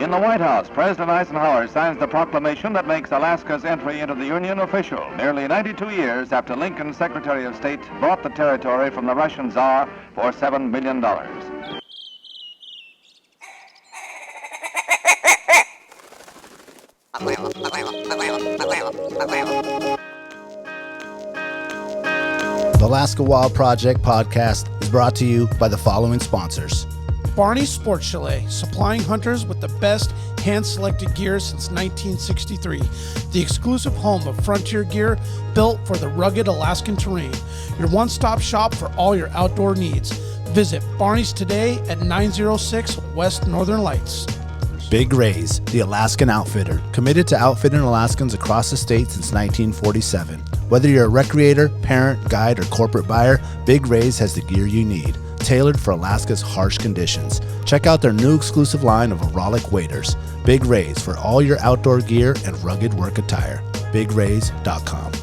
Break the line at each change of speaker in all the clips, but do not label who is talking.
In the White House, President Eisenhower signs the proclamation that makes Alaska's entry into the Union official, nearly 92 years after Lincoln's Secretary of State bought the territory from the Russian Tsar for $7 billion.
The Alaska Wild Project podcast is brought to you by the following sponsors.
Barney's Sports Chalet, supplying hunters with the best hand-selected gear since 1963. The exclusive home of frontier gear built for the rugged Alaskan terrain. Your one-stop shop for all your outdoor needs. Visit Barney's today at 906 West Northern Lights.
Big Rays, the Alaskan outfitter, committed to outfitting Alaskans across the state since 1947. Whether you're a recreator, parent, guide, or corporate buyer, Big Rays has the gear you need, tailored for Alaska's harsh conditions. Check out their new exclusive line of Auralic waders. Big Rays for all your outdoor gear and rugged work attire. BigRays.com.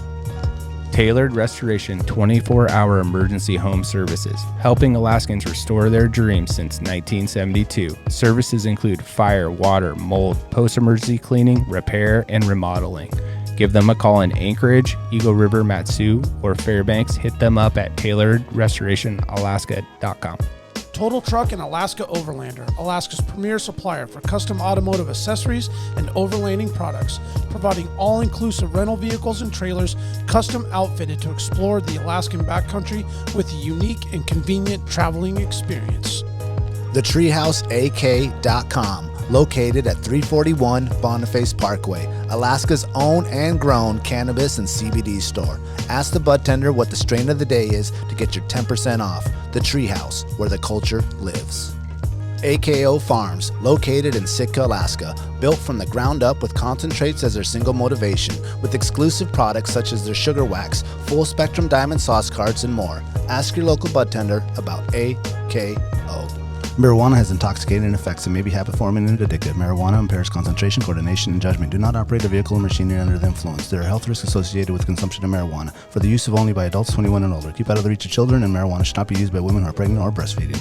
Tailored Restoration 24-hour emergency home services, helping Alaskans restore their dreams since 1972. Services include fire, water, mold, post-emergency cleaning, repair, and remodeling. Give them a call in Anchorage, Eagle River, Matsu, or Fairbanks. Hit them up at tailoredrestorationalaska.com.
Total Truck and Alaska Overlander, Alaska's premier supplier for custom automotive accessories and overlanding products, providing all-inclusive rental vehicles and trailers custom outfitted to explore the Alaskan backcountry with a unique and convenient traveling experience.
TheTreehouseAK.com, located at 341 Boniface Parkway, Alaska's own and grown cannabis and CBD store. Ask the bud tender what the strain of the day is to get your 10% off. The Treehouse, where the culture lives. AKO Farms, located in Sitka, Alaska, built from the ground up with concentrates as their single motivation, with exclusive products such as their sugar wax, full spectrum diamond sauce cards, and more. Ask your local bud tender about AKO. Marijuana has intoxicating effects and may be habit-forming and addictive. Marijuana impairs concentration, coordination, and judgment. Do not operate a vehicle or machinery under the influence. There are health risks associated with consumption of marijuana. For the use of only by adults 21 and older. Keep out of the reach of children, and marijuana should not be used by women who are pregnant or breastfeeding.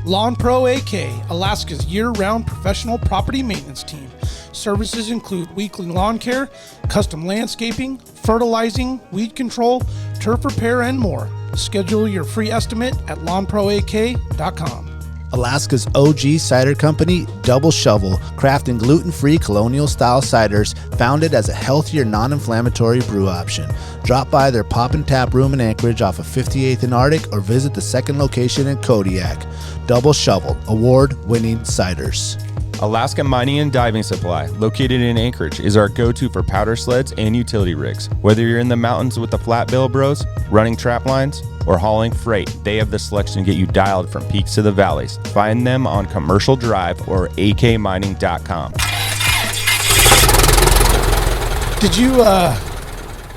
Lawn Pro AK, Alaska's year-round professional property maintenance team. Services include weekly lawn care, custom landscaping, fertilizing, weed control, turf repair, and more. Schedule your free estimate at lawnproak.com.
Alaska's OG cider company, Double Shovel, crafting gluten-free colonial-style ciders, founded as a healthier, non-inflammatory brew option. Drop by their Pop and Tap room in Anchorage off of 58th and Arctic, or visit the second location in Kodiak. Double Shovel, award-winning ciders.
Alaska Mining and Diving Supply, located in Anchorage, is our go-to for powder sleds and utility rigs. Whether you're in the mountains with the Flat Bill Bros, running trap lines, or hauling freight, they have the selection to get you dialed from peaks to the valleys. Find them on Commercial Drive or akmining.com.
Did you,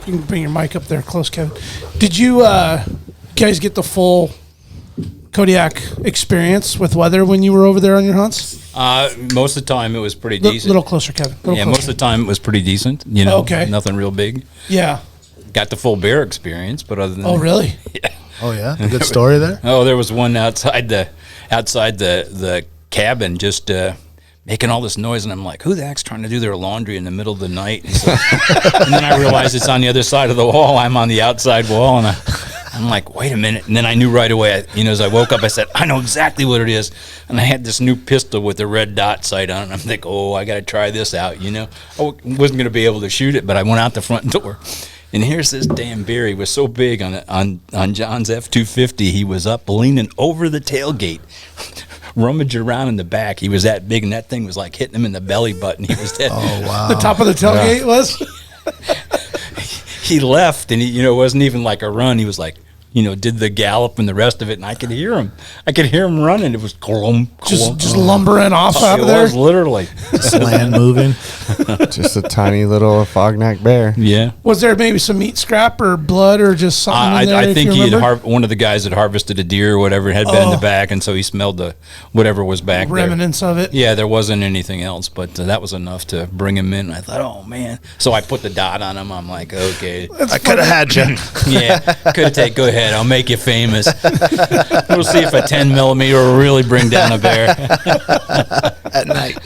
you can bring your mic up there close, Kevin. Did you guys get the full Kodiak experience with weather when you were over there on your hunts?
Most of the time it was pretty decent.
A little closer, Kevin.
Most of the time it was pretty decent. You know, nothing real big.
Yeah.
Got the full bear experience, but other than
Oh, really?
Yeah.
Oh, yeah? A good story there?
Oh, there was one outside the cabin just making all this noise, and I'm like, who the heck's trying to do their laundry in the middle of the night? And, so, and then I realized it's on the other side of the wall. I'm on the outside wall, and I'm like, wait a minute. And then I knew right away, as I woke up, I said, I know exactly what it is. And I had this new pistol with the red dot sight on it. And I'm like, I got to try this out, I wasn't going to be able to shoot it, but I went out the front door. And here's this damn bear. He was so big on John's F-250, he was up leaning over the tailgate, rummage around in the back. He was that big, and that thing was like hitting him in the belly button. He was dead.
Oh, wow.
The top of the tailgate was?
He left, and it wasn't even like a run. He was like, did the gallop and the rest of it, and I could hear him. I could hear him running. It was
just lumbering off out of there.
It was literally
land moving.
Just a tiny little fogneck bear.
Yeah.
Was there maybe some meat scrap or blood or just something in there?
I think he had one of the guys that harvested a deer or whatever had been in the back, and so he smelled the whatever was back there.
Remnants of it.
Yeah, there wasn't anything else, but that was enough to bring him in. I thought, oh man. So I put the dot on him. I'm like, okay,
I could have had you.
Yeah, could have taken. Go ahead. ahead. I'll make you famous. We'll see if a 10 millimeter will really bring down a bear.
At night.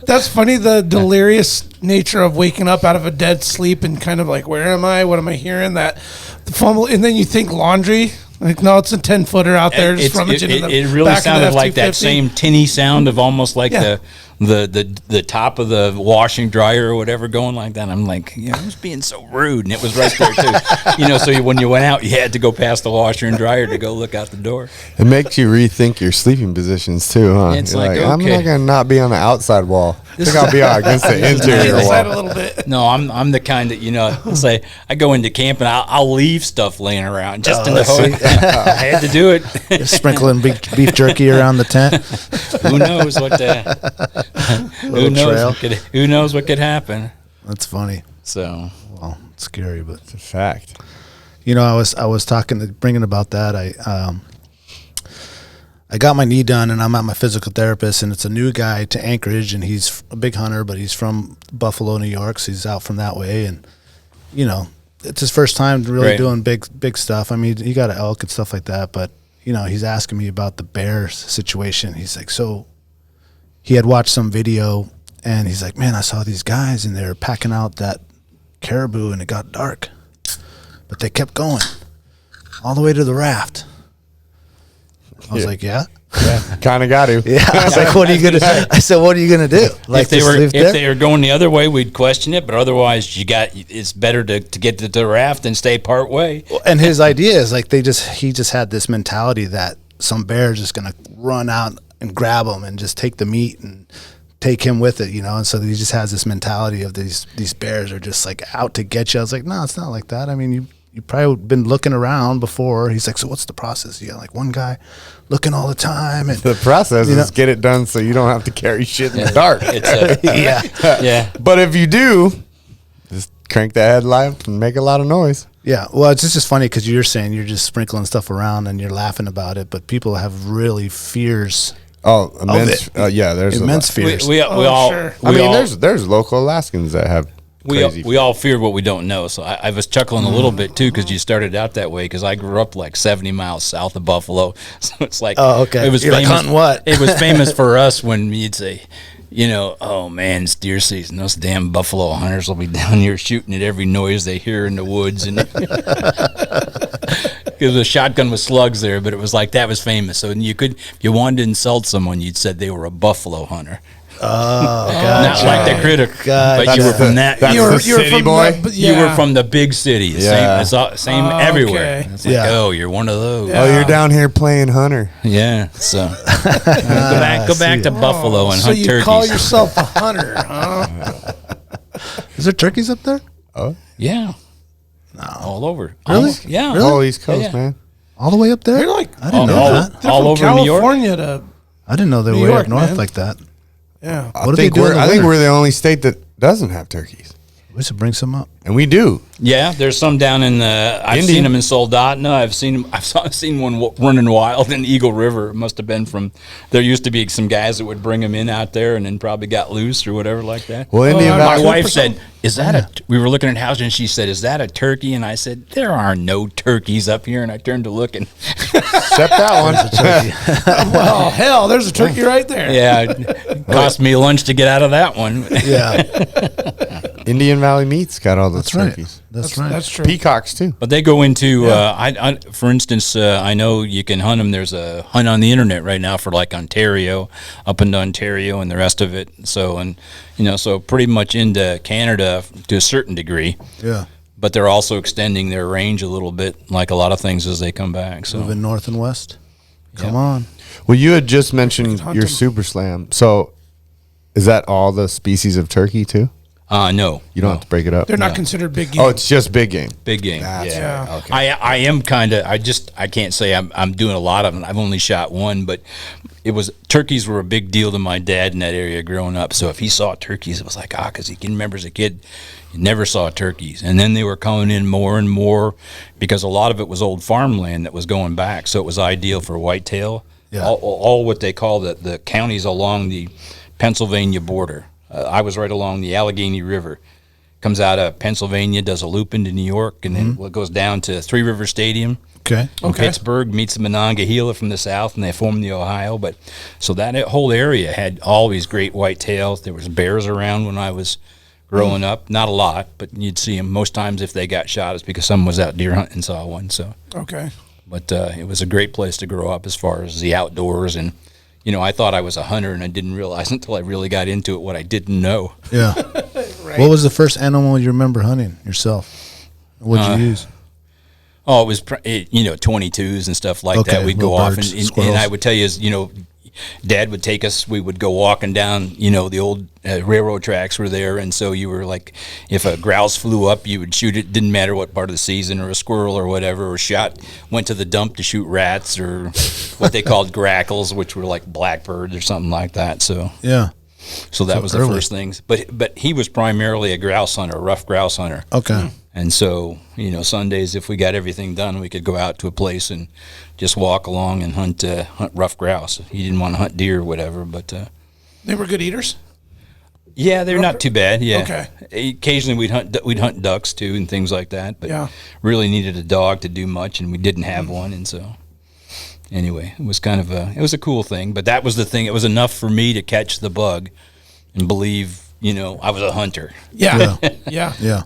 That's funny, the delirious nature of waking up out of a dead sleep and kind of like, where am I? What am I hearing? That the fumble, and then you think laundry. Like, no, it's a 10-footer out there just rummaging in the
It really
back of
sounded
the
like that
F-250.
same tinny sound of almost like
Yeah.
the top of the washing dryer or whatever going like that. I'm like, I was being so rude, and it was right there too. So when you went out, you had to go past the washer and dryer to go look out the door.
It makes you rethink your sleeping positions too, huh?
It's
You're
like,
I'm
okay.
not gonna not be on the outside wall. I think I'll be against the interior
Inside a
wall.
little bit.
No, I'm the kind that say I go into camp and I'll leave stuff laying around just in the hope. I had to do it.
Just sprinkling beef jerky around the tent.
Who knows what who knows what could happen.
That's funny.
So
Well, it's scary, but
It's a fact.
I was bringing about that. I got my knee done, and I'm at my physical therapist, and it's a new guy to Anchorage, and he's a big hunter, but he's from Buffalo, New York, so he's out from that way, and it's his first time really
Right.
doing big stuff. I mean, he got an elk and stuff like that, but he's asking me about the bear situation. He's like, so he had watched some video, and he's like, man, I saw these guys, and they were packing out that caribou, and it got dark, but they kept going all the way to the raft. I was like, yeah.
Kind of got to.
Yeah, I was like, "What are you gonna?" I said, "What are you gonna do?" Like,
if they were going the other way, we'd question it. But otherwise, it's better to get to the raft and stay part way.
And his idea is like he just had this mentality that some bear is just gonna run out and grab him and just take the meat and take him with it, And so he just has this mentality of these bears are just like out to get you. I was like, no, it's not like that. I mean, you probably been looking around before. He's like, so what's the process? You got like one guy looking all the time, and
The process is get it done so you don't have to carry shit in the dark.
Yeah.
But if you do, just crank the headlight and make a lot of noise.
Yeah, well, it's just funny because you're saying you're just sprinkling stuff around and you're laughing about it, but people have really fears.
Oh, immense. There's
Immense
a lot.
fears.
We all.
Sure.
I mean, there's local Alaskans that have crazy.
We all fear what we don't know. So I was chuckling a little bit too because you started out that way. Because I grew up like 70 miles south of Buffalo, so it's like
okay.
It was
You're like,
famous.
hunting what?
It was famous for us when you'd say, oh man, it's deer season. Those damn buffalo hunters will be down here shooting at every noise they hear in the woods, and because the shotgun with slugs there. But it was like that was famous. So if you wanted to insult someone, you'd said they were a buffalo hunter.
Oh,
Not like the critter, but you were from that.
That's
You were
the city
from
boy.
You were from the big city.
Yeah.
Same everywhere.
okay.
It's like,
Yeah.
you're one of those.
Oh, you're down here playing hunter.
Yeah. So go back to Buffalo and
So
hunt
you
turkeys.
call yourself a hunter, huh?
is there turkeys up there?
Oh,
Yeah. All over.
Really?
Yeah.
all East Coast,
Yeah.
man.
All the way up there?
They're like
I didn't know that.
they're
all
from
over New York?
California to
I didn't know they
New
were
York,
up north
man.
like that.
yeah.
What do they do in the
I think
winter?
we're the only state that doesn't have turkeys,
We should bring some up.
and we do.
Yeah, there's some down in I've
Indian.
seen them in Soldotna. I've seen one running wild in Eagle River. It must have been from. There used to be some guys that would bring them in out there, and then probably got loose or whatever like that.
Well, Indian
I-
My
Valley.
wife said, "Is that a?" We were looking at houses, and she said, "Is that a turkey?" And I said, "There are no turkeys up here." And I turned to look, and
Except that one.
Well, hell, there's a turkey right there.
yeah, it cost me lunch to get out of that one.
Yeah,
Indian Valley Meats got all those
that's right.
turkeys.
That's right.
That's true.
Peacocks too.
But they go into, for instance, I know you can hunt them. There's a hunt on the internet right now for like Ontario, up into Ontario and the rest of it. So, so pretty much into Canada to a certain degree.
Yeah,
But they're also extending their range a little bit, like a lot of things as they come back. So
moving north and west. Come
Yeah.
on.
Well, you had just mentioned
hunt
your
them.
Super Slam. So, is that all the species of turkey too?
no,
You don't have to break it up.
They're not considered big game.
Oh, it's just big game.
big game.
That's
Yeah.
right. Okay.
I am kind of, I can't say I'm doing a lot of them. I've only shot one, but turkeys were a big deal to my dad in that area growing up. So if he saw turkeys, it was like, because he can remember as a kid, he never saw turkeys. And then they were coming in more and more because a lot of it was old farmland that was going back. So it was ideal for whitetail.
Yeah.
All what they call the counties along the Pennsylvania border. I was right along the Allegheny River. Comes out of Pennsylvania, does a loop into New York, and then goes down to Three River Stadium.
Okay.
And Pittsburgh meets the Monongahela from the south, and they form the Ohio. But so that whole area had always great whitetails. There was bears around when I was growing up. Not a lot, but you'd see them. Most times if they got shot, it's because someone was out deer hunting and saw one. So
Okay.
but it was a great place to grow up as far as the outdoors. And, I thought I was a hunter, and I didn't realize until I really got into it what I didn't know.
Yeah. What was the first animal you remember hunting yourself? What'd you use?
Oh, it was, 22s and stuff like
Okay,
that. We'd go
little
off,
birds,
and
squirrels.
I would tell you, Dad would take us, we would go walking down, the old railroad tracks were there, and so you were like, if a grouse flew up, you would shoot it, didn't matter what part of the season, or a squirrel or whatever, or went to the dump to shoot rats, or what they called grackles, which were like blackbirds or something like that, so.
Yeah.
So that was the
early.
first things. But he was primarily a grouse hunter, a rough grouse hunter.
Okay.
And so, Sundays, if we got everything done, we could go out to a place and just walk along and hunt rough grouse. He didn't want to hunt deer or whatever, but
They were good eaters?
yeah, they're not too bad. Yeah.
Okay.
Occasionally we'd hunt ducks too and things like that, but
Yeah.
really needed a dog to do much, and we didn't have one, and so anyway, it was kind of it was a cool thing, but that was the thing. It was enough for me to catch the bug and believe, I was a hunter.
Yeah. Yeah.
Yeah.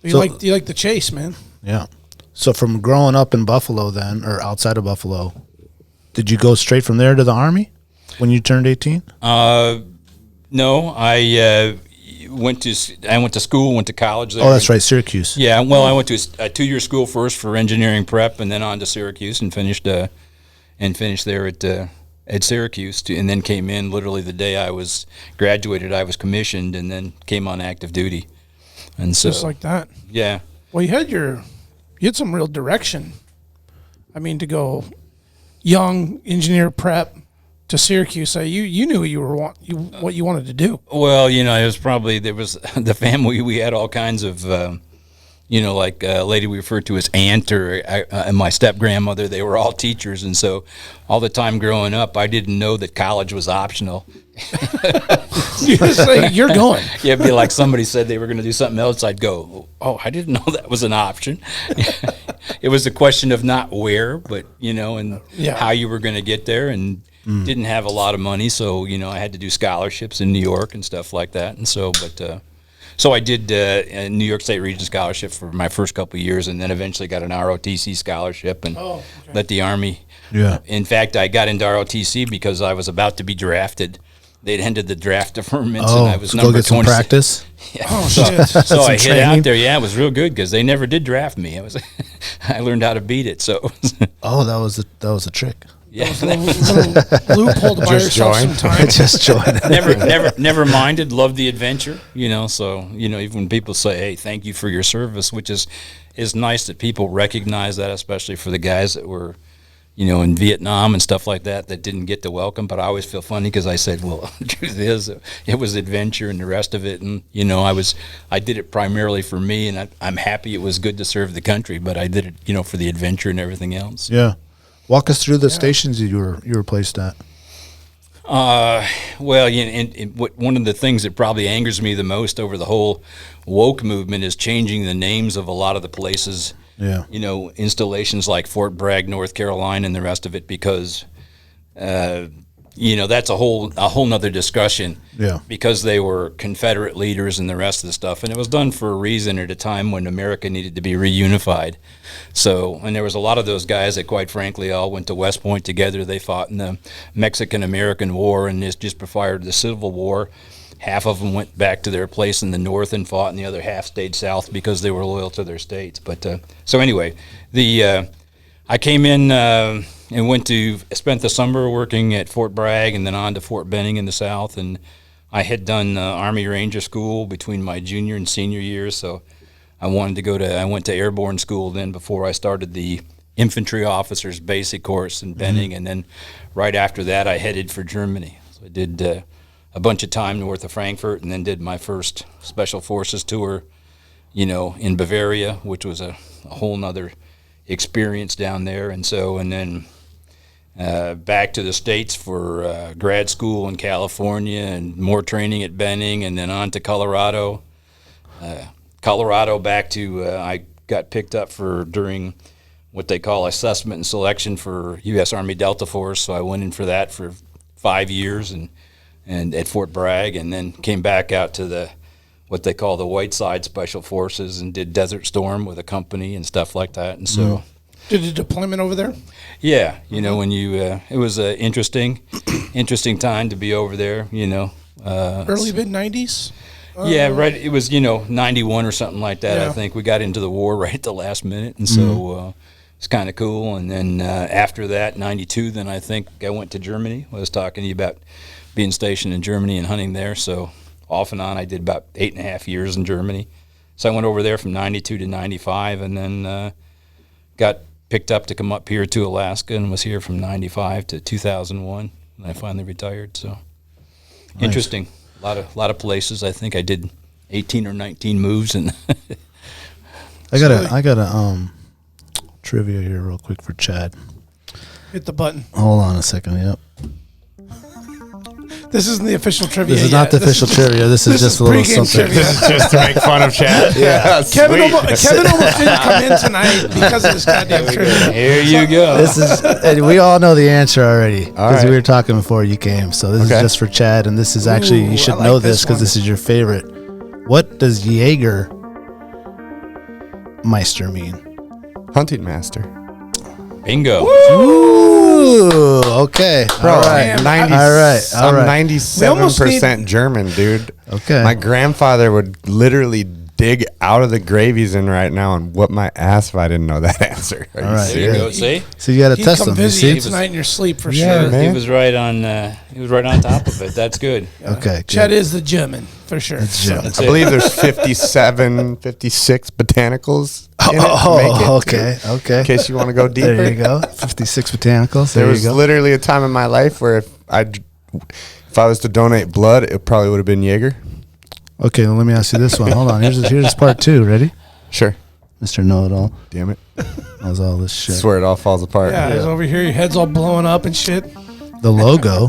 You
So-
like the chase, man.
Yeah. So from growing up in Buffalo then, or outside of Buffalo, did you go straight from there to the Army when you turned 18?
No, I went to school, went to college there.
Oh, that's right, Syracuse.
Yeah, well, I went to a 2-year school first for engineering prep, and then on to Syracuse and finished there at Syracuse, and then came in literally the day I was graduated. I was commissioned, and then came on active duty, and so
Just like that.
yeah.
Well, you had some real direction. I mean, to go young engineer prep to Syracuse, you knew what you wanted to do.
Well, it was probably there was the family. We had all kinds of, like a lady we referred to as aunt and my step grandmother. They were all teachers, and so all the time growing up, I didn't know that college was optional.
You just say, you're going.
Yeah, it'd be like somebody said they were going to do something else. I'd go, oh, I didn't know that was an option. It was a question of not where, but and
Yeah.
how you were going to get there, and didn't have a lot of money, so I had to do scholarships in New York and stuff like that, and so so I did a New York State Region scholarship for my first couple of years, and then eventually got an ROTC scholarship and let the Army.
Yeah.
In fact, I got into ROTC because I was about to be drafted. They'd ended the draft deferments, and I was
to
number
go get some
26.
practice.
Yeah.
Oh, shit.
So I hit
training.
out there. Yeah, it was real good because they never did draft me. I learned how to beat it. So
Oh, that was a trick.
yeah,
Little loophole to buy
Just
yourself
join.
some time.
Just joined.
never minded. Loved the adventure. So even when people say, "Hey, thank you for your service," which is nice that people recognize that, especially for the guys that were. In Vietnam and stuff like that didn't get the welcome, but I always feel funny because I said, well, the truth is, it was adventure and the rest of it, and I did it primarily for me, and I'm happy it was good to serve the country, but I did it, for the adventure and everything else.
Yeah. Walk us through the stations you were placed at.
Well, one of the things that probably angers me the most over the whole woke movement is changing the names of a lot of the places.
Yeah.
Installations like Fort Bragg, North Carolina, and the rest of it, because, that's a whole nother discussion.
Yeah.
Because they were Confederate leaders and the rest of the stuff, and it was done for a reason at a time when America needed to be reunified. So, and there was a lot of those guys that, quite frankly, all went to West Point together. They fought in the Mexican-American War, and just prior to the Civil War. Half of them went back to their place in the north and fought, and the other half stayed south because they were loyal to their states. But so anyway, I came in and spent the summer working at Fort Bragg and then on to Fort Benning in the south. And I had done Army Ranger School between my junior and senior years, so I went to airborne school then before I started the infantry officers basic course in Benning, and then right after that I headed for Germany. So I did a bunch of time north of Frankfurt, and then did my first Special Forces tour, in Bavaria, which was a whole nother experience down there. And then back to the States for grad school in California and more training at Benning, and then on to Colorado. Back to I got picked up during what they call assessment and selection for U.S. Army Delta Force. So I went in for that for 5 years and at Fort Bragg, and then came back out to what they call the Whiteside Special Forces and did Desert Storm with a company and stuff like that. And so,
Did a deployment over there?
yeah, when you, it was an interesting time to be over there.
Early mid 90s.
Yeah, right. It was 91 or something like that.
Yeah.
I think we got into the war right at the last minute, and so it's kind of cool. And then after that, 92, then I think I went to Germany. I was talking to you about being stationed in Germany and hunting there. So off and on, I did about 8.5 years in Germany. So I went over there from 92 to 95, and then got picked up to come up here to Alaska, and was here from 95 to 2001, and I finally retired. So interesting. A lot of places. I think I did 18 or 19 moves, and
I got a trivia here real quick for Chad.
Hit the button.
Hold on a second. Yep.
This isn't the official trivia.
This is
yet.
not the official trivia. This is just a little
pregame
something.
trivia.
Just to make fun of Chad. Yeah,
Kevin almost didn't come in tonight because of this goddamn trivia.
here you go.
This is, and we all know the answer already because
right.
we were talking before you came. So this is just for Chad, and this is actually
Ooh,
you should
I like
know
this
this because
one.
this is your favorite. What does Jagermeister mean?
Hunting master.
Bingo.
Ooh, okay.
Bro,
all right.
90,
All right. All
I'm
right.
97% German, dude.
Okay.
My grandfather would literally dig out of the gravies in right now and whoop my ass if I didn't know that answer. Are
All
you
right.
There you
serious?
go. See,
So you got to
He'd
test
come
them. You
visit
see?
you tonight in your sleep for
Yeah,
sure.
man.
he was right on. He was right on top of it. That's good.
Okay.
Chad
Good.
is the German for sure.
German.
That's
I
it.
believe there's 56 botanicals in it to
Oh,
make it,
okay. Okay.
in case you want to go deeper.
There you go. 56 botanicals.
There
There
was
you go.
literally a time in my life where if I was to donate blood, it probably would have been Jaeger.
Okay, well, let me ask you this one. Hold on. Here's part 2. Ready?
Sure.
Mr. Know-It-All.
Damn it.
How's all this shit?
Swear it all falls apart.
Yeah, he's over here. Your head's all blowing up and shit.
The logo.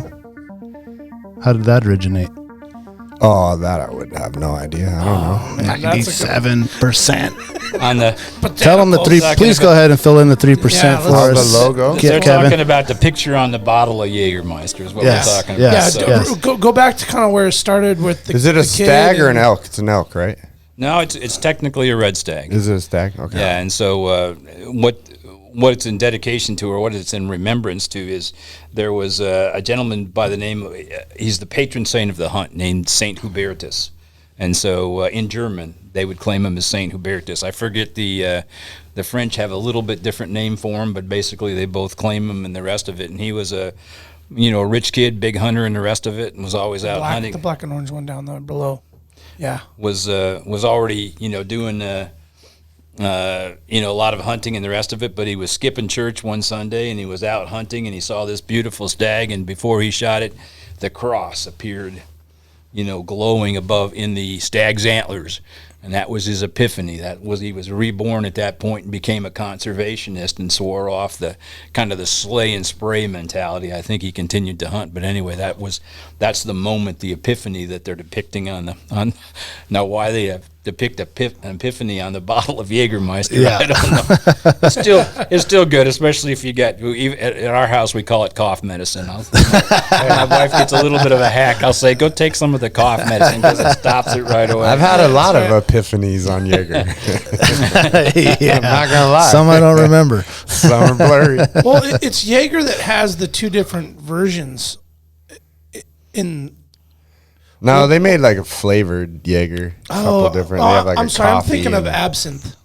How did that originate?
Oh, that I would have no idea. I don't know.
Man, that's a good
97%.
On the
Tell them the 3.
Talking
Please go
about-
ahead and fill in the 3%
Yeah,
for
let's-
us.
The logo?
they're
Kevin.
talking about the picture on the bottle of Jagermeister is what
Yes,
we're talking
yes,
about.
Yeah,
So-
yes.
go back to kind of where it started with the
Is it a
the kid
stag or an
and-
elk? It's an elk, right?
No, it's technically a red stag.
Is it a stag? Okay.
Yeah, and so what it's in dedication to, or what it's in remembrance to, is there was a gentleman by the name of, he's the patron saint of the hunt, named Saint Hubertus, and so in German they would claim him as Saint Hubertus. I forget the French have a little bit different name for him, but basically they both claim him and the rest of it. And he was a rich kid, big hunter, and the rest of it, and was always out hunting.
The black and orange one down there below. Yeah.
Was already doing a lot of hunting and the rest of it, but he was skipping church one Sunday and he was out hunting and he saw this beautiful stag, and before he shot it, the cross appeared, glowing above in the stag's antlers, and that was his epiphany. He was reborn at that point and became a conservationist and swore off the kind of the slay and spray mentality. I think he continued to hunt, but anyway, that's the moment, the epiphany that they're depicting on now why they depict an epiphany on the bottle of Jagermeister.
Yeah.
I don't know. It's still good, especially if you get, at our house we call it cough medicine. My wife gets a little bit of a hack. I'll say, go take some of the cough medicine because it stops it right away.
I've had a lot of epiphanies on Jaeger.
Yeah.
I'm not going to lie.
Some I don't remember.
Some are blurry.
Well, it's Jaeger that has the 2 different versions in.
No, they made like a flavored Jaeger. A couple different. They have like
I'm
a
sorry. I'm
coffee
thinking of
and-
absinthe.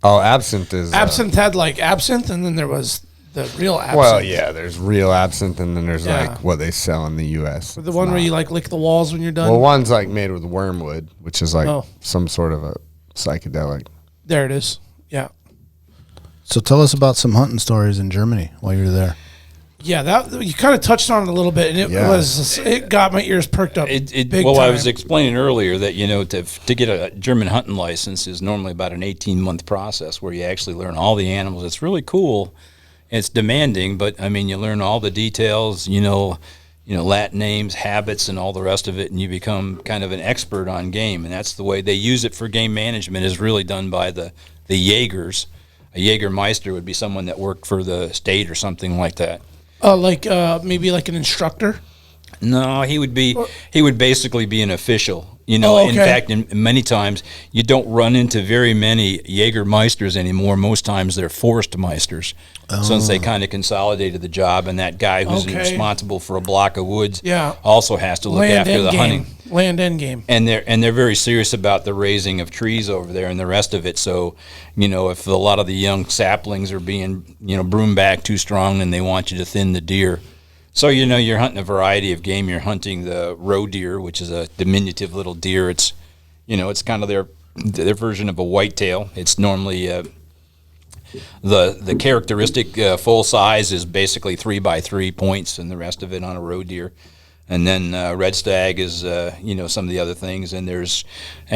Oh, absinthe is.
Absinthe had like absinthe, and then there was the real absinthe.
Well, yeah, there's real absinthe, and then there's
Yeah.
like what they sell in the U.S.
The one where you like lick the walls when you're done.
Well, one's like made with wormwood, which is like
Oh.
some sort of a psychedelic.
There it is. Yeah.
So tell us about some hunting stories in Germany while you're there.
Yeah, that you kind of touched on it a little bit, and it got my ears perked up. Big
Well, I
time.
was explaining earlier that to get a German hunting license is normally about an 18-month process where you actually learn all the animals. It's really cool. It's demanding, but I mean, you learn all the details. Latin names, habits, and all the rest of it, and you become kind of an expert on game. And that's the way they use it for game management. Is really done by the Jaegers. A Jagermeister would be someone that worked for the state or something like that.
Maybe like an instructor.
No, he would basically be an official. You know,
Oh, okay.
In fact, many times you don't run into very many Jagermeisters anymore. Most times they're forced meisters, since they kind of consolidated the job. And that guy who's
Okay.
responsible for a block of woods
Yeah.
also has to look after the hunting.
Land end game.
And they're very serious about the raising of trees over there and the rest of it. So, you know, if a lot of the young saplings are being, you know, broomed back too strong, then they want you to thin the deer. So, you know, you're hunting a variety of game. You're hunting the roe deer, which is a diminutive little deer. It's, you know, it's kind of their version of a whitetail. It's normally the characteristic full size is basically 3x3 points, and the rest of it on a roe deer. And then red stag is, you know, some of the other things. And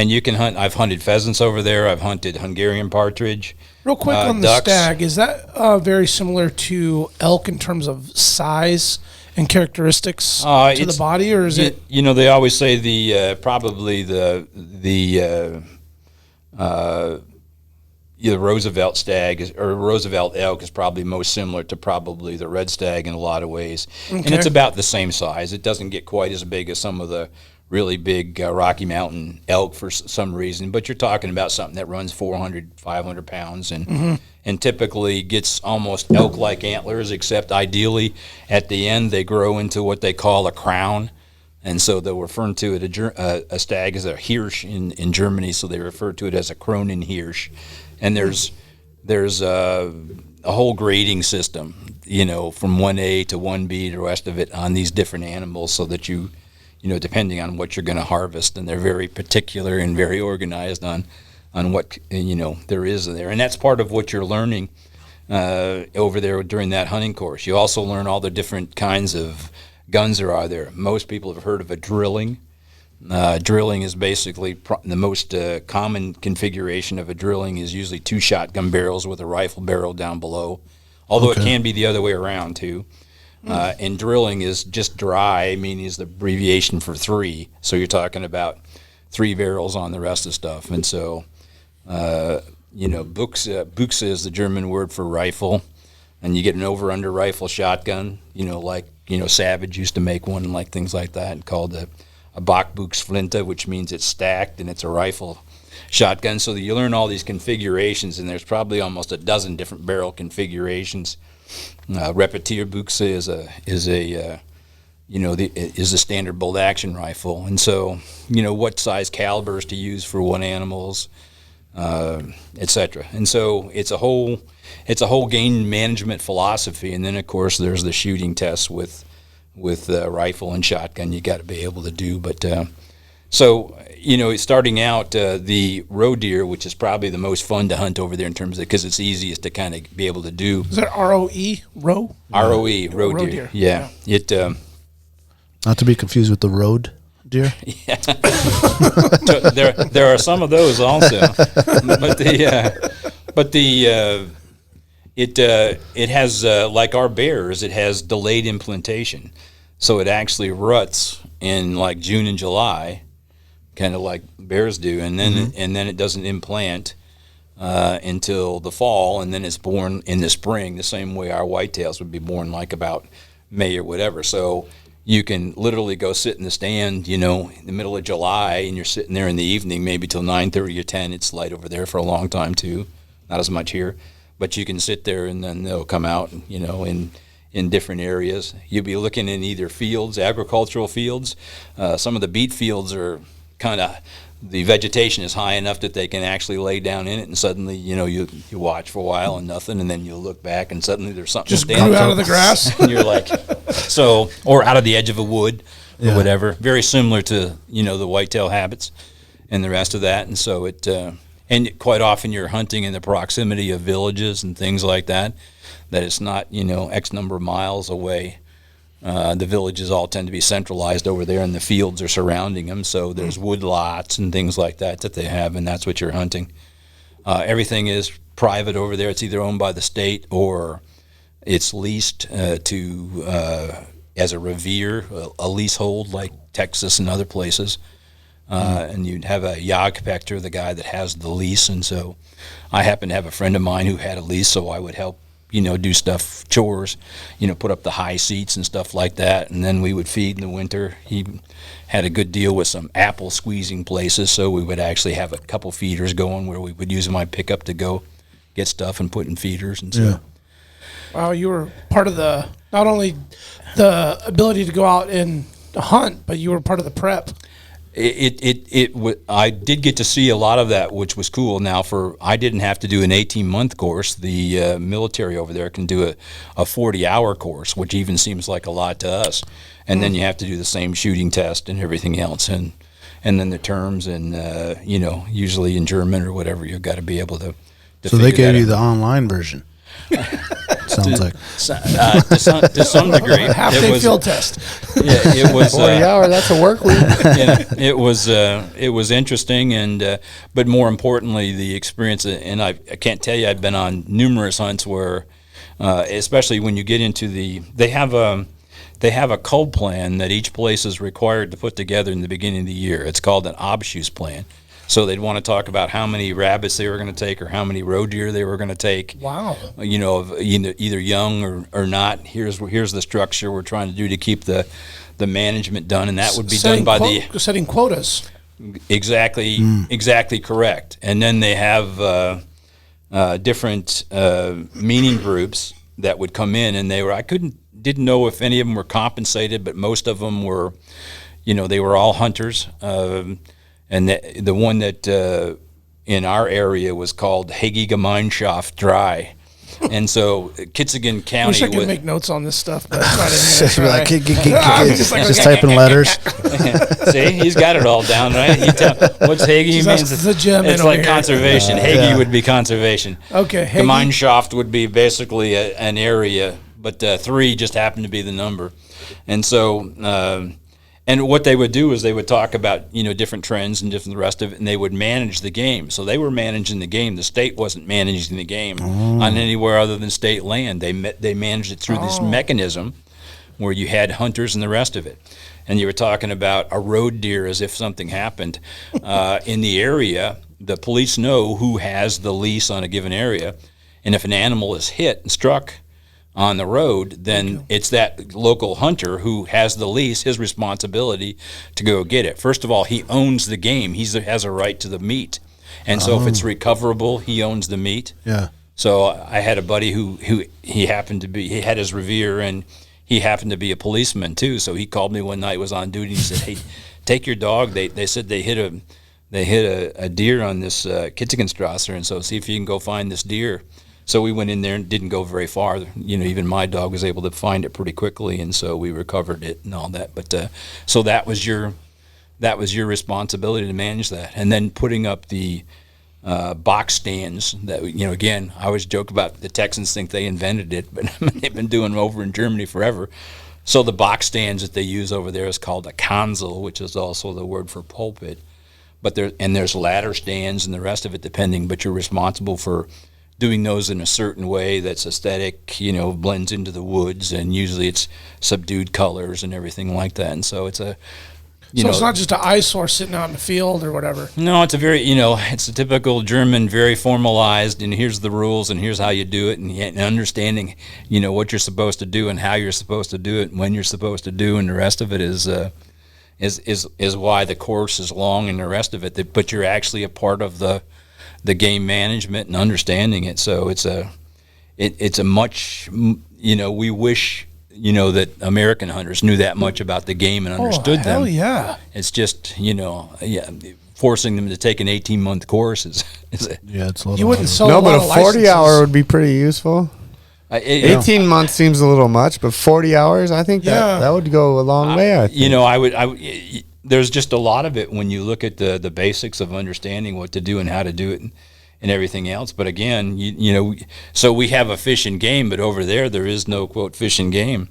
you can hunt. I've hunted pheasants over there. I've hunted Hungarian partridge.
Real quick on the
ducks.
stag, is that very similar to elk in terms of size and characteristics to the body, or is it?
You know, they always say the Roosevelt stag or Roosevelt elk is probably most similar to probably the red stag in a lot of ways, and it's about the same size. It doesn't get quite as big as some of the really big Rocky Mountain elk for some reason, but you're talking about something that runs 400, 500 pounds and typically gets almost elk-like antlers, except ideally at the end they grow into what they call a crown. And so they'll refer to it, a stag as a Hirsch in Germany, so they refer to it as a Kronenhirsch. And there's a whole grading system, you know, from 1A to 1B, the rest of it on these different animals, so that you know, depending on what you're going to harvest, and they're very particular and very organized on what, you know, there is there. And that's part of what you're learning over there during that hunting course. You also learn all the different kinds of guns there are there. Most people have heard of a drilling. Drilling is basically the most common configuration of a drilling is usually 2 shotgun barrels with a rifle barrel down below, although it can be the other way around too. And drilling is just dry, meaning is the abbreviation for 3. So you're talking about 3 barrels on the rest of the stuff. And so, you know, Buchse is the German word for rifle. And you get an over-under rifle shotgun, you know, like, you know, Savage used to make one, like things like that, and called a Bachbuchsflinte, which means it's stacked and it's a rifle shotgun. So that you learn all these configurations, and there's probably almost a dozen different barrel configurations. Repetier Buchse is a standard bolt action rifle, and so, you know, what size calibers to use for what animals, etc. And so it's a whole game management philosophy. And then of course there's the shooting tests with rifle and shotgun you got to be able to do. But so, you know, starting out, the roe deer, which is probably the most fun to hunt over there in terms of, because it's easiest to kind of be able to do.
Is that R-O-E, roe?
R-O-E, roe deer. Yeah. It
Not to be confused with the road deer.
Yeah. there are some of those also, but it has like our bears, it has delayed implantation, so it actually ruts in like June and July, kind of like bears do, and then it doesn't implant until the fall, and then it's born in the spring, the same way our whitetails would be born, like about May or whatever. So you can literally go sit in the stand, you know, in the middle of July, and you're sitting there in the evening, maybe till 9:30 or 10. It's light over there for a long time too, not as much here, but you can sit there and then they'll come out, you know, in different areas. You'll be looking in either fields, agricultural fields. Some of the beet fields are kind of, the vegetation is high enough that they can actually lay down in it, and suddenly, you know, you watch for a while and nothing, and then you look back and suddenly there's something
Just
standing
grew out of the grass.
and you're like, so, or out of the edge of a wood or whatever. Very similar to, you know, the whitetail habits and the rest of that. And so it, and quite often you're hunting in the proximity of villages and things like that, that it's not, you know, X number of miles away. The villages all tend to be centralized over there, and the fields are surrounding them, so there's wood lots and things like that they have, and that's what you're hunting. Everything is private over there. It's either owned by the state or it's leased as a revier, a leasehold like Texas and other places. and you'd have a Jagermeister, the guy that has the lease. And so I happened to have a friend of mine who had a lease, so I would help, do stuff, chores, put up the high seats and stuff like that. And then we would feed in the winter. He had a good deal with some apple squeezing places, so we would actually have a couple feeders going where we would use my pickup to go get stuff and put in feeders and stuff.
Wow, you were part of not only the ability to go out and hunt, but you were part of the prep.
I did get to see a lot of that, which was cool. Now, I didn't have to do an 18-month course. The military over there can do a 40-hour course, which even seems like a lot to us. And then you have to do the same shooting test and everything else, and then the terms, and usually in German or whatever, you've got to be able to.
So they gave you the online version. Sounds like
to some degree,
half-day field test.
Yeah, it was
40 hour. That's a work week.
It was interesting, and but more importantly, the experience. And I can't tell you, I've been on numerous hunts where, especially when you get into they have a cull plan that each place is required to put together in the beginning of the year. It's called an Abschuss plan. So they'd want to talk about how many rabbits they were going to take or how many roe deer they were going to take.
Wow.
Of either young or not. Here's the structure we're trying to do to keep the management done, and that would be done by
setting quotas.
Exactly correct. And then they have different meaning groups that would come in, and didn't know if any of them were compensated, but most of them were, they were all hunters. And the one that in our area was called Hege-Gemeinschaft Drei. And so Kitzigan County.
I wish I could make notes on this stuff, but
just typing letters.
See, he's got it all down, right? What's Hege means?
The gym.
It's like conservation. Hege would be conservation.
Okay.
Gemeinschaft would be basically an area, but 3 just happened to be the number. And so. And what they would do is they would talk about, different trends and different the rest of it, and they would manage the game. So they were managing the game. The state wasn't managing the game on anywhere other than state land. They managed it through this mechanism where you had hunters and the rest of it. And you were talking about a roe deer as if something happened. In the area, the police know who has the lease on a given area, and if an animal is hit and struck on the road, then it's that local hunter who has the lease, his responsibility to go get it. First of all, he owns the game. He has a right to the meat. And so if it's recoverable, he owns the meat.
Yeah.
So I had a buddy who he had his Revier, and he happened to be a policeman too. So he called me one night, was on duty, and he said, "Hey, take your dog. They said they hit a deer on this Kitzigenstrasse, and so see if you can go find this deer." So we went in there and didn't go very far. Even my dog was able to find it pretty quickly, and so we recovered it and all that. But so that was your responsibility to manage that, and then putting up the box stands. That again, I always joke about the Texans think they invented it, but they've been doing them over in Germany forever. So the box stands that they use over there is called a Kanzel, which is also the word for pulpit. But there's ladder stands and the rest of it depending. But you're responsible for doing those in a certain way that's aesthetic, blends into the woods, and usually it's subdued colors and everything like that. And so it's
it's not just an eyesore sitting out in the field or whatever.
No, it's a very, it's a typical German, very formalized, and here's the rules, and here's how you do it, and understanding, what you're supposed to do and how you're supposed to do it and when you're supposed to do, and the rest of it is why the course is long and the rest of it. But you're actually a part of the game management and understanding it. So it's a much, we wish, that American hunters knew that much about the game and understood them.
Hell yeah.
It's just, forcing them to take an 18-month course is
it's a little.
You wouldn't sell
No,
a
but
lot
a
of
40-hour
licenses.
would be pretty useful. 18 months seems a little much, but 40 hours, I think that would go a long way. I think.
There's just a lot of it when you look at the basics of understanding what to do and how to do it and everything else. But again, so we have a fish and game, but over there is no, quote, fish and game.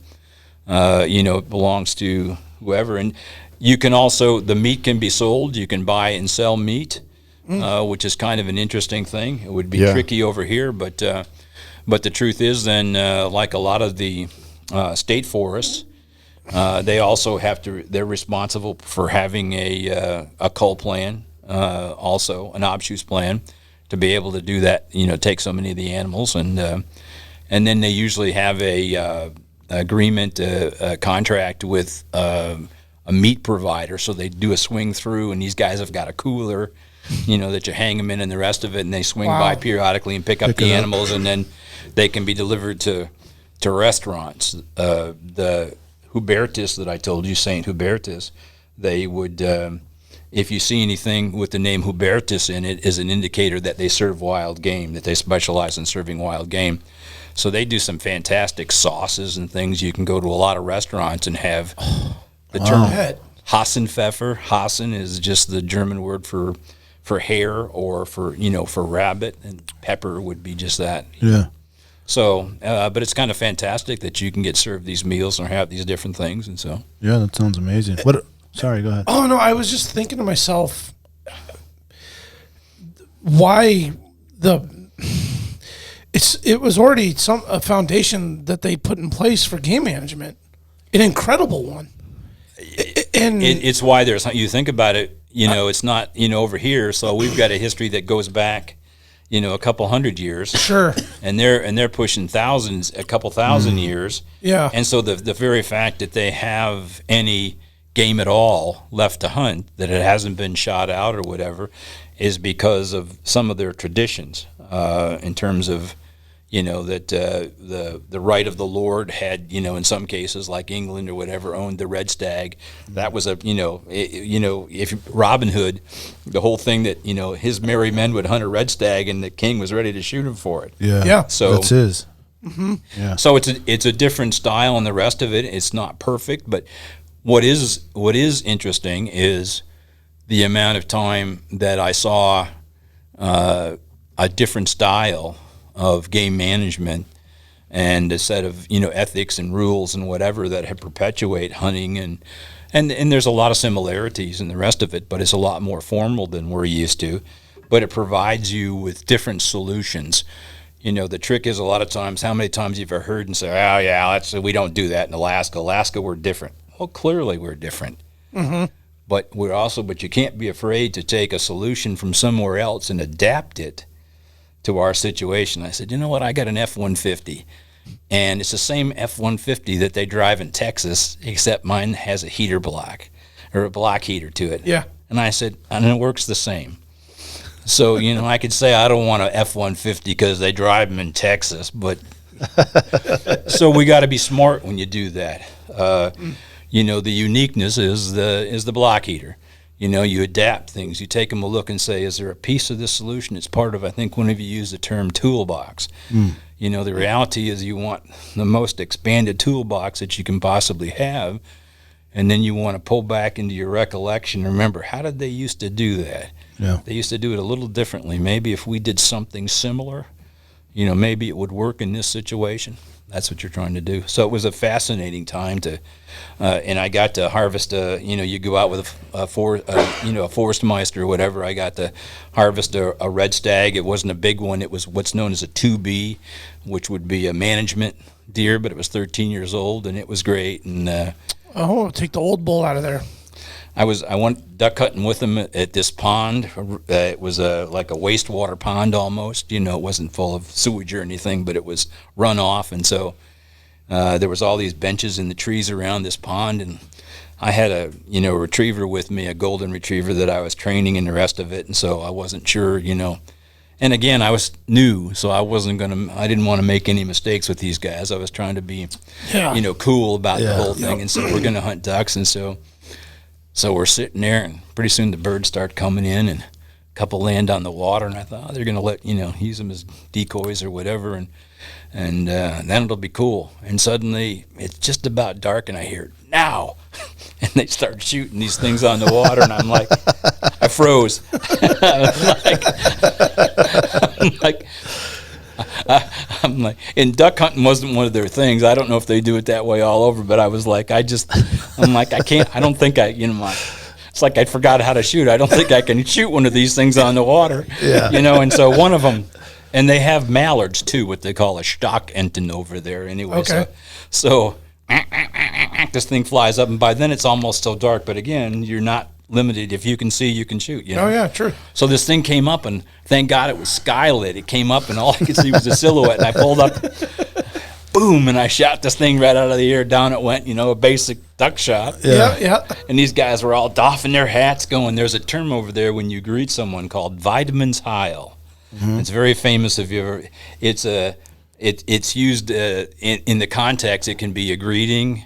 It belongs to whoever. And you can also, the meat can be sold. You can buy and sell meat, which is kind of an interesting thing. It would be tricky over here, but the truth is then, like a lot of the state forests, They also they're responsible for having a cull plan, also an obtuse plan, to be able to do that, take so many of the animals. And then they usually have a agreement, a contract with a meat provider. So they do a swing through, and these guys have got a cooler, that you hang them in and the rest of it, and they swing by periodically and pick up the animals, and then they can be delivered to restaurants. The Hubertus that I told you, St. Hubertus, they would, if you see anything with the name Hubertus in it, is an indicator that they serve wild game, that they specialize in serving wild game. So they do some fantastic sauces and things. You can go to a lot of restaurants and have the term Hassenpfeffer. Hassen is just the German word for hare, or for rabbit, and pepper would be just that.
Yeah.
So, but it's kind of fantastic that you can get served these meals or have these different things, and so.
Yeah, that sounds amazing. Sorry, go ahead.
Oh no, I was just thinking to myself, why it was already a foundation that they put in place for game management, an incredible one. And
it's why you think about it, it's not, over here. So we've got a history that goes back, a couple hundred years.
Sure.
And they're pushing a couple thousand years.
Yeah.
And so the very fact that they have any game at all left to hunt, that it hasn't been shot out or whatever, is because of some of their traditions, in terms of, that the right of the Lord had, in some cases, like England or whatever, owned the red stag. That was if Robin Hood, the whole thing that, his merry men would hunt a red stag and the king was ready to shoot him for it.
Yeah.
Yeah.
So
that's his.
Mm-hmm.
Yeah.
So it's a different style, and the rest of it, it's not perfect. But what is interesting is the amount of time that I saw a different style of game management, and a set of ethics and rules and whatever that have perpetuate hunting, and there's a lot of similarities in the rest of it, but it's a lot more formal than we're used to. But it provides you with different solutions. The trick is, a lot of times, how many times you've ever heard and say, "Oh yeah, we don't do that in Alaska. Alaska, we're different." Well, clearly we're different.
Mm-hmm.
But you can't be afraid to take a solution from somewhere else and adapt it to our situation. I said, you know what? I got an F-150, and it's the same F-150 that they drive in Texas, except mine has a heater block, or a block heater to it.
Yeah.
And I said, and it works the same. So, I could say I don't want an F-150 because they drive them in Texas, but so we got to be smart when you do that. The uniqueness is the block heater. You adapt things. You take them a look and say, is there a piece of this solution? It's part of, I think one of you used the term toolbox. The reality is you want the most expanded toolbox that you can possibly have, and then you want to pull back into your recollection. Remember, how did they used to do that?
Yeah.
They used to do it a little differently. Maybe if we did something similar, maybe it would work in this situation. That's what you're trying to do. So it was a fascinating time to, and I got to harvest. You go out with a Forstmeister or whatever. I got to harvest a red stag. It wasn't a big one. It was what's known as a 2B, which would be a management deer, but it was 13 years old, and it was great. And
take the old bull out of there.
I went duck hunting with them at this pond. It was like a wastewater pond almost. It wasn't full of sewage or anything, but it was runoff. And so there was all these benches in the trees around this pond. And I had a retriever with me, a golden retriever that I was training and the rest of it. And so I wasn't sure, And again, I was new, so I didn't want to make any mistakes with these guys. I was trying to be, cool about the whole thing. And so we're going to hunt ducks. And so we're sitting there, and pretty soon the birds start coming in, and a couple land on the water, and I thought, they're going to let, use them as decoys or whatever, and then it'll be cool. And suddenly, it's just about dark, and I hear, now! And they start shooting these things on the water, and I'm like, I froze. I'm like, and duck hunting wasn't one of their things. I don't know if they do it that way all over, but I was like, I don't think it's like I forgot how to shoot. I don't think I can shoot one of these things on the water.
Yeah.
And so one of them, and they have mallards too, what they call a Stockenten over there anyway.
Okay.
So this thing flies up, and by then it's almost so dark. But again, you're not limited. If you can see, you can shoot. You know?
Oh yeah, true.
So this thing came up, and thank God it was skylit. It came up, and all I could see was a silhouette. And I pulled up, boom, and I shot this thing right out of the air. Down it went. A basic duck shot.
Yeah.
And these guys were all doffing their hats, going. There's a term over there when you greet someone called Vitamins Heil. Mm-hmm. It's very famous. If you ever, it's used in the context. It can be a greeting.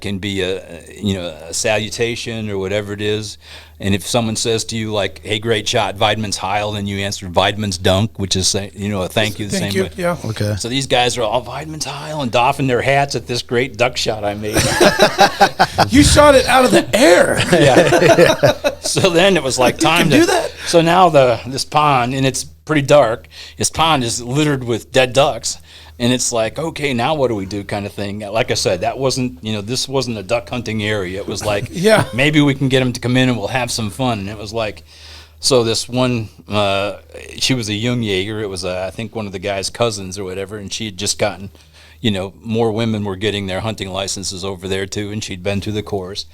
Can be a salutation or whatever it is, and if someone says to you like, "Hey, great shot, Vitamins Heil," then you answer Vitamins Dunk, which is a thank you the same way.
Yeah.
Okay.
So these guys are all Vitamins Heil and doffing their hats at this great duck shot I made.
You shot it out of the air.
Yeah. So then it was like time to
do that.
So now this pond, and it's pretty dark. This pond is littered with dead ducks. And it's like, okay, now what do we do kind of thing. Like I said, that wasn't, this wasn't a duck hunting area. It was like, maybe we can get them to come in and we'll have some fun. And it was like, so this one, she was a young Jaeger. It was, I think, one of the guy's cousins or whatever. And she had just gotten, more women were getting their hunting licenses over there too. And she'd been through the course.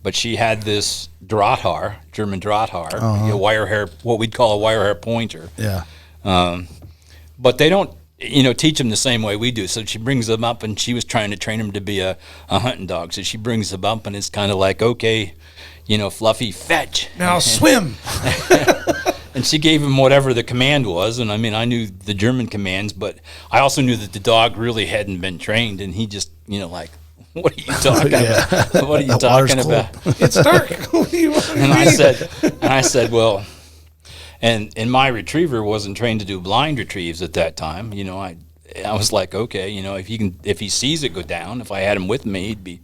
But she had this Drahthaar, German Drahthaar, wire hair, what we'd call a wire hair pointer.
Yeah.
But they don't, teach them the same way we do. So she brings them up, and she was trying to train them to be a hunting dog. So she brings them up, and it's kind of like, okay, Fluffy, fetch.
Now swim.
And she gave him whatever the command was. And, I knew the German commands, but I also knew that the dog really hadn't been trained. And he just, like, what are you talking about? What are you talking about?
It's dark. What do you want
and I said, well... And my retriever wasn't trained to do blind retrieves at that time. I was like, okay, if he sees it go down, if I had him with me, he'd be.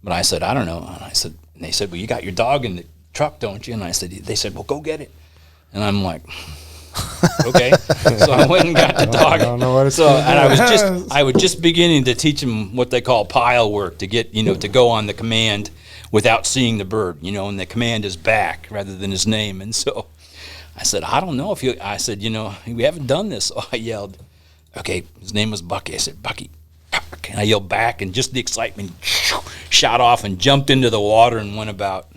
But I said, I don't know. And they said, well, you got your dog in the truck, don't you? And they said, well, go get it. And I'm like, okay. So I went and got the dog.
I don't know what it's
and I was just beginning to teach him what they call pile work, to get to go on the command without seeing the bird, and the command is back rather than his name, and so. I said, I don't know if you, I said, we haven't done this. So I yelled, okay, his name was Bucky. I said, Bucky. And I yelled back, and just the excitement shot off and jumped into the water and went about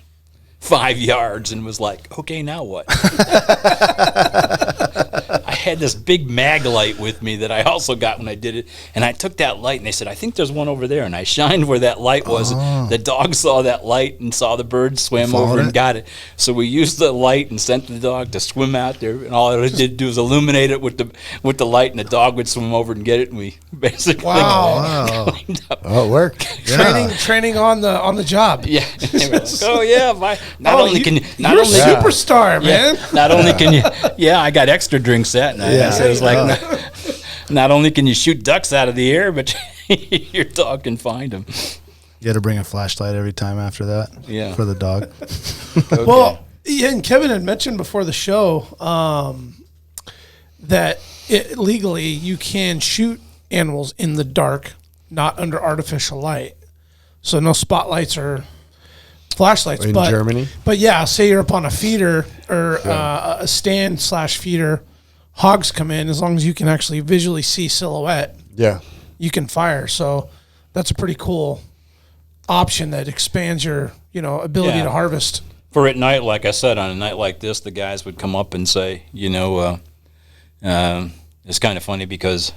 5 yards and was like, okay, now what? I had this big mag light with me that I also got when I did it, and I took that light, and they said, I think there's one over there, and I shined where that light was. The dog saw that light and saw the bird, swam over and got it. So we used the light and sent the dog to swim out there, and all it did do was illuminate it with the light, and the dog would swim over and get it, and we basically cleaned up.
Oh, it worked.
Training on the job.
Yeah. Like, oh yeah.
Superstar, man.
Not only can you, I got extra drinks that night. So it was like, not only can you shoot ducks out of the air, but your dog can find them.
You had to bring a flashlight every time after that.
Yeah.
For the dog.
Okay.
Well, and Kevin had mentioned before the show that legally you can shoot animals in the dark, not under artificial light. So no spotlights or flashlights.
In Germany?
But yeah, say you're up on a feeder or a stand/feeder, hogs come in, as long as you can actually visually see silhouette, you can fire. So that's a pretty cool option that expands your ability to harvest.
For at night, like I said, on a night like this, the guys would come up and say, it's kind of funny because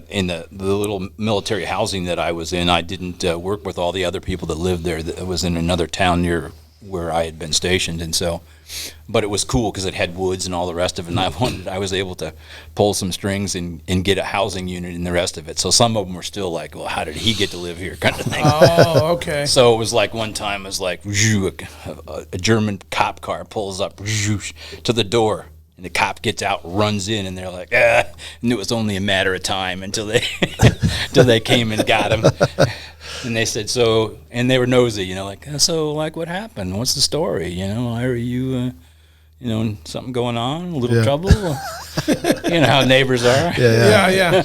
in the little military housing that I was in, I didn't work with all the other people that lived there. That was in another town near where I had been stationed, and so, but it was cool because it had woods and all the rest of it, and I was able to pull some strings and get a housing unit in the rest of it. So some of them were still like, well, how did he get to live here kind of thing.
Oh, okay.
So it was like one time it was like a German cop car pulls up to the door. And the cop gets out, runs in, and they're like, and it was only a matter of time until they came and got him. And they said, so, and they were nosy, like, so, like, what happened? What's the story? Are you, something going on? A little trouble? You know how neighbors are.
Yeah.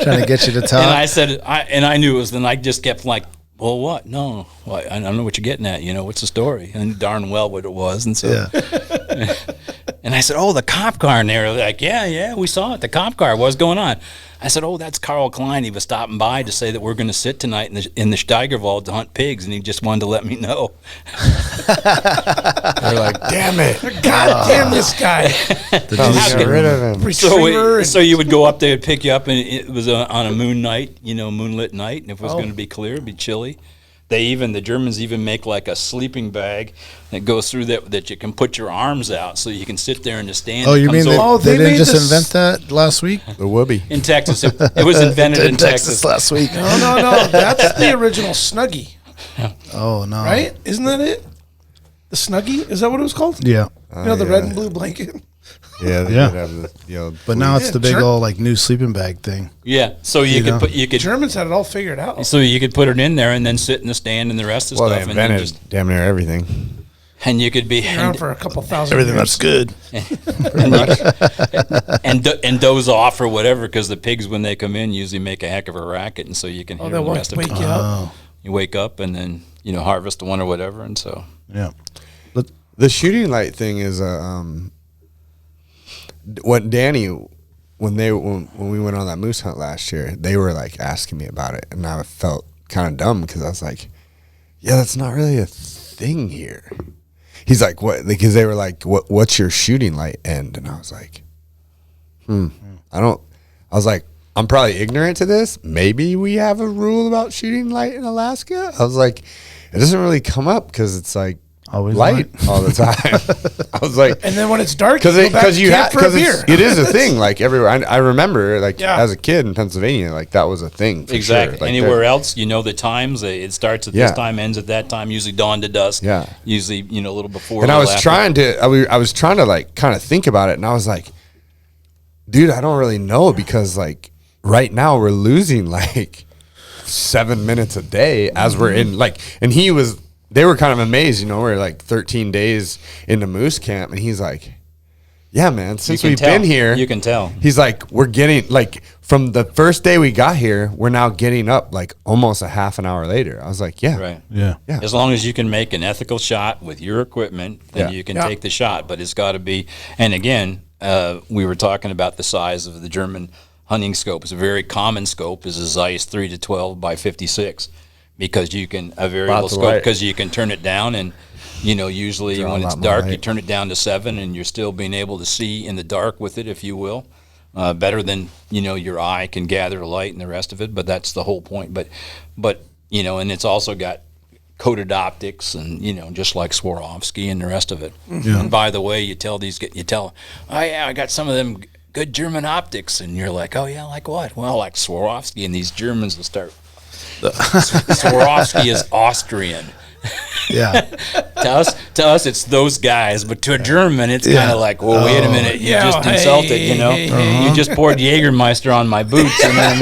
Trying to get you to talk.
And I said, I knew it was, then I just kept like, well, what? No, well, I don't know what you're getting at. What's the story? And darn well what it was. And so, and I said, oh, the cop car. And they were like, yeah, we saw it. The cop car. What's going on? I said, "Oh, that's Carl Klein. He was stopping by to say that we're going to sit tonight in the Steigerwald to hunt pigs, and he just wanted to let me know."
They're like, "Damn it,
God damn this guy!"
Get rid of him.
So you would go up there and pick you up, and it was on a moonlit night, and if it was going to be clear, it'd be chilly. The Germans even make like a sleeping bag that goes through that you can put your arms out so you can sit there in the stand.
Oh, you mean they didn't just invent that last week?
The whoopee.
In Texas. It was invented in Texas
last week.
No. That's the original Snuggie.
Oh, no.
Right? Isn't that it? The Snuggie? Is that what it was called?
Yeah.
The red and blue blanket?
Yeah, they did have the
but now it's the big old like new sleeping bag thing.
Yeah, so you could
Germans had it all figured out.
So you could put it in there and then sit in the stand and the rest of the stuff.
They invented damn near everything.
And you could be
around for a couple thousand.
Everything
years.
that's good.
and doze off or whatever, because the pigs when they come in usually make a heck of a racket, and so you can hear the rest of it.
You up.
You wake up and then harvest one or whatever, and so
yeah.
The shooting light thing is what Danny, when we went on that moose hunt last year, they were like asking me about it, and I felt kind of dumb because I was like, yeah, that's not really a thing here. He's like, what? Because they were like, what's your shooting light end? And I was like, I was like, I'm probably ignorant to this. Maybe we have a rule about shooting light in Alaska. I was like, it doesn't really come up because it's like
always
light all the time. I was like,
and then when it's dark,
because
it
is a thing. Like everywhere, I remember, like as a kid in Pennsylvania, like that was a thing. For
exactly.
Sure. Like
anywhere else, the times. It starts at this time, ends at that time. Usually dawn to dusk.
Yeah.
Usually, a little before.
And I was trying to like kind of think about it, and I was like, dude, I don't really know, because like right now we're losing like 7 minutes a day as we're in like, and they were kind of amazed, we're like 13 days into moose camp, and he's like, yeah, man, since we've been here,
you can tell.
He's like, we're getting like from the first day we got here, we're now getting up like almost a half an hour later. I was like, yeah,
right,
yeah.
As long as you can make an ethical shot with your equipment, then you can take the shot. But it's got to be. And again, we were talking about the size of the German hunting scope. It's a very common scope. Is a Zeiss 3 to 12 by 56. Because you can a variable scope, because you can turn it down, and usually when it's dark you turn it down to 7, and you're still being able to see in the dark with it, if you will, better than your eye can gather the light and the rest of it. But that's the whole point. But and it's also got coated optics, and just like Swarovski and the rest of it. Yeah. And by the way, you tell, oh yeah, I got some of them good German optics, and you're like, oh yeah, like what? Well, like Swarovski, and these Germans will start. Swarovski is Austrian.
Yeah.
to us, it's those guys, but to a German, it's kind of like, well, wait a minute, you just insulted, You just poured Jagermeister on my boots, and then.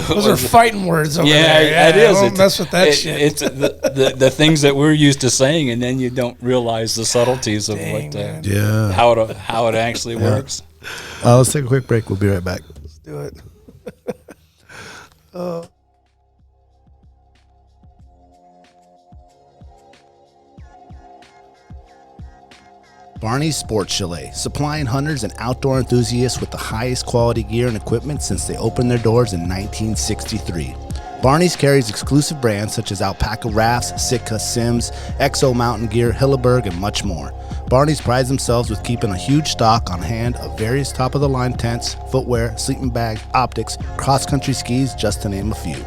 Those are fighting words over there.
Yeah, it is.
Don't mess with that shit.
It's the things that we're used to saying, and then you don't realize the subtleties of how it actually works.
Let's take a quick break. We'll be right back.
Let's do it.
Barney's Sports Chalet, supplying hunters and outdoor enthusiasts with the highest quality gear and equipment since they opened their doors in 1963. Barney's carries exclusive brands such as Alpaca Rafts, Sitka, Sims, Exo Mountain Gear, Hilleberg, and much more. Barney's prides themselves with keeping a huge stock on hand of various top-of-the-line tents, footwear, sleeping bags, optics, cross-country skis, just to name a few.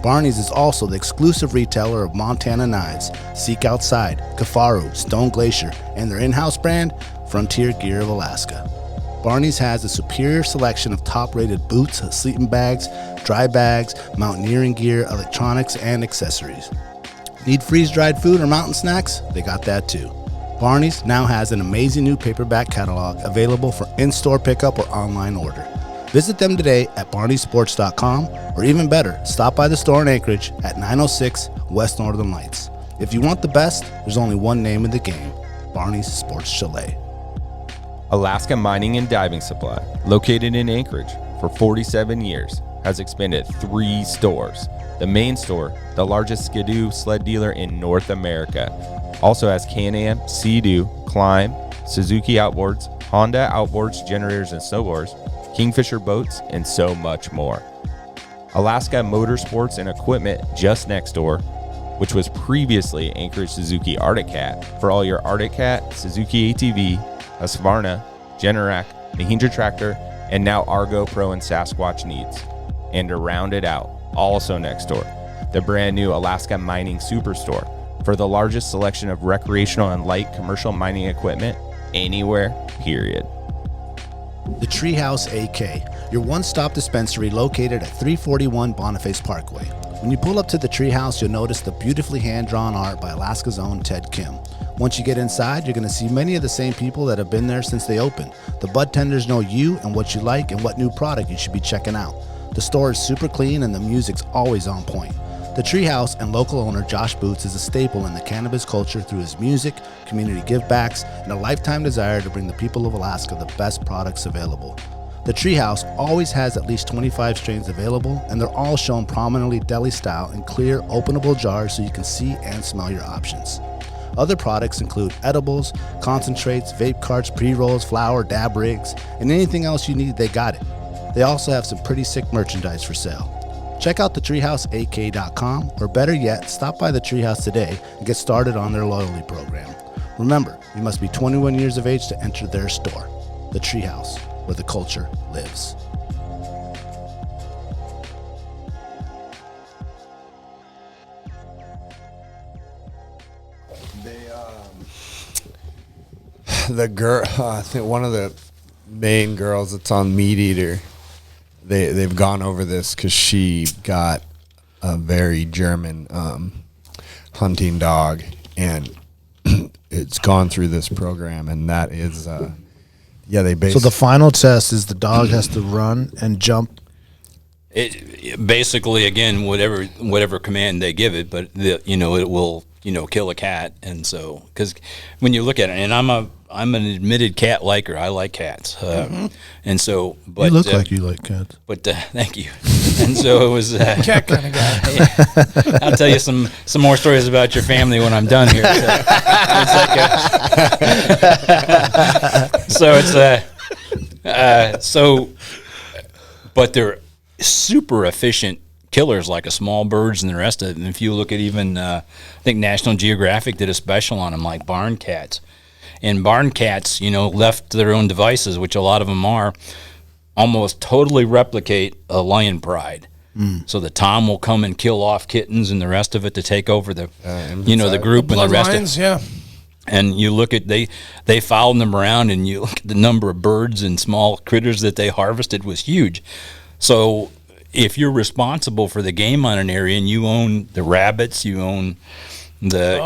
Barney's is also the exclusive retailer of Montana knives, Seek Outside, Kafaru, Stone Glacier, and their in-house brand, Frontier Gear of Alaska. Barney's has a superior selection of top-rated boots, sleeping bags, dry bags, mountaineering gear, electronics, and accessories. Need freeze-dried food or mountain snacks? They got that too. Barney's now has an amazing new paperback catalog available for in-store pickup or online order. Visit them today at barneysports.com, or even better, stop by the store in Anchorage at 906 West Northern Lights. If you want the best, there's only one name in the game, Barney's Sports Chalet.
Alaska Mining and Diving Supply, located in Anchorage for 47 years, has expanded 3 stores. The main store, the largest Skidoo sled dealer in North America, also has Can-Am, Sea-Doo, Climb, Suzuki Outboards, Honda outboards, generators, and snowboards, Kingfisher boats, and so much more. Alaska Motorsports and Equipment just next door, which was previously Anchorage Suzuki Arctic Cat, for all your Arctic Cat, Suzuki ATV, Husqvarna, Generac, Mahindra tractor, and now Argo Pro and Sasquatch needs. And to round it out, also next door, the brand new Alaska Mining Superstore for the largest selection of recreational and light commercial mining equipment anywhere, period.
The Treehouse AK, your one-stop dispensary located at 341 Boniface Parkway. When you pull up to the Treehouse, you'll notice the beautifully hand-drawn art by Alaska's own Ted Kim. Once you get inside, you're going to see many of the same people that have been there since they opened. The bud tenders know you and what you like and what new product you should be checking out. The store is super clean and the music's always on point. The Treehouse and local owner Josh Boots is a staple in the cannabis culture through his music, community givebacks, and a lifetime desire to bring the people of Alaska the best products available. The Treehouse always has at least 25 strains available, and they're all shown prominently deli style in clear, openable jars so you can see and smell your options. Other products include edibles, concentrates, vape carts, pre-rolls, flour, dab rigs, and anything else you need, they got it. They also have some pretty sick merchandise for sale. Check out thetreehouseak.com, or better yet, stop by the Treehouse today and get started on their loyalty program. Remember, you must be 21 years of age to enter their store. The Treehouse, where the culture lives.
The girl, I think one of the main girls that's on Meat Eater, they've gone over this because she got a very German hunting dog, and it's gone through this program, and that is they basically.
So the final test is the dog has to run and jump.
It basically, again, whatever command they give it, but it will kill a cat. And so, because when you look at it, and I'm an admitted cat liker. I like cats, and so. But
you look like you like cats.
But thank you. And so it was
Cat kind of guy.
I'll tell you some more stories about your family when I'm done here. But they're super efficient killers, like a small birds and the rest of it. And if you look at even, I think National Geographic did a special on them, like barn cats. And barn cats, left to their own devices, which a lot of them are, almost totally replicate a lion pride. So the tom will come and kill off kittens and the rest of it to take over the, the group and the rest
Bloodlines,
of it.
yeah.
And you look at, they followed them around, and you look at the number of birds and small critters that they harvested was huge. So if you're responsible for the game on an area and you own the rabbits, you own the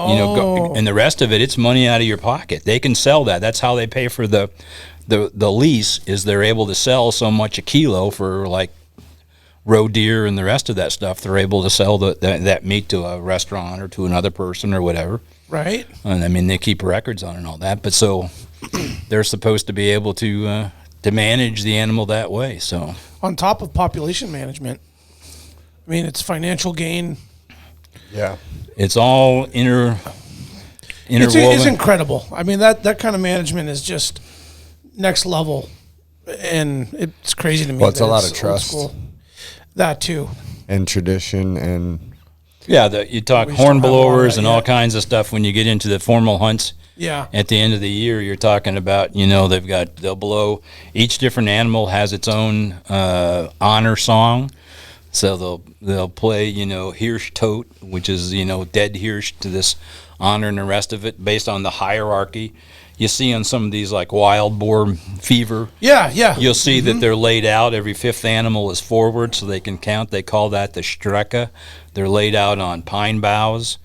and the rest of it, it's money out of your pocket. They can sell that. That's how they pay for the lease, is they're able to sell so much a kilo for like roe deer and the rest of that stuff. They're able to sell that meat to a restaurant or to another person or whatever.
Right.
And I mean, they keep records on it and all that, but so they're supposed to be able to manage the animal that way. So
On top of population management, I mean, it's financial gain.
Yeah.
it's all interwoven.
It's incredible. I mean, that kind of management is just next level, and it's crazy to me.
Well, it's
that
a lot of
old
trust.
school. That too.
And tradition and
Yeah, you talk
We still have all
hornblowers
that,
and
yeah.
all kinds of stuff. When you get into the formal hunts,
Yeah.
at the end of the year, you're talking about, they'll blow, each different animal has its own honor song. So they'll play, Hirsch Tote, which is, dead Hirsch to this honor and the rest of it based on the hierarchy. You see on some of these like Wild Boar Fever,
Yeah.
you'll see that they're laid out. Every fifth animal is forward so they can count. They call that the Strecke. They're laid out on pine boughs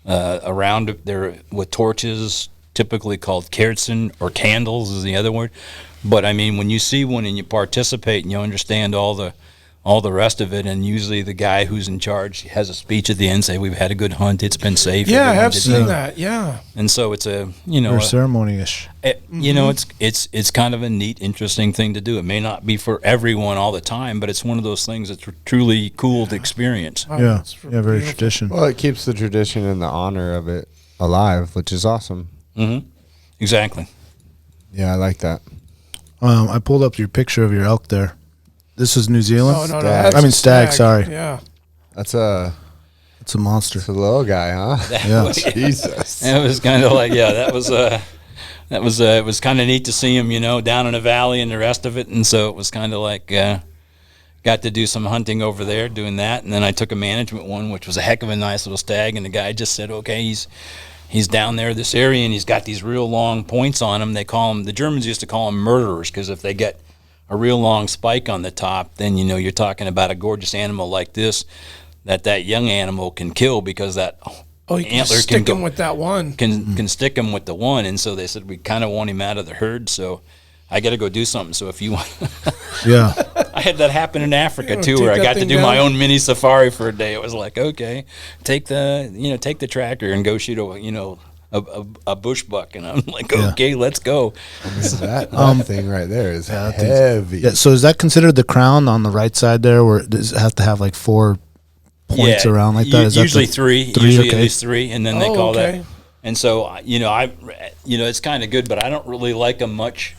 around there with torches, typically called kerzen, or candles is the other word. But I mean, when you see one and you participate and you understand all the rest of it, and usually the guy who's in charge has a speech at the end, say, "We've had a good hunt. It's been safe."
Yeah, I
everyone
have
did
seen
well."
that. Yeah.
And so it's a
Or ceremony-ish.
it's kind of a neat, interesting thing to do. It may not be for everyone all the time, but it's one of those things that's truly cool to experience.
Yeah,
It's
very
beautiful.
tradition.
well, it keeps the tradition and the honor of it alive, which is awesome.
Exactly.
Yeah, I like that.
I pulled up your picture of your elk there. This is New Zealand?
Oh, no,
Stag.
that's a
stag, sorry.
Yeah.
That's a
monster.
it's a little guy, huh?
Yeah.
Jesus.
It was kind of like, that was it was kind of neat to see him, down in the valley and the rest of it. And so it was kind of like, got to do some hunting over there doing that. And then I took a management one, which was a heck of a nice little stag. And the guy just said, okay, he's down there this area and he's got these real long points on him. The Germans used to call them murderers, because if they get a real long spike on the top, then you're talking about a gorgeous animal like this that young animal can kill, because that
You can
antler
stick him with that one.
can stick him with the one. And so they said, we kind of want him out of the herd, so I got to go do something. So if you want,
Yeah.
I had that happen in Africa too,
take
where I
that
got to
thing
do my
down?
own mini safari for a day. It was like, okay, take the tractor and go shoot a bush buck, and I'm like, okay, let's go.
That thing right there is
that
heavy.
Yeah. So is that considered the crown on the right side there, where does it have to have like 4 points around like that? Is that
usually
the-
three,
three,
usually
okay.
at least 3, and then they call
okay.
that. And so it's kind of good, but I don't really like them much.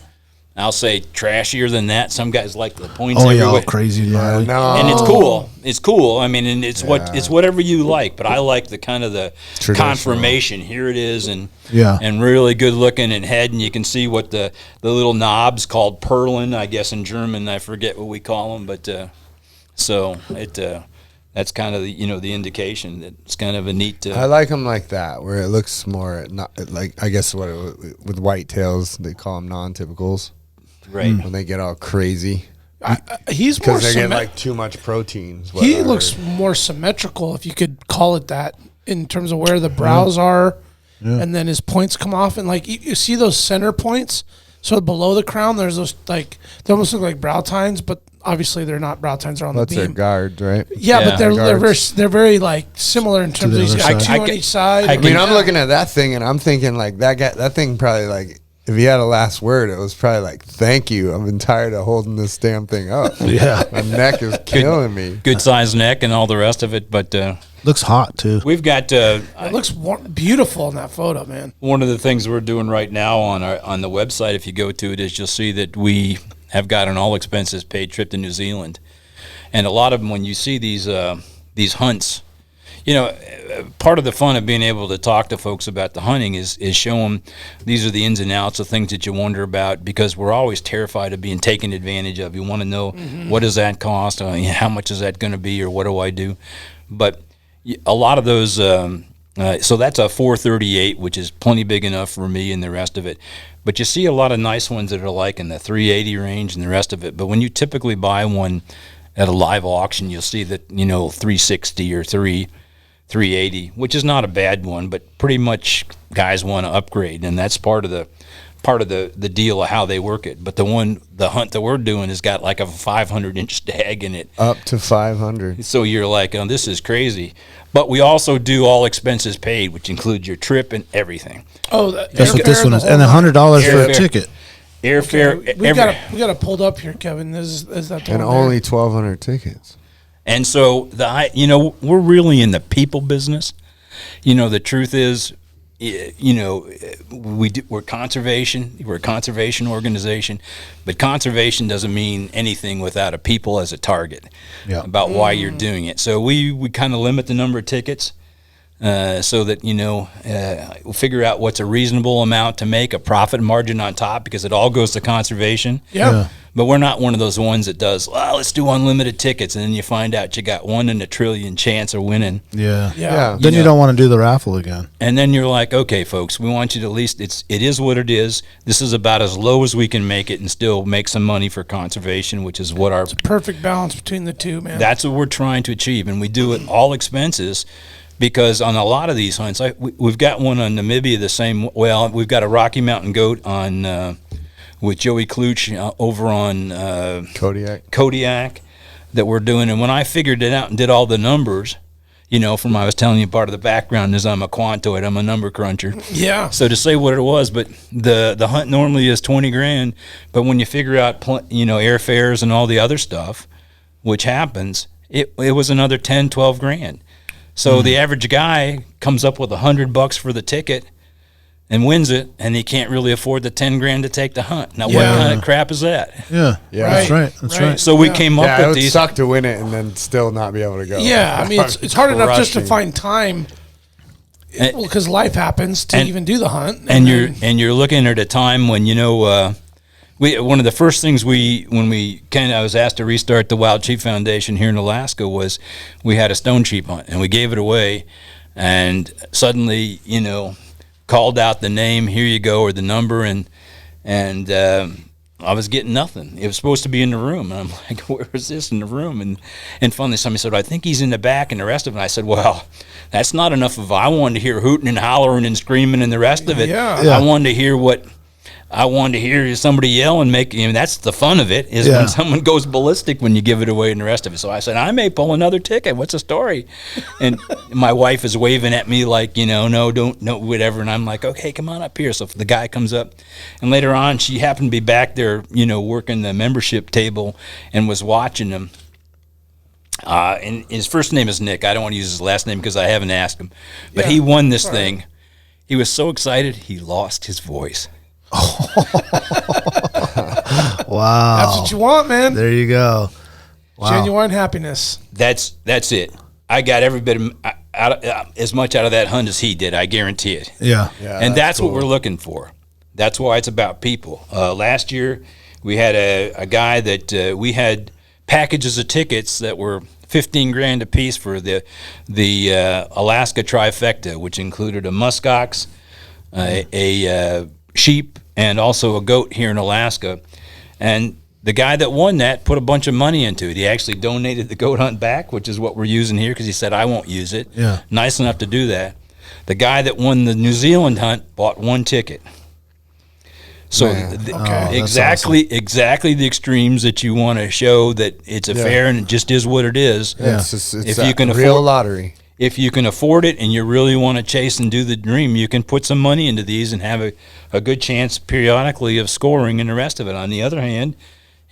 I'll say trashier than that. Some guys like the points
Oh yeah, all
everywhere.
crazy and
Yeah,
gnarly.
no.
And it's cool. It's cool. I mean, and it's
Yeah.
it's whatever you like. But I like the kind of the
Traditional.
confirmation. Here it is, and
Yeah.
and really good looking and head, and you can see what the little knobs called Perlin, I guess in German. I forget what we call them, but so it that's kind of the indication that it's kind of a neat.
I like them like that, where it looks more not like, I guess with whitetails they call them non-typicals,
right.
when they get all crazy
He's more
because they get
symmet-
like too much proteins.
He looks more symmetrical, if you could call it that, in terms of where the brows are, and then his points come off, and like you see those center points. So below the crown, there's those like they almost look like brow tines, but obviously they're not brow tines. They're on
That's
the
their
beam.
guards, right?
Yeah,
Yeah.
but they're
Guards.
very like similar in terms
the
of he's
other
got
side.
two on each side.
I
I mean,
can-
I'm looking at that thing and I'm thinking like that thing probably like, if he had a last word, it was probably like, "Thank you. I've been tired of holding this damn thing up.
Yeah.
My neck is killing me."
Good sized neck and all the rest of it, but
Looks hot too.
we've got.
It looks beautiful in that photo, man.
One of the things we're doing right now on the website, if you go to it, is you'll see that we have got an all expenses paid trip to New Zealand, and a lot of them, when you see these hunts, part of the fun of being able to talk to folks about the hunting is show them these are the ins and outs of things that you wonder about, because we're always terrified of being taken advantage of. You want to know what does that cost, how much is that going to be, or what do I do? But a lot of those. So that's a 438, which is plenty big enough for me and the rest of it. But you see a lot of nice ones that are like in the 380 range and the rest of it. But when you typically buy one at a live auction, you'll see that 360 or 380, which is not a bad one, but pretty much guys want to upgrade, and that's part of the deal of how they work it. But the hunt that we're doing has got like a 500-inch stag in it.
Up to 500.
So you're like, oh, this is crazy. But we also do all expenses paid, which includes your trip and everything.
Oh,
That's what this one is, and $100 for a
Airfare.
ticket.
Airfare,
we got it pulled up here, Kevin. Is that the
And
one there?
only 1,200 tickets.
And so we're really in the people business. The truth is, we're conservation. We're a conservation organization, but conservation doesn't mean anything without a people as a target.
Yeah.
About why you're doing it. So we kind of limit the number of tickets. So that we'll figure out what's a reasonable amount to make a profit margin on top, because it all goes to conservation.
Yeah.
But we're not one of those ones that does, well, let's do unlimited tickets, and then you find out you got 1 in a trillion chance of winning.
Yeah.
Yeah.
Then you don't want to do the raffle again.
And then you're like, okay, folks, we want you to at least, it is what it is. This is about as low as we can make it and still make some money for conservation, which is what
Perfect balance between the two, man.
that's what we're trying to achieve. And we do it all expenses, because on a lot of these hunts, we've got one on Namibia we've got a Rocky Mountain goat on with Joey Kluch over on Kodiak that we're doing. And when I figured it out and did all the numbers, from I was telling you, part of the background is I'm a quantoid, I'm a number cruncher.
Yeah.
So to say what it was, but the hunt normally is $20,000, but when you figure out airfares and all the other stuff, which happens, it was another 10, 12 grand. So the average guy comes up with $100 for the ticket, and wins it, and he can't really afford the 10 grand to take the hunt. Now, what
Yeah.
kind of crap is that?
Yeah.
Yeah.
That's right. That's right.
So we came up
Yeah, it
with
would
these.
suck to win it and then still not be able to go.
Yeah, I mean, it's hard enough just to
Crushing.
find time, because life happens to
and-
even do the hunt.
And
then-
you're looking at a time when one of the first things I was asked to restart the Wild Sheep Foundation here in Alaska was we had a stone sheep hunt and we gave it away, and suddenly called out the name, here you go, or the number, and I was getting nothing. It was supposed to be in the room, and I'm like, where is this in the room? And finally somebody said, I think he's in the back, and the rest of it. I said, well, that's not enough of. I wanted to hear hooting and hollering and screaming and the rest of it.
Yeah.
Yeah.
I wanted to hear somebody yell and make. That's the fun of it, is
Yeah.
when someone goes ballistic when you give it away and the rest of it. So I said, I may pull another ticket. What's the story? And my wife is waving at me like, no, don't, no, whatever. And I'm like, okay, come on up here. So the guy comes up, and later on, she happened to be back there, working the membership table and was watching him. And his first name is Nick. I don't want to use his last name because I haven't asked him. But he won this thing. He was so excited, he lost his voice.
Wow.
that's what you want, man.
There you go. Wow.
Genuine happiness.
That's it. I got every bit of as much out of that hunt as he did. I guarantee it.
Yeah.
And that's what we're looking for. That's why it's about people. Last year, we had a guy that we had packages of tickets that were 15 grand a piece for the Alaska trifecta, which included a muskox, a sheep, and also a goat here in Alaska. And the guy that won that put a bunch of money into it. He actually donated the goat hunt back, which is what we're using here, because he said, I won't use it.
Yeah.
Nice enough to do that. The guy that won the New Zealand hunt bought one ticket. So
Okay.
exactly the extremes that you want to show that it's a fair and it just is what it is.
Yeah. It's
If
a
you can
real
afford-
lottery.
If you can afford it and you really want to chase and do the dream, you can put some money into these and have a good chance periodically of scoring and the rest of it. On the other hand,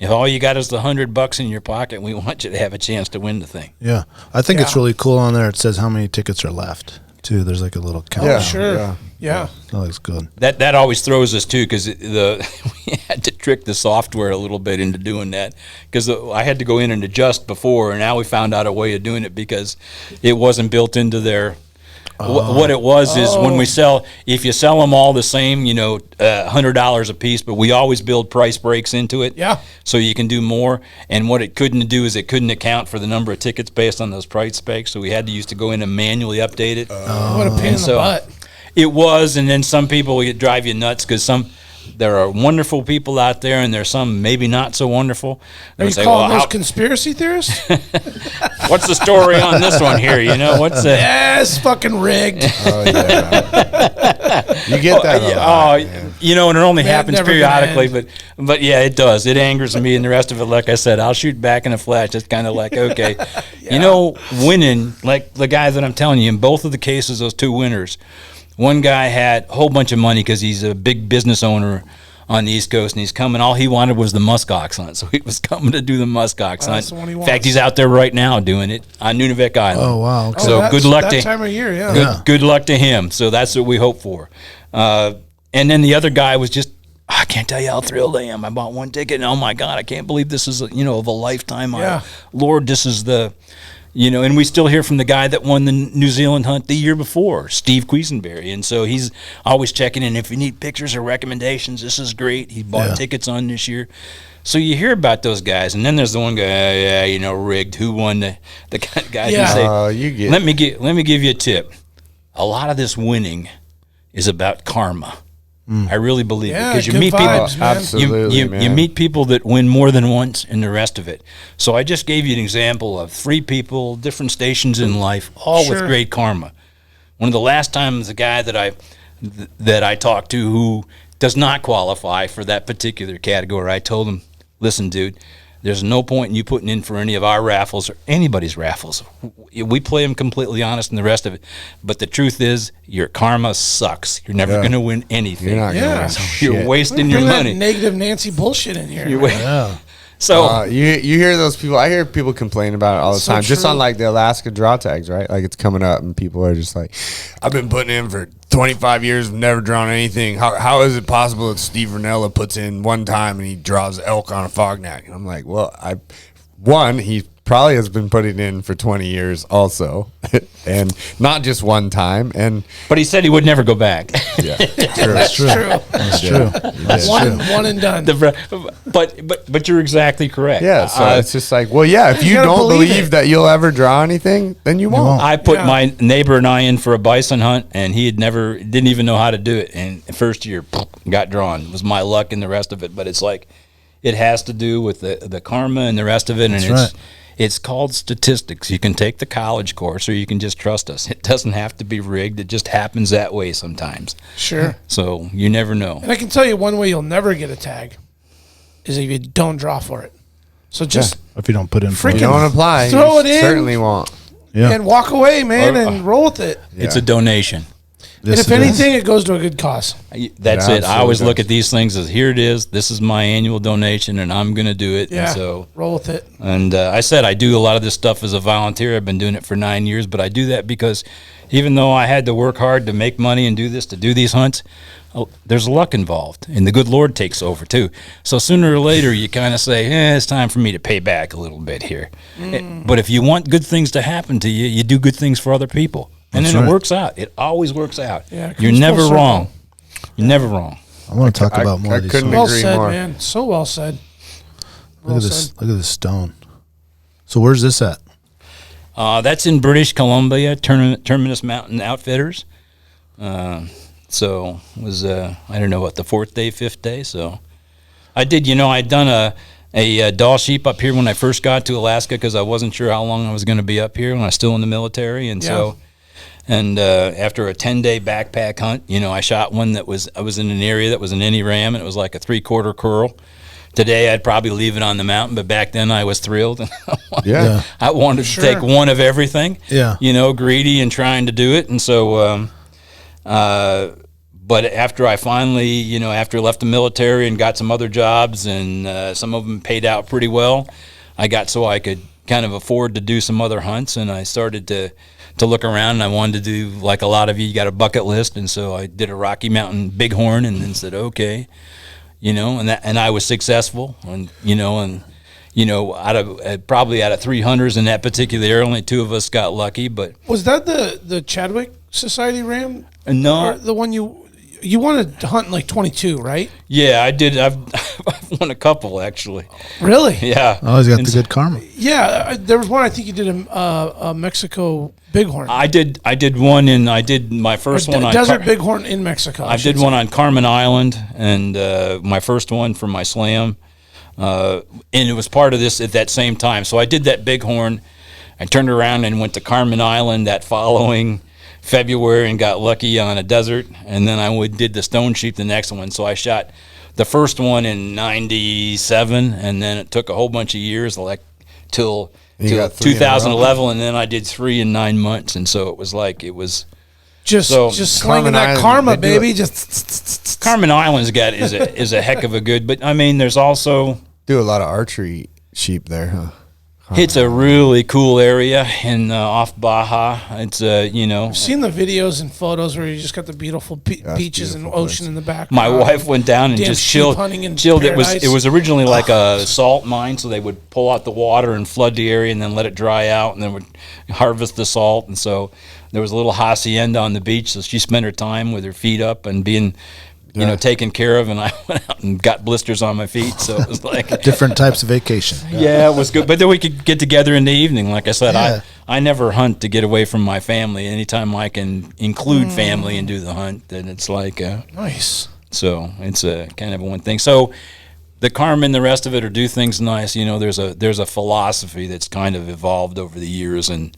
if all you got is the $100 in your pocket, we want you to have a chance to win the thing.
Yeah. I think it's
Yeah.
really cool on there. It says how many tickets are left, too. There's like a little count.
Yeah.
Sure. Yeah.
That looks good.
That always throws us too, because we had to trick the software a little bit into doing that, because I had to go in and adjust before, and now we found out a way of doing it because it wasn't built into their. What it was is when we sell, if you sell them all the same, $100 a piece, but we always build price breaks into it.
Yeah.
So you can do more. And what it couldn't do is it couldn't account for the number of tickets based on those price specs. So we had to use to go in and manually update it.
What a pain in the
so-
butt.
It was, and then some people it drive you nuts because there are wonderful people out there, and there's some maybe not so wonderful.
Are you
Say,
calling
well,
those conspiracy theorists?
what's the story on this one here? What's the
Yes, fucking rigged.
Oh, yeah. You get that a lot, man.
and it only
Man,
happens
never gonna
periodically, but yeah, it does. It angers me, and the rest of it, like I said, I'll shoot back in a flash. It's kind of like, okay, winning, like the guy that I'm telling you, in both of the cases, those two winners. One guy had a whole bunch of money because he's a big business owner on the East Coast, and he's coming. All he wanted was the muskox hunt, so he was coming to do the muskox hunt.
the one he
In
wants.
fact, he's out there right now doing it on Nunavik Island.
Oh, wow. Okay.
So
that's
good luck
that
to
time of year. Yeah.
good luck to him. So that's what we hope for. And then the other guy was just, I can't tell you how thrilled I am. I bought one ticket, and oh my God, I can't believe this is of a lifetime.
Yeah.
Lord, this is the. And we still hear from the guy that won the New Zealand hunt the year before, Steve Quisenberry. And so he's always checking in. If you need pictures or recommendations, this is great. He bought tickets on this year. So you hear about those guys. And then there's the one guy, rigged, who won the guy who say,
You get
let me give you a tip. A lot of this winning is about karma. I really believe it,
Yeah,
because you
good
meet
vibes,
people.
man.
Absolutely,
you
man.
meet people that win more than once, and the rest of it. So I just gave you an example of 3 people, different stations in life, all with
Sure.
great karma. One of the last times, a guy that I talked to who does not qualify for that particular category, I told him, "Listen, dude, there's no point in you putting in for any of our raffles or anybody's raffles. We play them completely honest and the rest of it. But the truth is, your karma sucks. You're never going to win anything.
You're not
Yeah.
going to
You're wasting your
Bring that
money."
negative Nancy bullshit in here.
Yeah.
So
you hear those people. I hear people complain about it all the
So
time. Just
true.
on like the Alaska draw tags, right? Like it's coming up, and people are just like, "I've been putting in for 25 years, I've never drawn anything. How is it possible that Steve Ranella puts in one time and he draws elk on a fognack? And I'm like, well, he probably has been putting in for 20 years also, and not just one time.
But he said he would never go back.
Yeah,
That's true.
That's true. That's true.
One and done.
But you're exactly correct.
Yeah, so it's just like, well, yeah, if you
gotta
don't
believe
believe
it.
that you'll ever draw anything, then you won't.
I put
Yeah.
my neighbor and I in for a bison hunt, and he didn't even know how to do it. And the first year, got drawn. It was my luck and the rest of it. But it's like, it has to do with the karma and the rest of it. And
That's right.
It's called statistics. You can take the college course, or you can just trust us. It doesn't have to be rigged. It just happens that way sometimes.
Sure.
So you never know.
And I can tell you one way you'll never get a tag is if you don't draw for it. So just
If you don't put in for
Freaking
You don't apply.
throw
you
it in.
Certainly won't.
yeah.
and walk away, man, and roll with it.
It's a donation.
And if anything, it goes to a good cause.
That's
It
it. I always
absolutely
look
does.
at these things as, here it is. This is my annual donation, and I'm going to do it.
Yeah.
And so,
Roll with it.
and I said I do a lot of this stuff as a volunteer. I've been doing it for 9 years, but I do that because even though I had to work hard to make money and do this, to do these hunts, there's luck involved, and the good Lord takes over too. So sooner or later, you kind of say, it's time for me to pay back a little bit here. But if you want good things to happen to you, you do good things for other people. And
That's
then
right.
it works out. It always works out.
Yeah, it
You're
comes full
never
circle.
wrong. You're never wrong.
I want to talk about more
I
of these.
couldn't
songs.
Well
agree
said,
more.
man. So well said.
Look
Well
at this.
said.
Look at this stone. So where's this at?
That's in British Columbia, Terminus Mountain Outfitters. So it was, I don't know what, the fourth day, fifth day. So I did, I'd done a doll sheep up here when I first got to Alaska because I wasn't sure how long I was going to be up here when I was still in the military. And so, after a 10-day backpack hunt, I shot one I was in an area that was an any ram, and it was like a 3/4 curl. Today, I'd probably leave it on the mountain, but back then I was thrilled.
Yeah.
I wanted to take one of everything.
Yeah.
Greedy and trying to do it. And so, but after I finally, after I left the military and got some other jobs, and some of them paid out pretty well, I got so I could kind of afford to do some other hunts, and I started to look around, and I wanted to do, like a lot of you got a bucket list, and so I did a Rocky Mountain Big Horn, and then said, okay, and I was successful, and probably out of 3 hunters in that particular area, only 2 of us got lucky. But
Was that the Chadwick Society ram?
no,
Or the one you wanted to hunt in like 22, right?
yeah, I did. I've won a couple actually.
Really?
Yeah.
Oh, he's got
And
the
so
good karma.
Yeah, there was one I think you did a Mexico bighorn.
I did one, and I did my first one on
Desert bighorn in Mexico.
I did one on Carmen Island, and my first one for my slam, and it was part of this at that same time. So I did that bighorn. I turned around and went to Carmen Island that following February and got lucky on a desert, and then I did the stone sheep the next one. So I shot the first one in '97, and then it took a whole bunch of years, like till
You got 3 in a row?
2011, and then I did 3 in 9 months, and so it was
just
so
slinging
Carmen
that
Island,
karma,
they do
baby.
it.
Just
Carmen Island's got is a heck of a good, but I mean, there's also
Do a lot of archery sheep there, huh?
it's a really cool area in off Baja. It's
I've seen the videos and photos where you just got the beautiful beaches and
beautiful
ocean in the background.
my wife went down and
Damn
just
sheep
chilled.
hunting in
Chilled.
paradise.
It was originally like a salt mine, so they would pull out the water and flood the area, and then let it dry out, and then would harvest the salt. And so there was a little hacienda on the beach, so she spent her time with her feet up and being, taken care of. And I went out and got blisters on my feet, so it was like
Different types of vacation.
yeah, it was good. But then we could get together in the evening. Like I said,
Yeah.
I never hunt to get away from my family. Anytime I can include family and do the hunt, then it's like
nice.
so it's a kind of one thing. So the Carmen, the rest of it, or do things nice. There's a philosophy that's kind of evolved over the years, and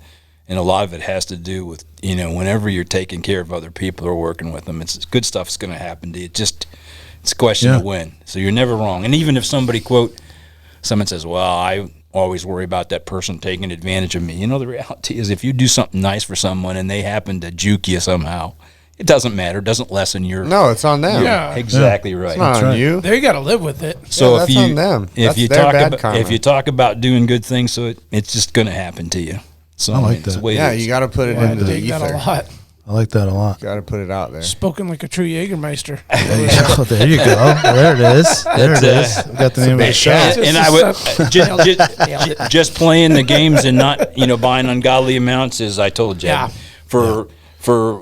a lot of it has to do with whenever you're taking care of other people or working with them, it's good stuff's going to happen to you. It's a question
Yeah.
of when. So you're never wrong. And even if someone says, "Well, I always worry about that person taking advantage of me," the reality is, if you do something nice for someone and they happen to juke you somehow, it doesn't matter. It doesn't lessen your.
No, it's on them.
Yeah.
Exactly right.
It's not on
right.
you.
There you got to live with it.
So
that's
if you
on them.
if
That's
you
their
talk
bad
about
karma.
if you talk about doing good things, so it's just going to happen to you. So
I like
it's the
that.
way it
Yeah,
is.
you got to put it
I
into the
dig that a
ether.
lot.
I like that a lot.
Got to put it out there.
Spoken like a true Jagermeister.
Oh, there you go. There it is. There it is. We got the name of the show.
And I would just playing the games and not buying ungodly amounts, as I told you.
Yeah.
For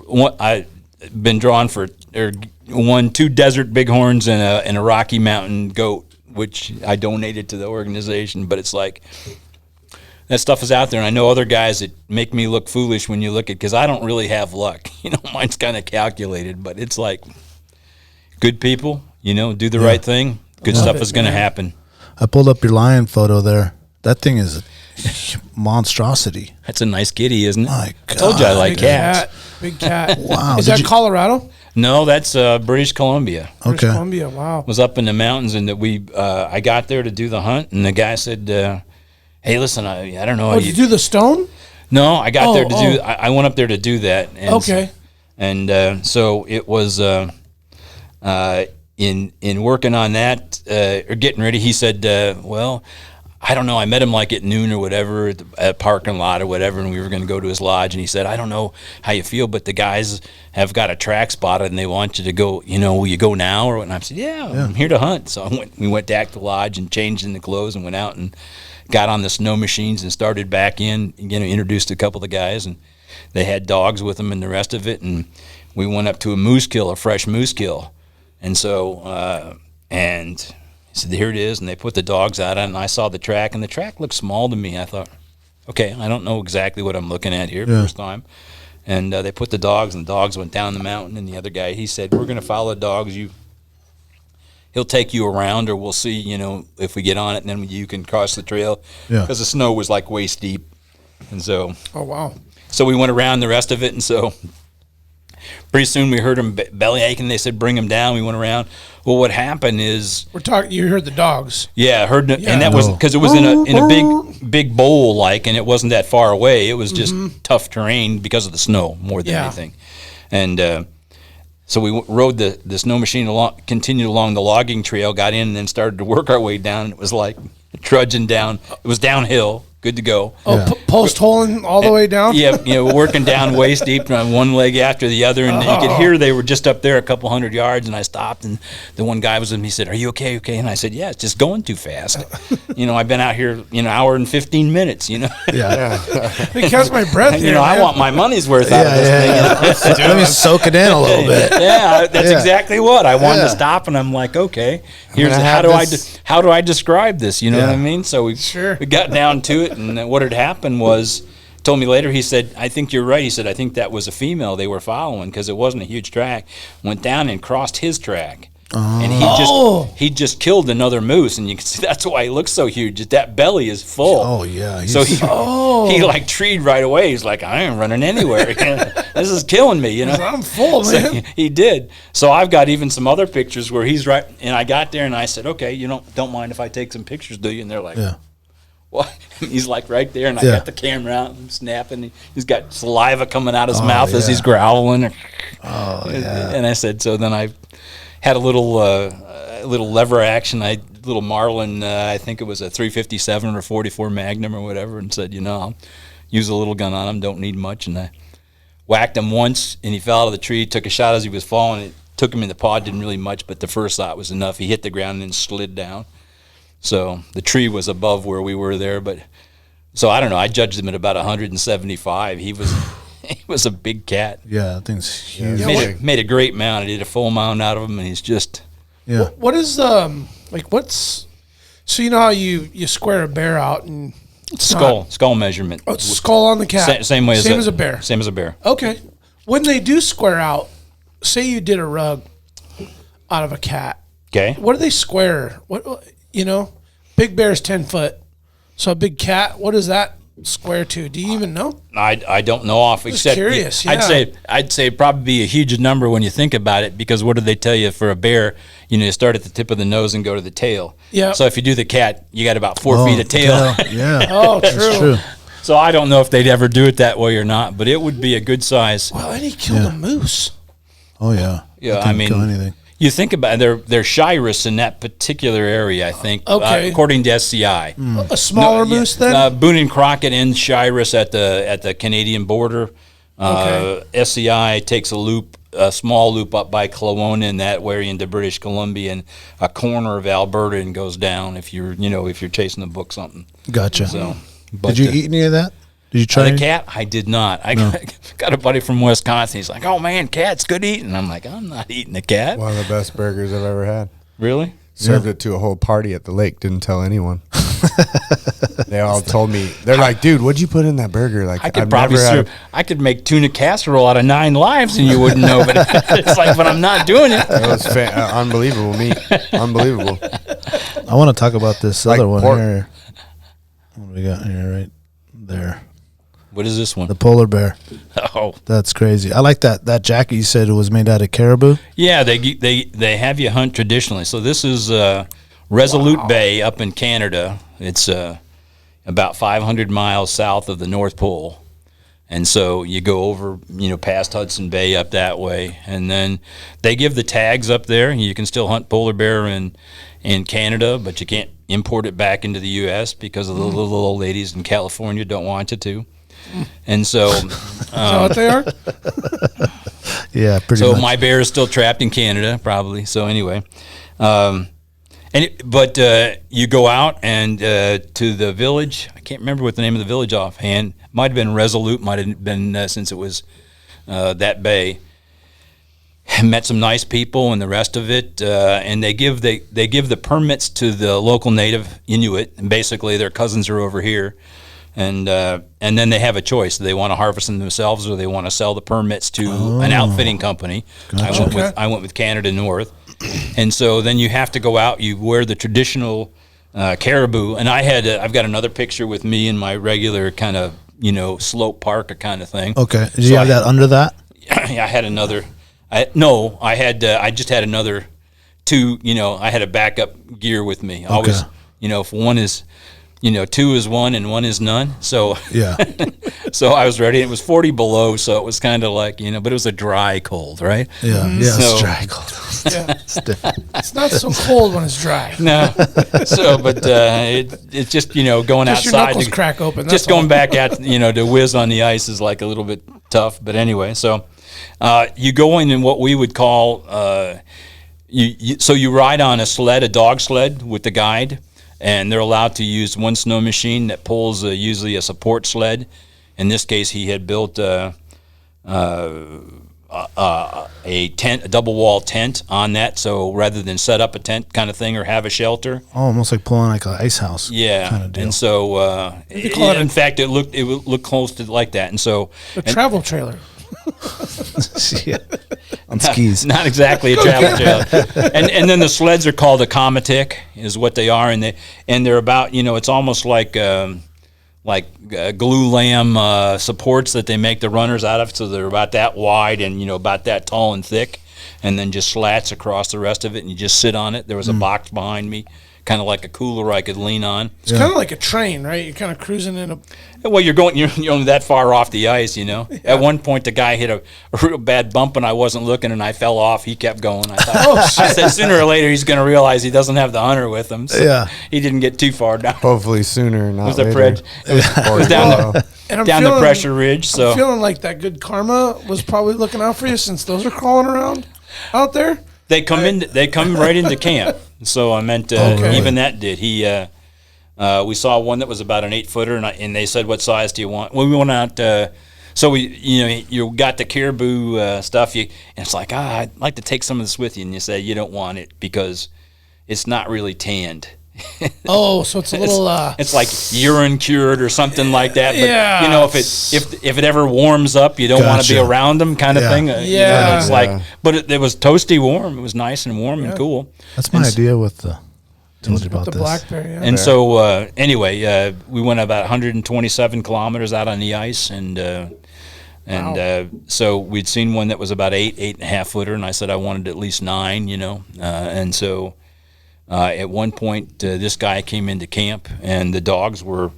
what I've been drawn for, or won 2 desert bighorns and a Rocky Mountain goat, which I donated to the organization. But it's like, that stuff is out there, and I know other guys that make me look foolish when you look at, because I don't really have luck. Mine's kind of calculated, but it's like, good people, do the right thing. Good stuff is going to happen.
I pulled up your lion photo there. That thing is a monstrosity.
That's a nice kitty, isn't it?
My
I told you I like
Big
cats.
Big cat.
Wow.
Is that Colorado?
No, that's British Columbia.
British
Okay.
Columbia. Wow.
Was up in the mountains, and I got there to do the hunt, and the guy said, hey, listen, I don't know.
Oh, did you do the stone?
No, I got there to do. I went up there to do that. And,
Okay.
And so it was in working on that or getting ready. He said, well, I don't know. I met him like at noon or whatever at the parking lot or whatever, and we were going to go to his lodge. And he said, I don't know how you feel, but the guys have got a track spotted, and they want you to go. Will you go now? Or what? And I said, yeah, I'm here to hunt. So we went back to the lodge and changed in the clothes and went out and got on the snow machines and started back in, introduced a couple of the guys, and they had dogs with them and the rest of it. And we went up to a fresh moose kill. And so, and he said, here it is. And they put the dogs out, and I saw the track, and the track looked small to me. I thought, okay, I don't know exactly what I'm looking at here first time. And they put the dogs, and the dogs went down the mountain. And the other guy, he said, we're going to follow the dogs. He'll take you around, or we'll see, if we get on it, and then you can cross the trail.
Yeah.
Because the snow was like waist deep. And so.
Oh, wow.
So we went around the rest of it, and so pretty soon we heard him belly aching. They said, bring him down. We went around. Well, what happened is.
You heard the dogs.
Yeah, heard, and that was because it was in a big bowl, and it wasn't that far away. It was just tough terrain because of the snow more than anything. And, so we rode the snow machine along, continued along the logging trail, got in, and then started to work our way down. And it was like trudging down. It was downhill, good to go.
Oh, post-holing all the way down?
Yeah, working down waist deep on one leg after the other. And you could hear they were just up there a couple hundred yards. And I stopped, and the one guy was with me. He said, are you okay? And I said, yeah, it's just going too fast. I've been out here, hour and 15 minutes,
Yeah.
It catch my breath here,
I want my money's worth out of this thing.
Let me soak it in a little bit.
Yeah, that's exactly what I wanted to stop, and I'm like, okay, here's how do I describe this? You know what I mean? So we got down to it, and what had happened was, told me later, he said, I think you're right. He said, I think that was a female they were following because it wasn't a huge track. Went down and crossed his track. And he just killed another moose, and you can see that's why he looks so huge. That belly is full.
Oh yeah.
So he like treed right away. He's like, I ain't running anywhere. This is killing me,
I'm full, man.
So he did. So I've got even some other pictures where he's right, and I got there and I said, okay, don't mind if I take some pictures, do you? And they're like, what? He's like right there, and I got the camera out and snapping. He's got saliva coming out his mouth as he's growling. And I said, so then I had a little lever action. Little Marlin, I think it was a 357 or 44 Magnum or whatever, and said, I'll use a little gun on him, don't need much. And I whacked him once, and he fell out of the tree, took a shot as he was falling. It took him in the paw, didn't really much, but the first shot was enough. He hit the ground and then slid down. So the tree was above where we were there, but so I don't know. I judged him at about 175. He was a big cat.
Yeah, that thing's huge.
Made a great mount. I did a full mount out of him, and he's just.
Yeah.
What is what's so how you square a bear out and
skull measurement.
Oh, skull on the cat.
Same way as
a bear.
Same as a bear.
Okay. When they do square out, say you did a rug out of a cat.
Okay.
What do they square? What big bear's 10 foot. So a big cat, what does that square to? Do you even know?
I don't know off.
Just
except
curious.
I'd say it'd probably be a huge number when you think about it, because what do they tell you for a bear? You start at the tip of the nose and go to the tail.
Yeah.
So if you do the cat, you got about 4 feet of tail.
Yeah.
Oh, true.
So I don't know if they'd ever do it that way or not, but it would be a good size.
Well, and he killed a moose.
Oh yeah.
Yeah,
That thing can kill anything.
You think about it, they're Shiris in that particular area, I think, according to SCI.
A smaller moose then?
Boone and Crockett and Shiris at the Canadian border. SCI takes a small loop up by Kelowna in that way into British Columbia, and a corner of Alberta, and goes down if you're chasing to book something.
Gotcha.
So, but,
Did you eat any of that? Did you try
the
any?
cat? I did not. I got a buddy from Wisconsin. He's like, "Oh man, cat's good eating." I'm like, "I'm not eating a cat."
One of the best burgers I've ever had.
Really?
Served it to a whole party at the lake. Didn't tell anyone. They all told me. They're like, "Dude, what'd you put in that burger?" Like,
I could probably I could make tuna casserole out of 9 lives and you wouldn't know. But it's like, but I'm not doing it.
It was unbelievable meat. Unbelievable.
I want to talk about this
Like
other one
pork.
here. What do we got here? Right there.
What is this one?
The polar bear.
Oh,
That's crazy. I like that jacket you said it was made out of caribou.
yeah. They have you hunt traditionally. So this is Resolute Bay up in Canada. It's about 500 miles south of the North Pole. And so you go over, past Hudson Bay up that way. And then they give the tags up there. You can still hunt polar bear in Canada, but you can't import it back into the U.S. because of the little old ladies in California don't want you to. And so...
Is that what they are?
Yeah, pretty
So
much.
my bear is still trapped in Canada, probably. So anyway, you go out and to the village. I can't remember what the name of the village offhand. Might have been Resolute. Might have been since it was that bay. Met some nice people and the rest of it, and they give the permits to the local native Inuit, and basically their cousins are over here. And then they have a choice. Do they want to harvest them themselves, or they want to sell the permits to an outfitting company?
Gotcha.
I went with Canada North, and so then you have to go out. You wear the traditional caribou, and I've got another picture with me in my regular kind of slope parka kind of thing.
Okay. Did
So
you have that under that?
I had another. I just had another two. I had a backup gear with me. Always, if one is. 2 is 1 and 1 is none. So
Yeah.
so I was ready. It was 40 below, so it was kind of like, but it was a dry cold, right?
Yeah. Yeah.
So-
It's dry cold.
Yeah.
It's different.
It's not so cold when it's dry.
No. So, but it's just, going
Just your
outside.
knuckles crack open. That's
Just going
all.
back at, to whiz on the ice is like a little bit tough. But anyway, so you go in what we would call, so you ride on a dog sled with the guide. And they're allowed to use one snow machine that pulls usually a support sled. In this case, he had built a tent, a double wall tent on that. So rather than set up a tent kind of thing or have a shelter,
Almost like pulling like an ice house.
yeah.
Kind of deal.
And so,
call it
in fact, it looked close to like that. And so,
A travel trailer.
Yeah. On skis.
Not exactly a travel trailer. And then the sleds are called a Comatic, is what they are, and they're about, it's almost like glue lamb supports that they make the runners out of, so they're about that wide and about that tall and thick, and then just slats across the rest of it, and you just sit on it. There was a box behind me, kind of like a cooler I could lean on.
It's kind of like a train, right? You're kind of cruising in a.
Well, you're only that far off the ice, At one point, the guy hit a real bad bump, and I wasn't looking, and I fell off. He kept going. I thought, I said, sooner or later, he's going to realize he doesn't have the hunter with him. So
Yeah.
he didn't get too far down.
Hopefully sooner, not
It was a
later.
it was down
And I'm
down the
feeling-
pressure ridge. So
I'm feeling like that good karma was probably looking out for you since those are crawling around out there.
they come right into camp. So I meant
Okay.
even that did. We saw one that was about an 8-footer, and they said, "What size do you want?" Well, we went out. So you got the caribou stuff. And it's like, I'd like to take some of this with you, and you say you don't want it because it's not really tanned.
Oh, so it's a little.
It's like urine cured or something like that. But
Yeah.
if it ever warms up, you don't want to be
Gotcha.
around them, kind of
Yeah.
thing.
Yeah.
It's like, but it was toasty warm. It was nice and warm and cool.
That's my idea with the. Told you about
the
this.
black bear, yeah.
And so anyway, we went about 127 kilometers out on the ice, and so we'd seen one that was about 8.5 footer, and I said I wanted at least 9, and so. At one point, this guy came into camp, and the dogs were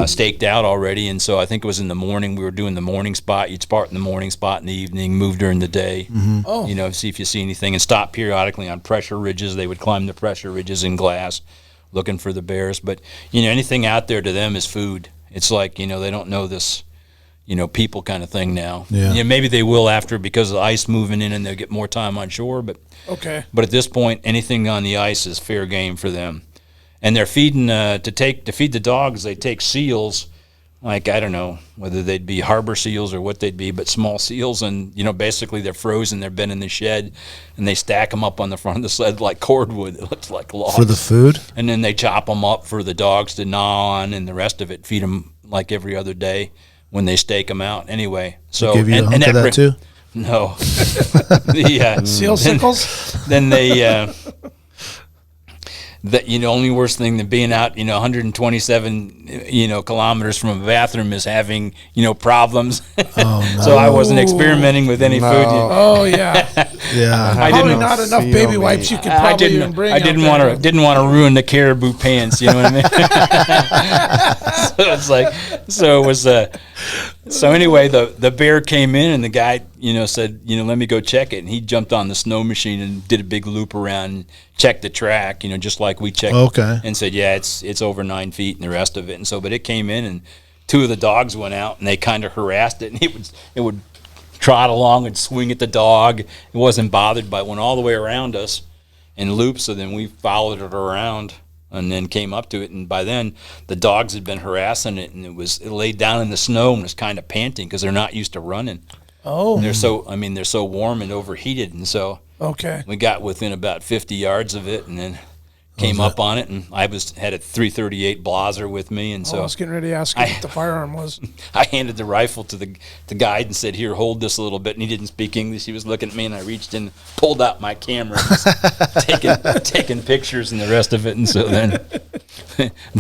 staked out already. And so I think it was in the morning. We were doing the morning spot. You'd start in the morning spot in the evening, move during the day.
Oh.
See if you see anything, and stop periodically on pressure ridges. They would climb the pressure ridges in glass, looking for the bears. But anything out there to them is food. It's like they don't know this. people kind of thing now.
Yeah.
Maybe they will after because of the ice moving in and they'll get more time on shore. But at this point, anything on the ice is fair game for them. And they're feeding to feed the dogs. They take seals, like I don't know whether they'd be harbor seals or what they'd be, but small seals. And basically they're frozen. They've been in the shed, and they stack them up on the front of the sled like cordwood. It looks like logs
For the food?
And then they chop them up for the dogs to gnaw on, and the rest of it feed them like every other day when they stake them out. Anyway, so
They give you a hunk of that too?
No.
Seal sickles?
Then they the only worse thing than being out 127 kilometers from a bathroom is having problems.
Oh, no.
So I wasn't experimenting with any food.
Oh yeah.
Yeah.
Probably not enough baby wipes you could probably even bring.
I didn't want to ruin the caribou pants. You know what I mean? So anyway, the bear came in, and the guy said let me go check it, and he jumped on the snow machine and did a big loop around and checked the track, just like we checked.
Okay.
And said it's over 9 feet and the rest of it, and so but it came in, and two of the dogs went out, and they kind of harassed it, and it would trot along and swing at the dog. It wasn't bothered, but it went all the way around us in loops. So then we followed it around and then came up to it, and by then the dogs had been harassing it, and it laid down in the snow and was kind of panting because they're not used to running.
Oh.
And they're so warm and overheated, and so we got within about 50 yards of it, and then came up on it, and I had a 338 Blaser with me, and so
I was getting ready to ask you what the firearm was.
I handed the rifle to the guide and said, "Here, hold this a little bit." And he didn't speak English. He was looking at me, and I reached in, pulled out my camera, and was taking pictures and the rest of it. And so then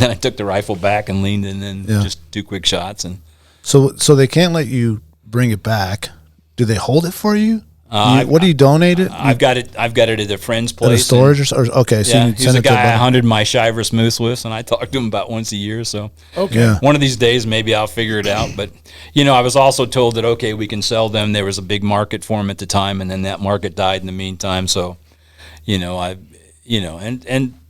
I took the rifle back and leaned in, and just 2 quick shots. And
so they can't let you bring it back. Do they hold it for you? What do you donate it?
I've got it at a friend's place.
At a storage or okay, so you
he's
send
a
it to
guy I
them.
hunted my Shiris Moose with, and I talk to him about once a year. So
Yeah.
one of these days maybe I'll figure it out. But I was also told that we can sell them. There was a big market for them at the time, and then that market died in the meantime. So and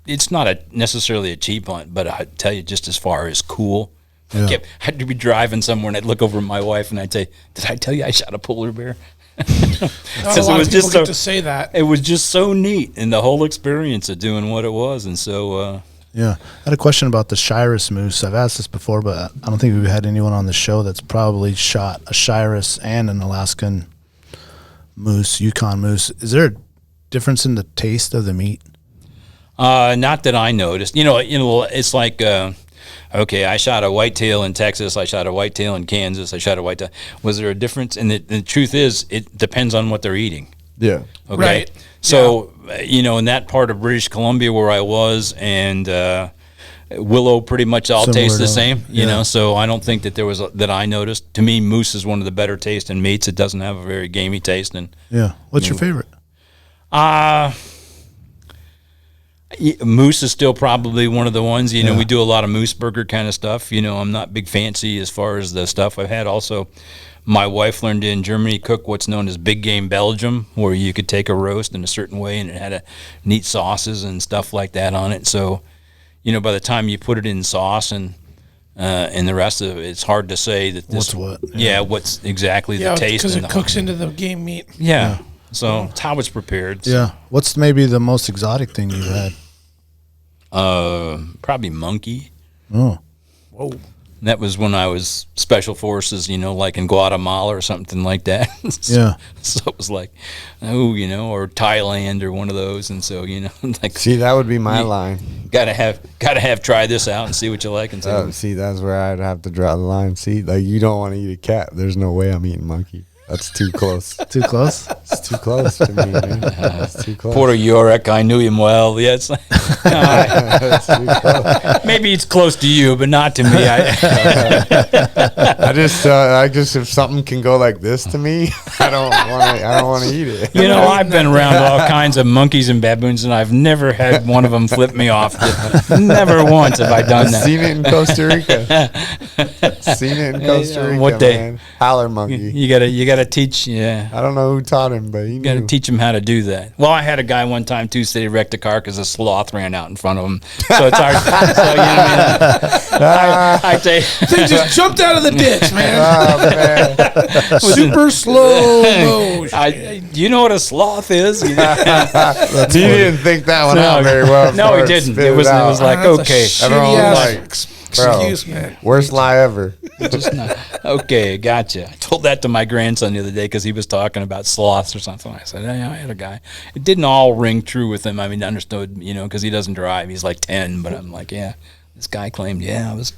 it's not necessarily a cheap hunt, but I tell you, just as far as cool.
Yeah.
I had to be driving somewhere, and I'd look over at my wife, and I'd say, "Did I tell you I shot a polar bear?"
Not a lot of people get to say that.
It was just so neat, and the whole experience of doing what it was, and so.
Yeah, I had a question about the Shiris Moose. I've asked this before, but I don't think we've had anyone on the show that's probably shot a Shiris and an Alaskan moose, Yukon moose. Is there a difference in the taste of the meat?
Not that I noticed. It's like. I shot a whitetail in Texas. I shot a whitetail in Kansas. I shot a whitetail. Was there a difference? And the truth is, it depends on what they're eating.
Yeah.
Okay.
Right.
So, in that part of British Columbia where I was, and willow pretty much all
Similar
taste the
to-
same. You
yeah.
know, so I don't think that there was that I noticed. To me, moose is one of the better tasting meats. It doesn't have a very gamey taste. And
Yeah. What's your favorite?
moose is still probably one of the ones. We do a lot of moose burger kind of stuff. I'm not big fancy as far as the stuff I've had. Also, my wife learned in Germany cook what's known as big game Belgium, where you could take a roast in a certain way and it had neat sauces and stuff like that on it. So, by the time you put it in sauce and the rest of it, it's hard to say that this.
What's what?
Yeah, what's exactly the taste.
because
and
it
the-
cooks into the game meat.
Yeah. So it's how it's prepared.
Yeah. What's maybe the most exotic thing you've had?
Probably monkey.
Oh.
Whoa.
That was when I was special forces, like in Guatemala or something like that.
Yeah.
So it was like, or Thailand or one of those, and so like
See, that would be my line.
gotta have try this out and see what you like and say.
See, that's where I'd have to draw the line. See, like you don't want to eat a cat. There's no way I'm eating monkey. That's too close.
Too close?
It's too close to me, man. It's too close.
Porter Yorick, I knew him well. Yeah, it's
It's too close.
maybe it's close to you, but not to me.
I just, if something can go like this to me, I don't want to eat it.
I've been around all kinds of monkeys and baboons, and I've never had one of them flip me off. Never once have I done that.
Seen it in Costa Rica. Seen it in Costa Rica,
What day?
man. Howler monkey.
You gotta to teach. Yeah.
I don't know who taught him, but
You got to teach him how to do that. Well, I had a guy one time too say he wrecked a car because a sloth ran out in front of him. So it's hard. So, you know what I mean? I say,
They just jumped out of the ditch, man.
Oh man,
Super slow motion.
you know what a sloth is?
he didn't think that one out very well.
No, he
before
didn't.
spit
It was
out.
like,
That's a
okay.
Everyone was
shitty-ass
like, bro,
excuse, man.
worst lie ever.
Just not, okay, gotcha. I told that to my grandson the other day because he was talking about sloths or something. I said, yeah, I had a guy. It didn't all ring true with him. I mean, I understood, because he doesn't drive. He's like 10, but I'm like, yeah. This guy claimed, I was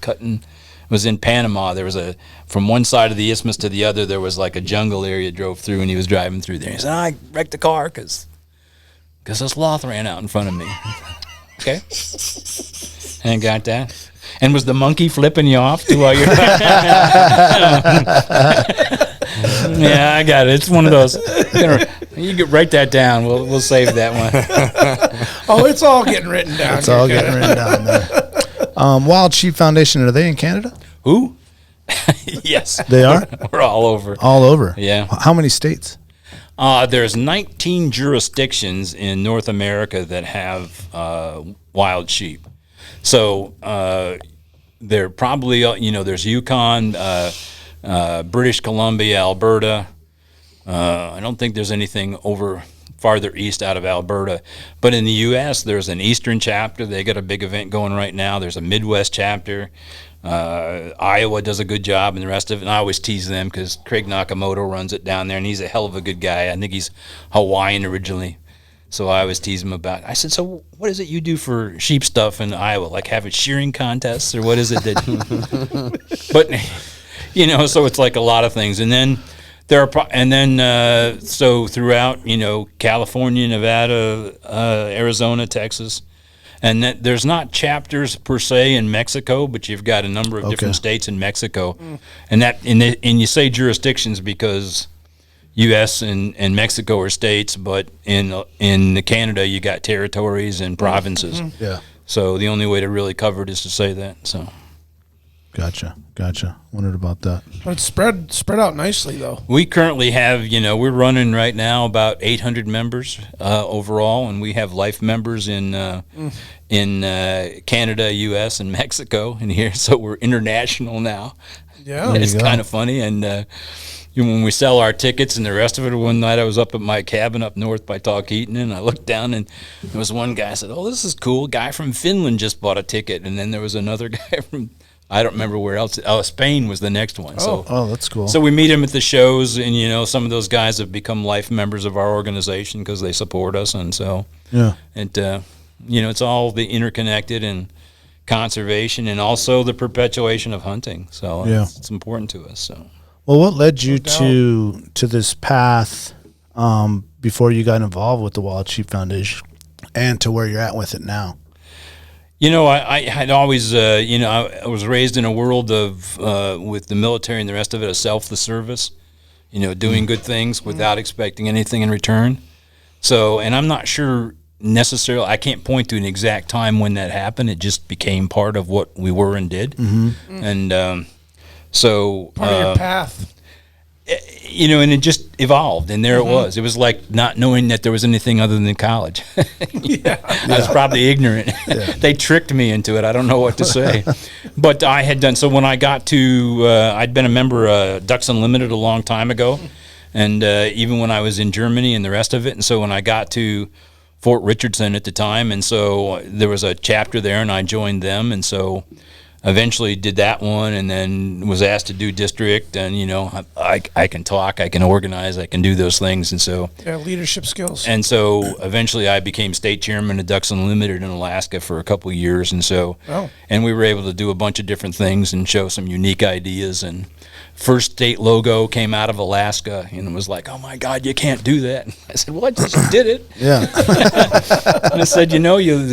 was in Panama. There was from one side of the isthmus to the other, there was like a jungle area drove through, and he was driving through there. He said, I wrecked the car because a sloth ran out in front of me. Okay. And got that. And was the monkey flipping you off too while you're Yeah, I got it. It's one of those. You can write that down. We'll save that one.
Oh, it's all getting written down.
It's all getting written down there. Wild Sheep Foundation, are they in Canada?
Who? Yes.
They are?
We're all over.
All over?
Yeah.
How many states?
There's 19 jurisdictions in North America that have wild sheep. So they're probably, there's Yukon, British Columbia, Alberta. I don't think there's anything over farther east out of Alberta. But in the U.S., there's an Eastern chapter. They got a big event going right now. There's a Midwest chapter. Iowa does a good job, and the rest of it. And I always tease them because Craig Nakamoto runs it down there, and he's a hell of a good guy. I think he's Hawaiian originally. So I always tease him about it. I said, so what is it you do for sheep stuff in Iowa? Like have it shearing contests, or what is it that? But so it's like a lot of things. And then so throughout California, Nevada, Arizona, Texas, and there's not chapters per se in Mexico, but you've got a number of different states in Mexico, and you say jurisdictions because U.S. and Mexico are states, but in Canada you got territories and provinces.
Yeah.
So the only way to really cover it is to say that. So.
Gotcha. Wondered about that.
But it's spread out nicely, though.
We currently have, we're running right now about 800 members overall, and we have life members in Canada, U.S., and Mexico in here. So we're international now.
Yeah.
It's kind of funny. And when we sell our tickets and the rest of it, one night I was up at my cabin up north by Talkeeton, and I looked down, and there was one guy. I said, oh, this is cool. A guy from Finland just bought a ticket. And then there was another guy from, I don't remember where else. Spain was the next one.
Oh, that's cool.
So we meet them at the shows, and some of those guys have become life members of our organization because they support us, and so it's all the interconnected and conservation, and also the perpetuation of hunting. So it's important to us. So.
Well, what led you to this path before you got involved with the Wild Sheep Foundation, and to where you're at with it now?
I had always, I was raised in a world of, with the military and the rest of it, of self-the-service, doing good things without expecting anything in return. So, and I'm not sure necessarily, I can't point to an exact time when that happened. It just became part of what we were and did. Mm-hmm. And so.
Part of your path.
And it just evolved, and there it was. It was like not knowing that there was anything other than college. I was probably ignorant. They tricked me into it. I don't know what to say. But I had done, so when I got to, I'd been a member of Ducks Unlimited a long time ago, and even when I was in Germany and the rest of it. And so when I got to Fort Richardson at the time, and so there was a chapter there, and I joined them, and so eventually did that one, and then was asked to do district, and I can talk, I can organize, I can do those things, and so
leadership skills.
And so eventually I became state chairman of Ducks Unlimited in Alaska for a couple of years, and so and we were able to do a bunch of different things and show some unique ideas. And first state logo came out of Alaska, and it was like, oh my God, you can't do that. I said, well, I just did it.
Yeah.
And I said,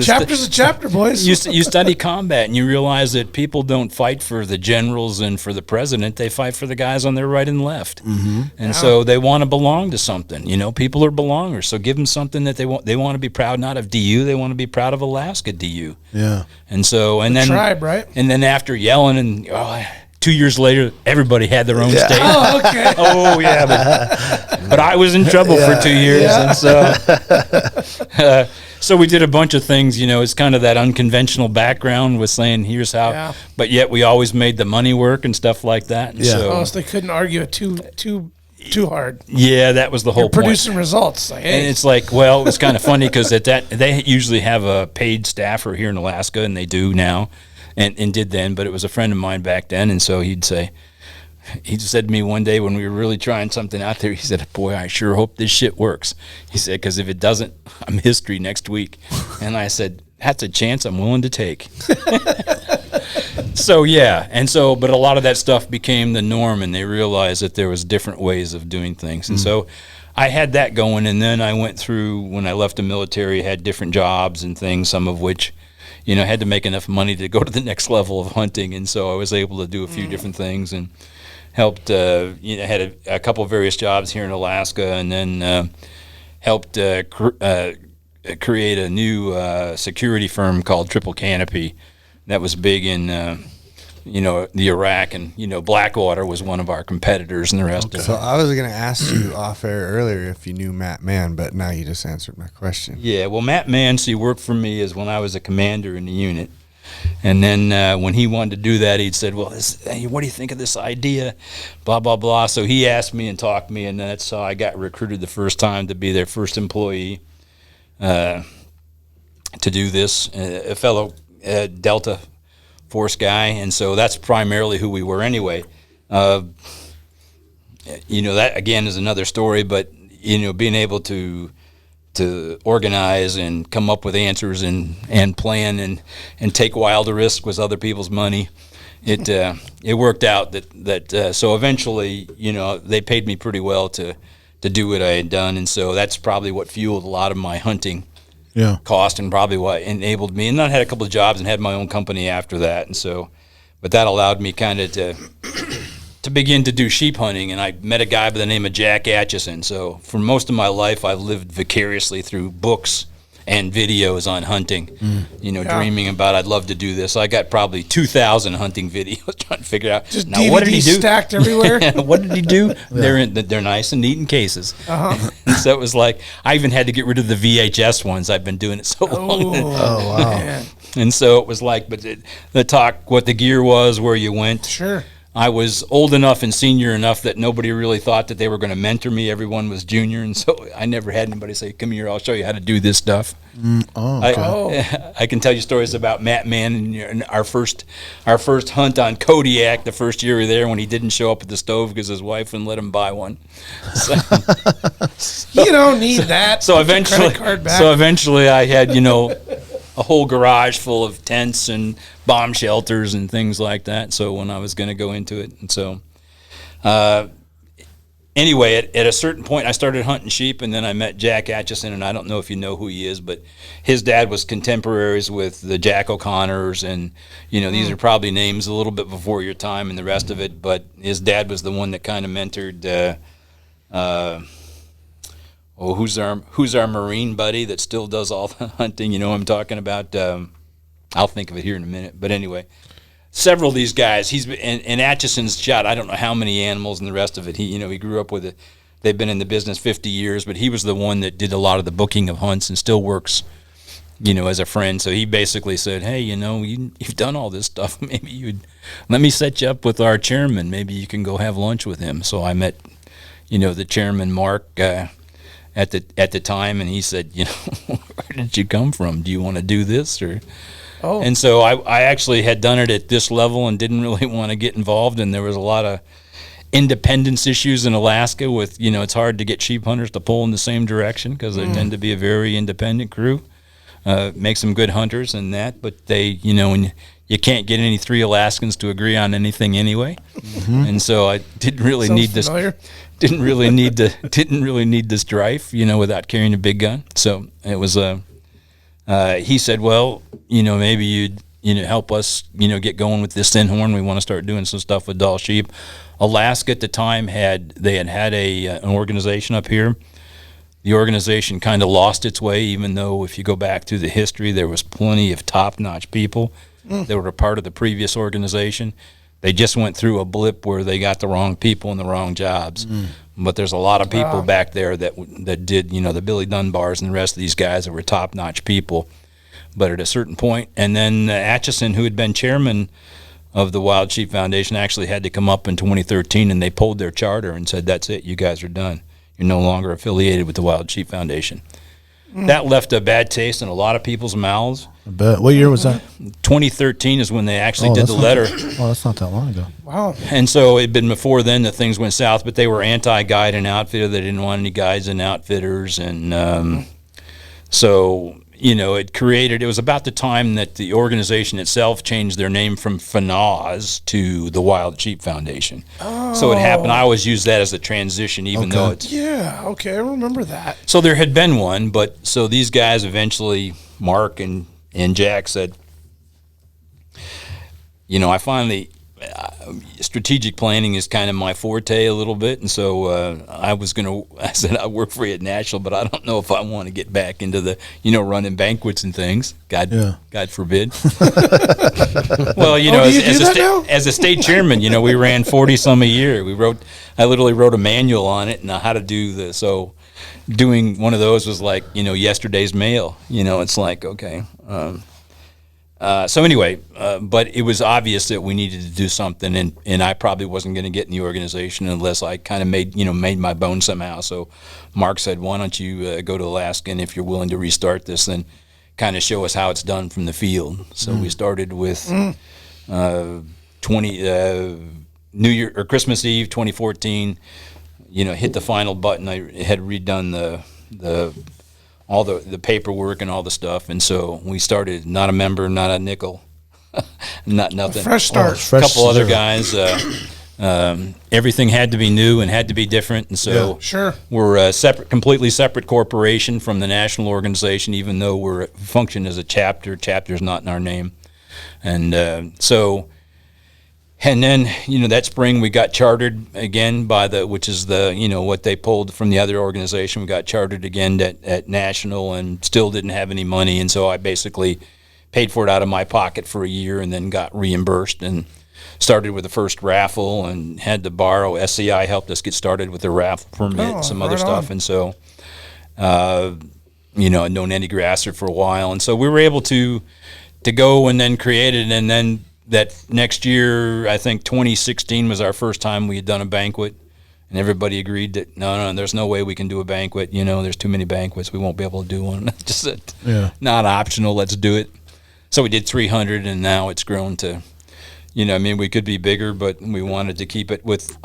chapter's a chapter, boys.
You study combat, and you realize that people don't fight for the generals and for the president. They fight for the guys on their right and left. Mm-hmm. And so they want to belong to something. People are belongers. So give them something that they want. They want to be proud not of DU. They want to be proud of Alaska DU.
Yeah.
And so, and then
tribe, right?
And then after yelling and 2 years later, everybody had their own state.
Oh, okay.
Oh yeah, but I was in trouble for 2 years, and so so we did a bunch of things. It's kind of that unconventional background with saying here's how, but yet we always made the money work and stuff like that. And
so they couldn't argue it too hard.
Yeah, that was the whole point.
Producing results. Like, hey.
And it's like, well, it was kind of funny because they usually have a paid staffer here in Alaska, and they do now, and did then. But it was a friend of mine back then, and so he said to me one day when we were really trying something out there, he said, "Boy, I sure hope this shit works." He said, "Because if it doesn't, I'm history next week." And I said, "That's a chance I'm willing to take." So yeah, but a lot of that stuff became the norm, and they realized that there was different ways of doing things. And so I had that going, and then I went through, when I left the military, had different jobs and things, some of which, had to make enough money to go to the next level of hunting, and so I was able to do a few different things and helped. Had a couple of various jobs here in Alaska, and then helped create a new security firm called Triple Canopy. That was big in, the Iraq, and, Blackwater was one of our competitors and the rest of it.
So I was going to ask you off air earlier if you knew Matt Mann, but now you just answered my question.
Yeah, well, Matt Mann, worked for me as when I was a commander in the unit. And then when he wanted to do that, he'd said, well, what do you think of this idea? Blah, blah, blah. So he asked me and talked to me, and that's how I got recruited the first time to be their first employee to do this, a fellow Delta Force guy, and so that's primarily who we were anyway. That again is another story, but being able to organize and come up with answers and plan and take wild risks with other people's money, it worked out that so eventually they paid me pretty well to do what I had done, and so that's probably what fueled a lot of my hunting cost, and probably what enabled me. And I had a couple of jobs and had my own company after that, and so, but that allowed me kind of to begin to do sheep hunting. And I met a guy by the name of Jack Atchison. So for most of my life, I've lived vicariously through books and videos on hunting. Dreaming about I'd love to do this. I got probably 2,000 hunting videos trying to figure out.
Just now, what did he do? Stacked everywhere.
What did he do? They're nice and neat in cases. And so it was like I even had to get rid of the VHS ones. I've been doing it so long.
Oh wow!
Man.
And so it was like, but the talk, what the gear was, where you went.
Sure.
I was old enough and senior enough that nobody really thought that they were going to mentor me. Everyone was junior, and so I never had anybody say, "Come here, I'll show you how to do this stuff." I can tell you stories about Matt Mann and our first hunt on Kodiak the first year we were there, when he didn't show up at the stove because his wife wouldn't let him buy one. So,
you don't need that.
So eventually I had a whole garage full of tents and bomb shelters and things like that. So when I was going to go into it, and so anyway, at a certain point, I started hunting sheep, and then I met Jack Atchison, and I don't know if you know who he is, but his dad was contemporaries with the Jack O'Connors, and these are probably names a little bit before your time and the rest of it. But his dad was the one that kind of mentored. Who's our Marine buddy that still does all the hunting? I'm talking about. I'll think of it here in a minute. But anyway, several of these guys. And Atchison's shot I don't know how many animals and the rest of it. He grew up with it. They've been in the business 50 years, but he was the one that did a lot of the booking of hunts and still works, as a friend. So he basically said, "Hey, you've done all this stuff. Maybe you'd let me set you up with our chairman. Maybe you can go have lunch with him." So I met, the chairman, Mark. At the time, and he said, "Where did you come from? Do you want to do this?" And so I actually had done it at this level and didn't really want to get involved. And there was a lot of independence issues in Alaska with, it's hard to get sheep hunters to pull in the same direction because they tend to be a very independent crew. Make some good hunters and that, but they, when you can't get any three Alaskans to agree on anything anyway. And so I didn't really need this. Didn't really need the strife, without carrying a big gun. So it was he said, "Well, maybe you'd help us, get going with this thin horn. We want to start doing some stuff with Dall sheep." Alaska at the time had an organization up here. The organization kind of lost its way, even though if you go back through the history, there was plenty of top-notch people that were a part of the previous organization. They just went through a blip where they got the wrong people in the wrong jobs. But there's a lot of people back there that did, the Billy Dunbars and the rest of these guys that were top-notch people. But at a certain point, and then Atchison, who had been chairman of the Wild Sheep Foundation, actually had to come up in 2013, and they pulled their charter and said, that's it, you guys are done. You're no longer affiliated with the Wild Sheep Foundation. That left a bad taste in a lot of people's mouths.
I bet. What year was that?
2013 is when they actually did the letter.
Oh, that's not that long ago.
Wow.
And so it'd been before then that things went south, but they were anti-guide and outfitter. They didn't want any guides and outfitters. And so, it was about the time that the organization itself changed their name from Finaz to the Wild Sheep Foundation. Oh. So it happened. I always use that as a transition, even though it's...
Yeah, okay, I remember that.
So there had been one, but so these guys eventually, Mark and Jack said, I finally... strategic planning is kind of my forte a little bit, and so I said I'll work for you at National, but I don't know if I want to get back into the running banquets and things. God forbid. Well, as a state chairman, we ran 40 some a year. I literally wrote a manual on it and how to do this. So doing one of those was like yesterday's mail. It's like okay. So anyway, but it was obvious that we needed to do something, and I probably wasn't going to get in the organization unless I kind of made my bones somehow. So Mark said, why don't you go to Alaska, and if you're willing to restart this, then kind of show us how it's done from the field. So we started with New Year or Christmas Eve 2014, hit the final button. I had redone all the paperwork and all the stuff, and so we started. Not a member, not a nickel, not nothing.
Fresh start.
A couple other guys. Everything had to be new and had to be different, and so we're a completely separate corporation from the national organization, even though we're function as a chapter. Chapter's not in our name, and so. And then, that spring we got chartered again which is what they pulled from the other organization. We got chartered again at National and still didn't have any money. And so I basically paid for it out of my pocket for a year and then got reimbursed and started with the first raffle and had to borrow. SCI helped us get started with the raffle permit and some other stuff. And so, I'd known Eddie Grasser for a while. And so we were able to go and then create it, and then that next year, I think 2016 was our first time we had done a banquet, and everybody agreed that no, there's no way we can do a banquet. There's too many banquets. We won't be able to do one. Just not optional. Let's do it. So we did 300, and now it's grown to, we could be bigger, but we wanted to keep it with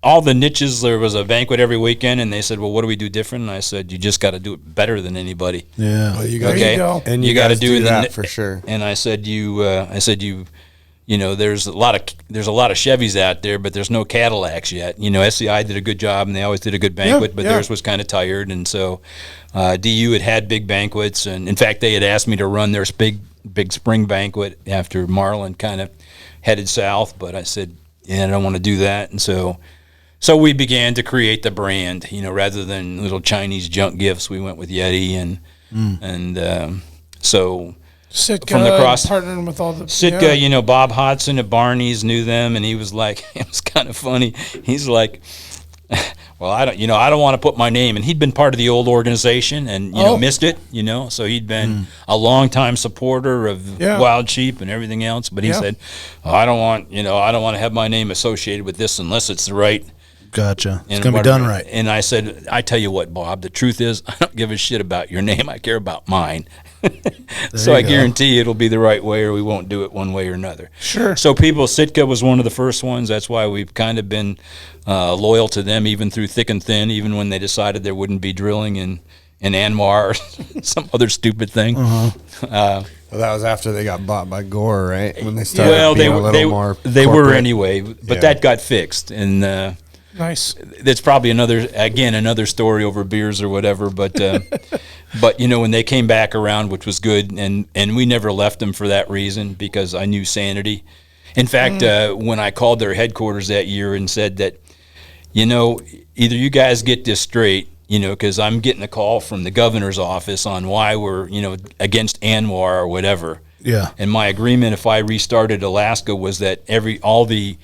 all the niches. There was a banquet every weekend, and they said, well, what do we do different? And I said, you just got to do it better than anybody.
Yeah.
Well, you
go.
And you got to do that for sure.
And I said, there's a lot of Chevys out there, but there's no Cadillacs yet. SCI did a good job, and they always did a good banquet, but theirs was kind of tired. And so DU had big banquets, and in fact, they had asked me to run their big spring banquet after Marlin kind of headed south, but I said, I don't want to do that. And so we began to create the brand. Rather than little Chinese junk gifts, we went with YETI, and so.
Sitka,
from the cross
partnering with all the
Sitka, Bob Hodson at Barney's knew them, and he was like, it was kind of funny. He's like, well, I don't want to put my name, and he'd been part of the old organization and missed it, so he'd been a longtime supporter of Wild Sheep and everything else. But he said, I don't want to have my name associated with this unless it's the right.
Gotcha. It's going to be done right.
And I said, I tell you what, Bob, the truth is, I don't give a shit about your name. I care about mine. So I guarantee you it'll be the right way, or we won't do it one way or another.
Sure.
So Sitka was one of the first ones. That's why we've kind of been loyal to them, even through thick and thin, even when they decided there wouldn't be drilling in Anwar or some other stupid thing.
Well, that was after they got bought by Gore, right? When they started being a little more
they were anyway, but that got fixed. And
nice.
That's probably another story over beers or whatever. But but when they came back around, which was good, and we never left them for that reason, because I knew sanity. In fact, when I called their headquarters that year and said that, either you guys get this straight, because I'm getting a call from the governor's office on why we're against Anwar or whatever.
Yeah.
And my agreement, if I restarted Alaska, was that all the,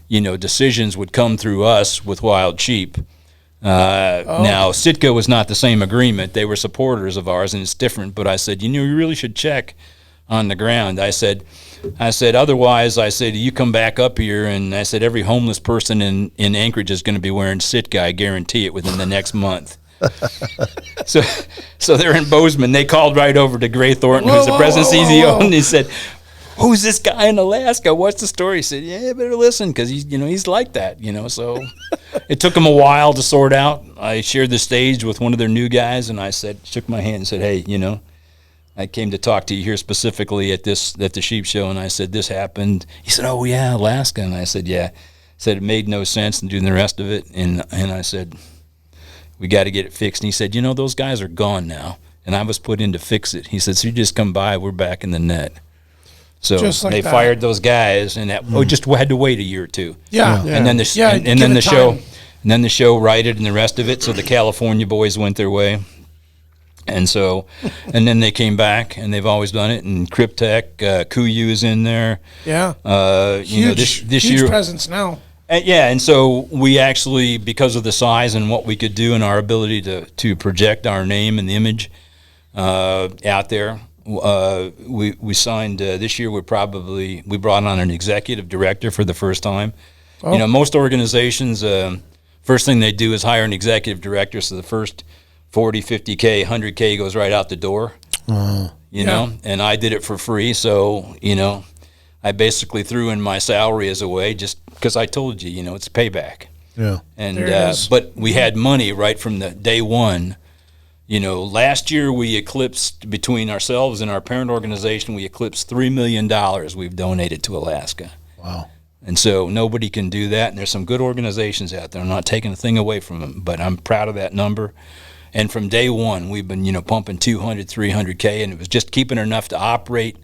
decisions would come through us with wild sheep. Now, Sitka was not the same agreement. They were supporters of ours, and it's different. But I said, you really should check on the ground. I said, otherwise, I said, you come back up here, and I said, every homeless person in Anchorage is going to be wearing Sitka. I guarantee it within the next month. So they're in Bozeman. They called right over to Gray Thornton, who's the president CEO, and he said, "Who's this guy in Alaska? What's the story?" He said, "Yeah, you better listen, because he's like that, So it took him a while to sort out. I shared the stage with one of their new guys, and I shook my hand and said, "Hey, I came to talk to you here specifically at the sheep show," and I said, "This happened." He said, "Oh yeah, Alaska," and I said, "Yeah." Said it made no sense and doing the rest of it, and I said, "We got to get it fixed." And he said, "Those guys are gone now, and I was put in to fix it." He said, "So you just come by, we're back in the net." So
Just like
they
that.
fired those guys, and that just had to wait a year or two.
Yeah.
And then the show righted and the rest of it. So the California boys went their way, and then they came back, and they've always done it. And Cryptech, Kehoe is in there.
Yeah.
This
huge
year
presence now.
And so we actually, because of the size and what we could do and our ability to project our name and image out there, we signed this year. We brought on an executive director for the first time.
Oh.
Most organizations, first thing they do is hire an executive director. So the first 40, 50K, 100K goes right out the door. And I did it for free. So I basically threw in my salary as a way, just because I told you, it's payback.
Yeah.
And
There it is.
but we had money right from the day one. Last year we eclipsed, between ourselves and our parent organization, we eclipsed $3 million we've donated to Alaska.
Wow.
And so nobody can do that. And there's some good organizations out there. I'm not taking a thing away from them, but I'm proud of that number. And from day one, we've been, pumping 200, 300K, and it was just keeping enough to operate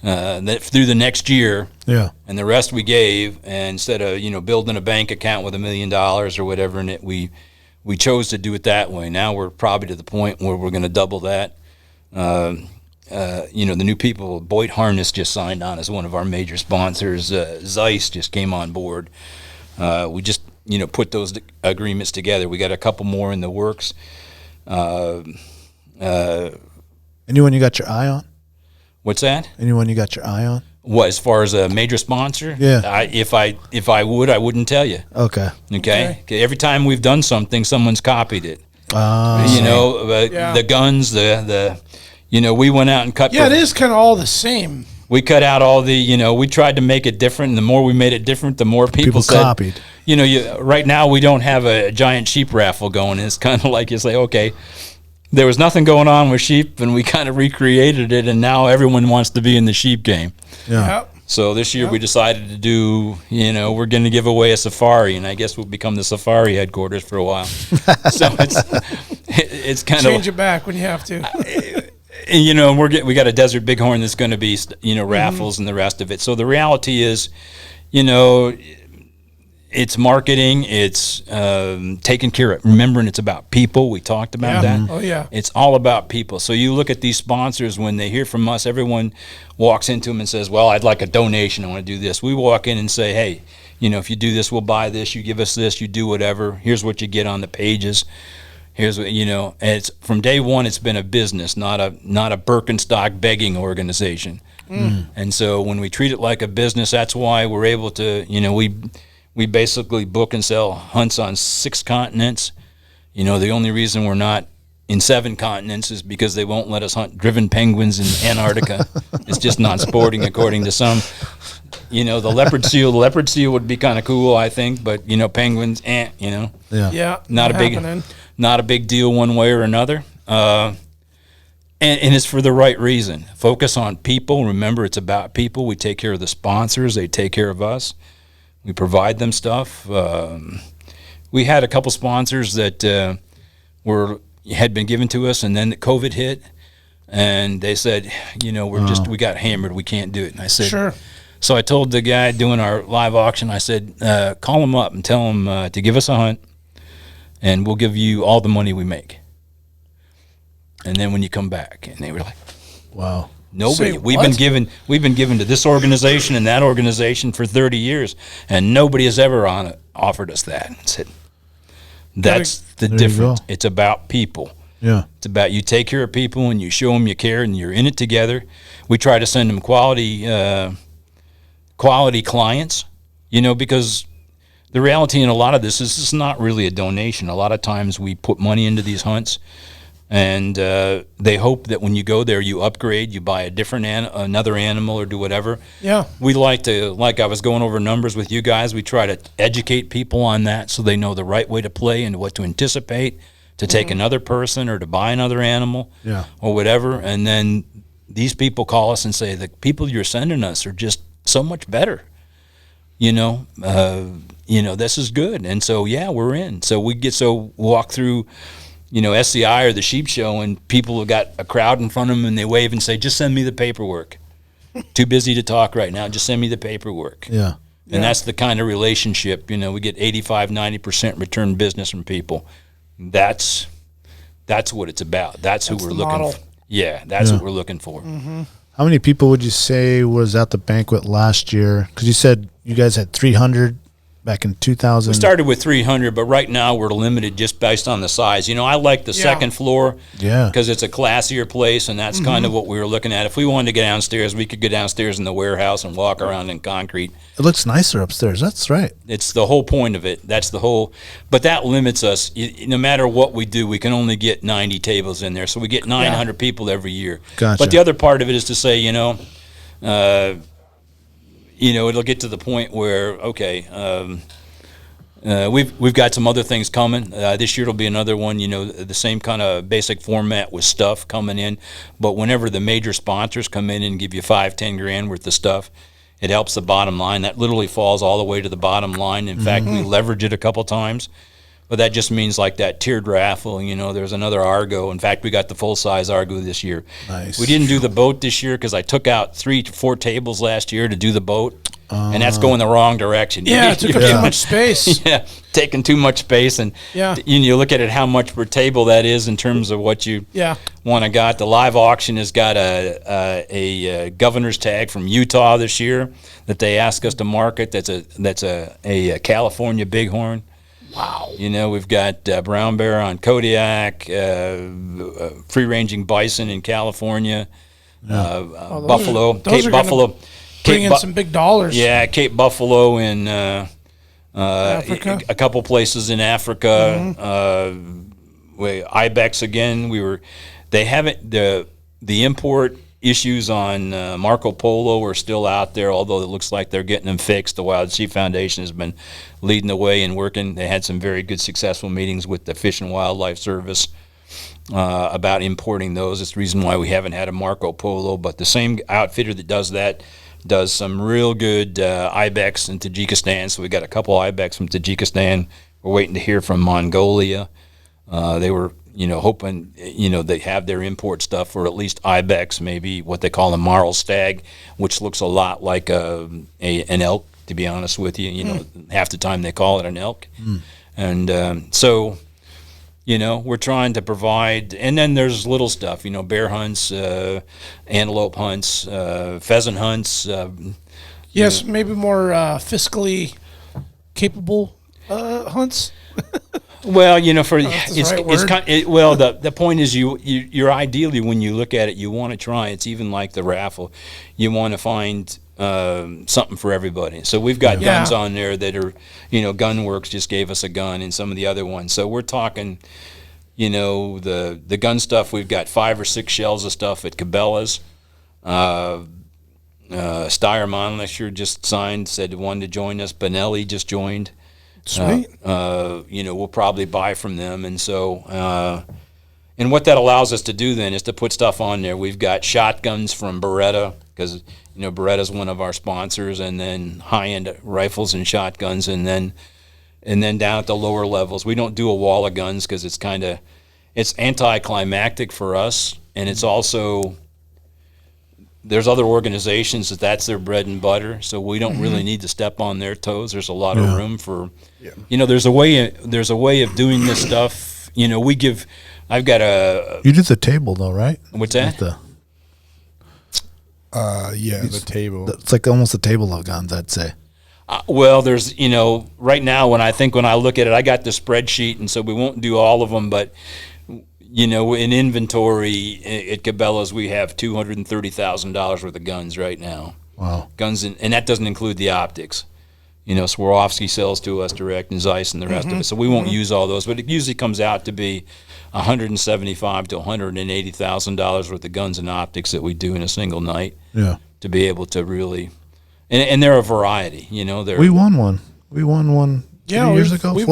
through the next year.
Yeah.
And the rest we gave, and instead of building a bank account with $1 million or whatever in it, we chose to do it that way. Now we're probably to the point where we're going to double that. The new people, Boyd Harness just signed on as one of our major sponsors. Zeiss just came on board. We just put those agreements together. We got a couple more in the works.
Anyone you got your eye on?
What's that?
Anyone you got your eye on?
What, as far as a major sponsor?
Yeah.
If I would, I wouldn't tell you.
Okay.
Okay. Every time we've done something, someone's copied it.
Yeah.
The guns, we went out and cut.
Yeah, it is kind of all the same.
We cut out all the, we tried to make it different, and the more we made it different, the more people said,
copied.
Right now we don't have a giant sheep raffle going. It's kind of like you say, okay, there was nothing going on with sheep, and we kind of recreated it, and now everyone wants to be in the sheep game.
Yeah.
Yep.
So this year we decided to do, we're going to give away a safari, and I guess we'll become the safari headquarters for a while. So it's kind of
Change it back when you have to.
we got a desert bighorn that's going to be, raffles and the rest of it. So the reality is, it's marketing, it's taking care of, remembering it's about people. We talked about that.
Oh, yeah.
It's all about people. So you look at these sponsors, when they hear from us, everyone walks into them and says, well, I'd like a donation, I want to do this. We walk in and say, hey, if you do this, we'll buy this, you give us this, you do whatever, here's what you get on the pages. Here's what, and it's from day one, it's been a business, not a Birkenstock begging organization. And so when we treat it like a business, that's why we're able to, we basically book and sell hunts on 6 continents. The only reason we're not in 7 continents is because they won't let us hunt driven penguins in Antarctica. It's just not sporting, according to some. The leopard seal would be kind of cool, I think, but penguins,
Yeah.
Yeah.
not a big deal one way or another. And it's for the right reason. Focus on people. Remember, it's about people. We take care of the sponsors. They take care of us. We provide them stuff. We had a couple sponsors that had been given to us, and then COVID hit, and they said, we got hammered. We can't do it. And I said,
Sure.
So I told the guy doing our live auction, I said, call him up and tell him to give us a hunt, and we'll give you all the money we make. And then when you come back, and they were like,
Wow.
Nobody.
Say
We've
what?
been given to this organization and that organization for 30 years, and nobody has ever offered us that. That's the
There you
difference.
go.
It's about people.
Yeah.
It's about you take care of people and you show them you care and you're in it together. We try to send them quality clients, because the reality in a lot of this is not really a donation. A lot of times we put money into these hunts, and they hope that when you go there, you upgrade, you buy a different another animal or do whatever.
Yeah.
We like I was going over numbers with you guys, we try to educate people on that so they know the right way to play and what to anticipate, to take another person or to buy another animal or whatever. And then these people call us and say, the people you're sending us are just so much better. This is good. And so, we're in. So we walk through, SCI or the sheep show, and people have got a crowd in front of them and they wave and say, just send me the paperwork. Too busy to talk right now. Just send me the paperwork.
Yeah.
And that's the kind of relationship, we get 85, 90% return business from people. That's what it's about. That's who we're looking for. Yeah, that's what we're looking for.
Mm-hmm.
How many people would you say was at the banquet last year? Because you said you guys had 300 back in 2000.
We started with 300, but right now we're limited just based on the size. I like the second floor because it's a classier place, and that's kind of what we were looking at. If we wanted to get downstairs, we could go downstairs in the warehouse and walk around in concrete.
It looks nicer upstairs. That's right.
It's the whole point of it. That's the whole. But that limits us. No matter what we do, we can only get 90 tables in there. So we get 900 people every year.
Gotcha.
But the other part of it is to say, it'll get to the point where, we've got some other things coming. This year it'll be another one, the same kind of basic format with stuff coming in. But whenever the major sponsors come in and give you $5-10 grand worth of stuff, it helps the bottom line. That literally falls all the way to the bottom line. In fact, we leverage it a couple times. But that just means like that tiered raffle, there's another Argo. In fact, we got the full-size Argo this year.
Nice.
We didn't do the boat this year because I took out 3 to 4 tables last year to do the boat. And that's going the wrong direction.
Yeah, it took up too much space.
Yeah, taking too much space. And you look at it, how much per table that is in terms of what you want to got. The live auction has got a governor's tag from Utah this year that they ask us to market. That's a California Big Horn. Wow. We've got brown bear on Kodiak, free-ranging bison in California, buffalo, Cape Buffalo.
Bring in some big dollars.
Yeah, Cape Buffalo in
Africa.
A couple places in Africa. Ibex again. They haven't the import issues on Marco Polo are still out there, although it looks like they're getting them fixed. The Wild Sheep Foundation has been leading the way and working. They had some very good, successful meetings with the Fish and Wildlife Service about importing those. It's the reason why we haven't had a Marco Polo, but the same outfitter that does that does some real good ibex in Tajikistan. So we got a couple ibex from Tajikistan. We're waiting to hear from Mongolia. They were, hoping, they have their import stuff for at least ibex, maybe what they call a marl stag, which looks a lot like an elk, to be honest with you. Half the time they call it an elk. And so, we're trying to provide, and then there's little stuff, bear hunts, antelope hunts, pheasant hunts.
Yes, maybe more fiscally capable hunts.
Well, the point is you're ideally, when you look at it, you want to try. It's even like the raffle, you want to find something for everybody. So we've got guns on there that are, Gunworks just gave us a gun, and some of the other ones. So we're talking, the gun stuff. We've got 5 or 6 shells of stuff at Cabela's. Steiermann just signed, said wanted to join us. Benelli just joined.
Sweet.
We'll probably buy from them, and so. And what that allows us to do then is to put stuff on there. We've got shotguns from Beretta, because Beretta's one of our sponsors, and then high-end rifles and shotguns, and then down at the lower levels, we don't do a wall of guns because it's anticlimactic for us, and it's also there's other organizations that's their bread and butter, so we don't really need to step on their toes. There's a lot of room for, there's a way of doing this stuff.
I've got a. You did the table though, right?
What's that?
Yeah, the table.
It's like almost a table of guns, I'd say.
Well, there's, right now when I look at it, I got the spreadsheet, and so we won't do all of them, but, in inventory at Cabela's, we have $230,000 worth of guns right now.
Wow.
Guns, and that doesn't include the optics. Swarovski sells to us direct, and Zeiss and the rest of it, so we won't use all those, but it usually comes out to be $175,000 to $180,000 worth of guns and optics that we do in a single night.
Yeah.
To be able to really, and they're a variety,
We won one. We won one 4 years ago.
We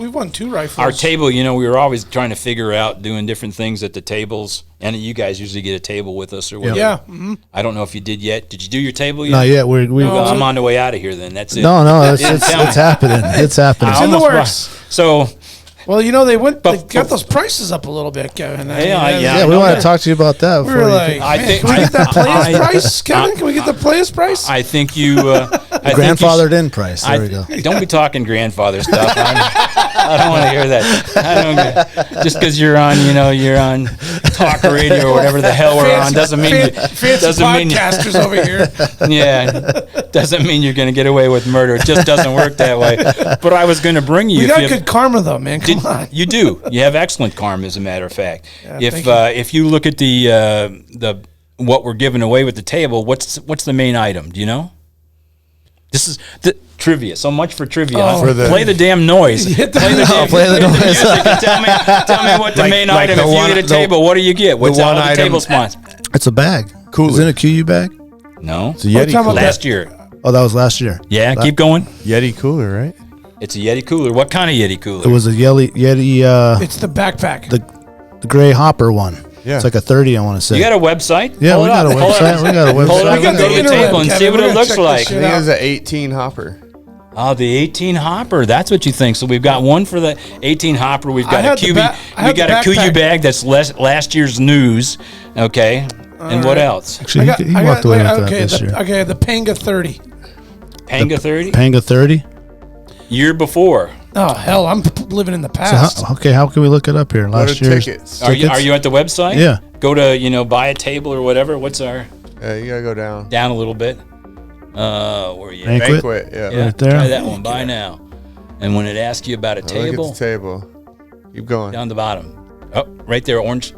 won 2 rifles.
Our table, we were always trying to figure out doing different things at the tables, and you guys usually get a table with us or whatever.
Yeah. Mm-hmm.
I don't know if you did yet. Did you do your table yet?
Not yet.
Well, I'm on the way out of here then. That's it.
No, it's happening. It's happening.
It's in the works.
So.
Well, they got those prices up a little bit, Kevin.
Yeah, we want to talk to you about that.
We were like, can we get that player's price, Kevin? Can we get the player's price?
I think you...
grandfathered in price. There we go.
Don't be talking grandfather stuff. I don't want to hear that. Just because you're on, you're on talk radio or whatever the hell we're on doesn't mean
podcasters over here.
Yeah, doesn't mean you're going to get away with murder. It just doesn't work that way. But I was going to bring you.
You got good karma though, man. Come on.
You do. You have excellent karma, as a matter of fact.
Yeah,
if you look at the what we're giving away with the table, what's the main item? Do you know? This is the trivia. So much for trivia. Play the damn noise. Play the noise. Tell me what the main item. If you get a table, what do you get? What's on the table sponsor?
It's a bag. Cooler. Is it a QU bag?
No.
It's a Yeti cooler.
Last year.
Oh, that was last year.
Yeah, keep going.
Yeti cooler, right?
It's a Yeti cooler. What kind of Yeti cooler?
It was a Yeti.
It's the backpack.
The gray hopper one. Yeah. It's like a 30, I want to say.
You got a website?
Yeah, we got a website.
Hold on, go to the table and see what it looks like.
I think it was an 18 hopper.
Oh, the 18 hopper. That's what you think. So we've got one for the 18 hopper. We've got a QB. We got a QU bag that's last year's news. Okay. And what else?
Actually, he walked away with that this year.
Okay, the Panga 30.
Panga 30?
Panga 30?
Year before.
Oh, hell, I'm living in the past.
So how can we look it up here? Last year's
tickets.
Are you at the website?
Yeah.
Go to, buy a table or whatever. What's our...
You got to go down.
Down a little bit. Where are you?
Banquet, yeah.
Right there.
Try that one. Buy now. And when it asks you about a table...
Look at the table. Keep going.
Down the bottom. Oh, right there, orange.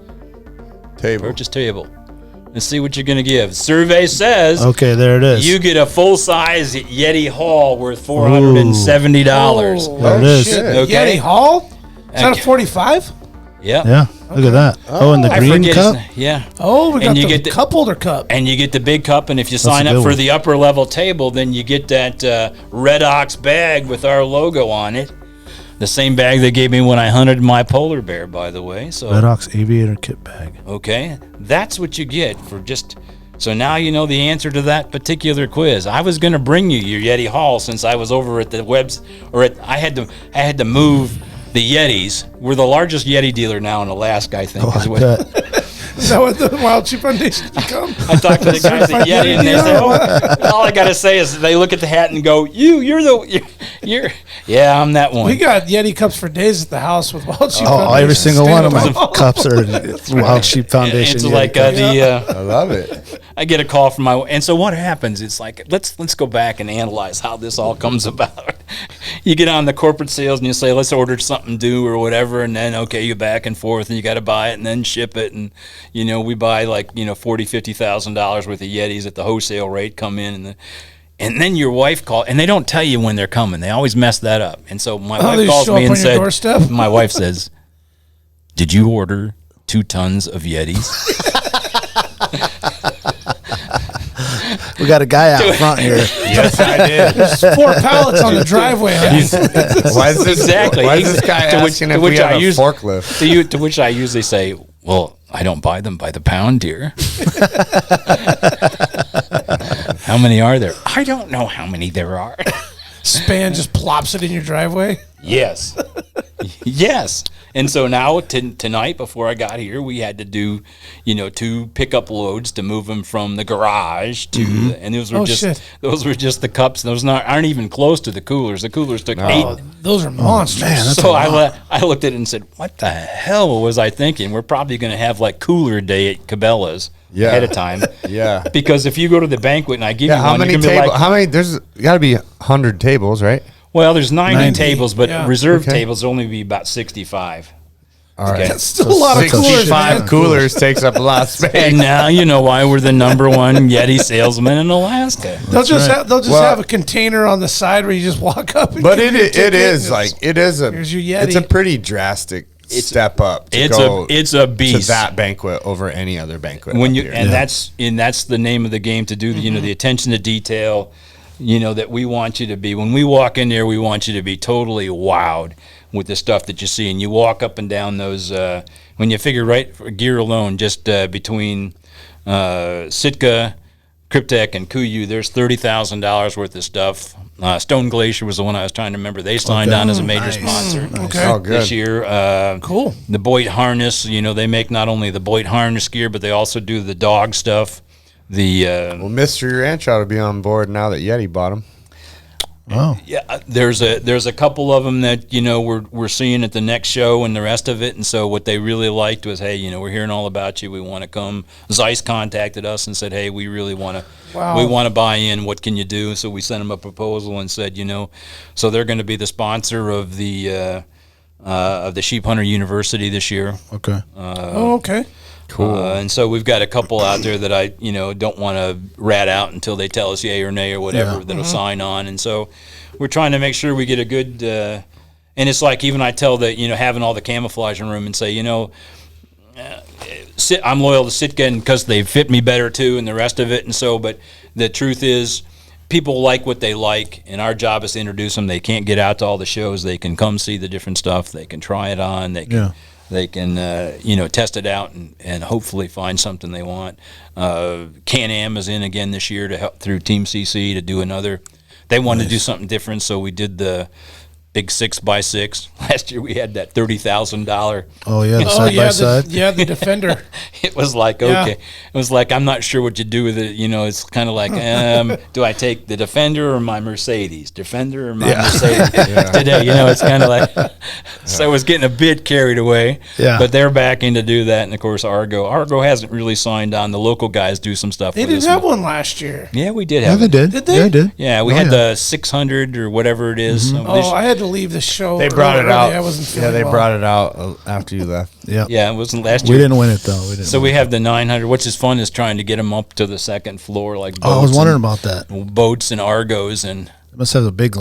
Table.
Purchase table. Let's see what you're going to give. Survey says...
Okay, there it is.
You get a full-size Yeti haul worth $470.
There it is.
Okay.
Yeti haul? Is that a 45?
Yeah.
Yeah, look at that. Oh, and the green cup?
Yeah.
Oh, we got
you
the
get
cup holder cup.
And you get the big cup, and if you sign up for the upper-level table, then you get that Red Ox bag with our logo on it. The same bag they gave me when I hunted my polar bear, by the way. So
Red Ox Aviator kit bag.
Okay, that's what you get for just... So now you know the answer to that particular quiz. I was going to bring you your Yeti haul since I was over at the webs... I had to move the Yetis. We're the largest Yeti dealer now in Alaska, I think.
Is that what the Wild Sheep Foundation become?
I talked to the guys at Yeti, and they say, all I got to say is they look at the hat and go, yeah, I'm that one.
We got Yeti cups for days at the house with Wild Sheep Foundation.
Oh, every single one of my cups are Wild Sheep Foundation.
It's like
I love it.
I get a call from and so what happens? It's like, let's go back and analyze how this all comes about. You get on the corporate sales and you say, let's order something due or whatever, and then, okay, you back and forth, and you got to buy it and then ship it, and we buy $40,000-$50,000 worth of Yetis at the wholesale rate, come in, and then your wife calls, and they don't tell you when they're coming. They always mess that up. And so my wife calls me and said, my wife says, did you order 2 tons of Yetis?
We got a guy out front here.
Yes, I did.
There's 4 pallets on the driveway.
Why is this guy asking if we have a forklift?
To which I usually say, well, I don't buy them by the pound, dear. How many are there? I don't know how many there are.
Span just plops it in your driveway.
Yes. Yes. And so now tonight, before I got here, we had to do, 2 pickup loads to move them from the garage to, and those were just the cups. Those aren't even close to the coolers. The coolers took 8.
Those are monsters.
man, that's
So I looked at it and said, "What the hell was I thinking? We're probably going to have like cooler day at Cabela's ahead of time."
Yeah.
Because if you go to the banquet and I give you
How
one,
many
you can be
tables?
like,
How many? There's got to be 100 tables, right?
well, there's 90 tables, but
yeah.
reserve tables only be about 65.
All right.
That's still a lot of coolers,
65
man.
coolers takes up a lot of space.
And now you know why we're the number one YETI salesman in Alaska.
They'll just have a container on the side where you just walk up. And
But
give your
it
ticket
is
and
like
it's-
it is a
here's your Yeti.
it's a pretty drastic step up. To
It's
go
a beast.
to that banquet over any other banquet.
When
up
you
here.
and that's the name of the game, to do the attention to detail, that we want you to be. When we walk in there, we want you to be totally wowed with the stuff that you see. And you walk up and down those, when you figure right for gear alone, just between Sitka, Cryptek, and Kehoe, there's $30,000 worth of stuff. Stone Glacier was the one I was trying to remember. They signed on as a major sponsor
Okay.
this year.
Cool.
The Boyd harness, they make not only the Boyd harness gear, but they also do the dog stuff.
well, Mystery Ranch ought to be on board now that Yeti bought them.
Oh,
Yeah, there's a couple of them that we're seeing at the next show and the rest of it, and so what they really liked was, hey, we're hearing all about you. We want to come. Zeiss contacted us and said, hey, we really want to.
Wow.
We want to buy in. What can you do? So we sent them a proposal and said, so they're going to be the sponsor of the Sheep Hunter University this year.
okay.
Okay.
Cool. And so we've got a couple out there that I, don't want to rat out until they tell us yay or nay or whatever,
Yeah.
that'll sign on. And so we're trying to make sure we get a good, and it's like even I tell that, having all the camouflage in room and say, I'm loyal to Sitka because they fit me better too and the rest of it. And so, but the truth is, people like what they like, and our job is to introduce them. They can't get out to all the shows. They can come see the different stuff. They can try it on. They can.
Yeah.
They can, test it out and hopefully find something they want. Can-Am is in again this year to help through Team CC to do another. They wanted to do something different, so we did the big 6x6. Last year we had that $30,000.
Oh yeah, the side by side.
The Defender.
It was like,
Yeah.
okay. It was like, I'm not sure what you do with it. It's kind of like, do I take the Defender or my Mercedes? Defender or my Mercedes? Today, it's kind of like, so I was getting a bit carried away.
Yeah.
But they're back in to do that. And of course, Argo hasn't really signed on. The local guys do some stuff
They
with
didn't
us.
have one last year.
Yeah, we did
Yeah,
have
they
it.
did.
Did they?
Yeah, they did.
Yeah, we
Oh,
had
yeah.
the 600 or whatever it is.
Oh, I had to leave the show.
They brought it
early.
out.
I wasn't
Yeah,
feeling
they
well.
brought it out after you left.
Yeah.
Yeah, it wasn't last
We
year.
didn't win it though. We didn't.
So
win
we
it.
have the 900. What's is fun is trying to get them up to the second floor, like boats.
Oh, I was wondering
and,
about that.
boats and Argos and
They must have a big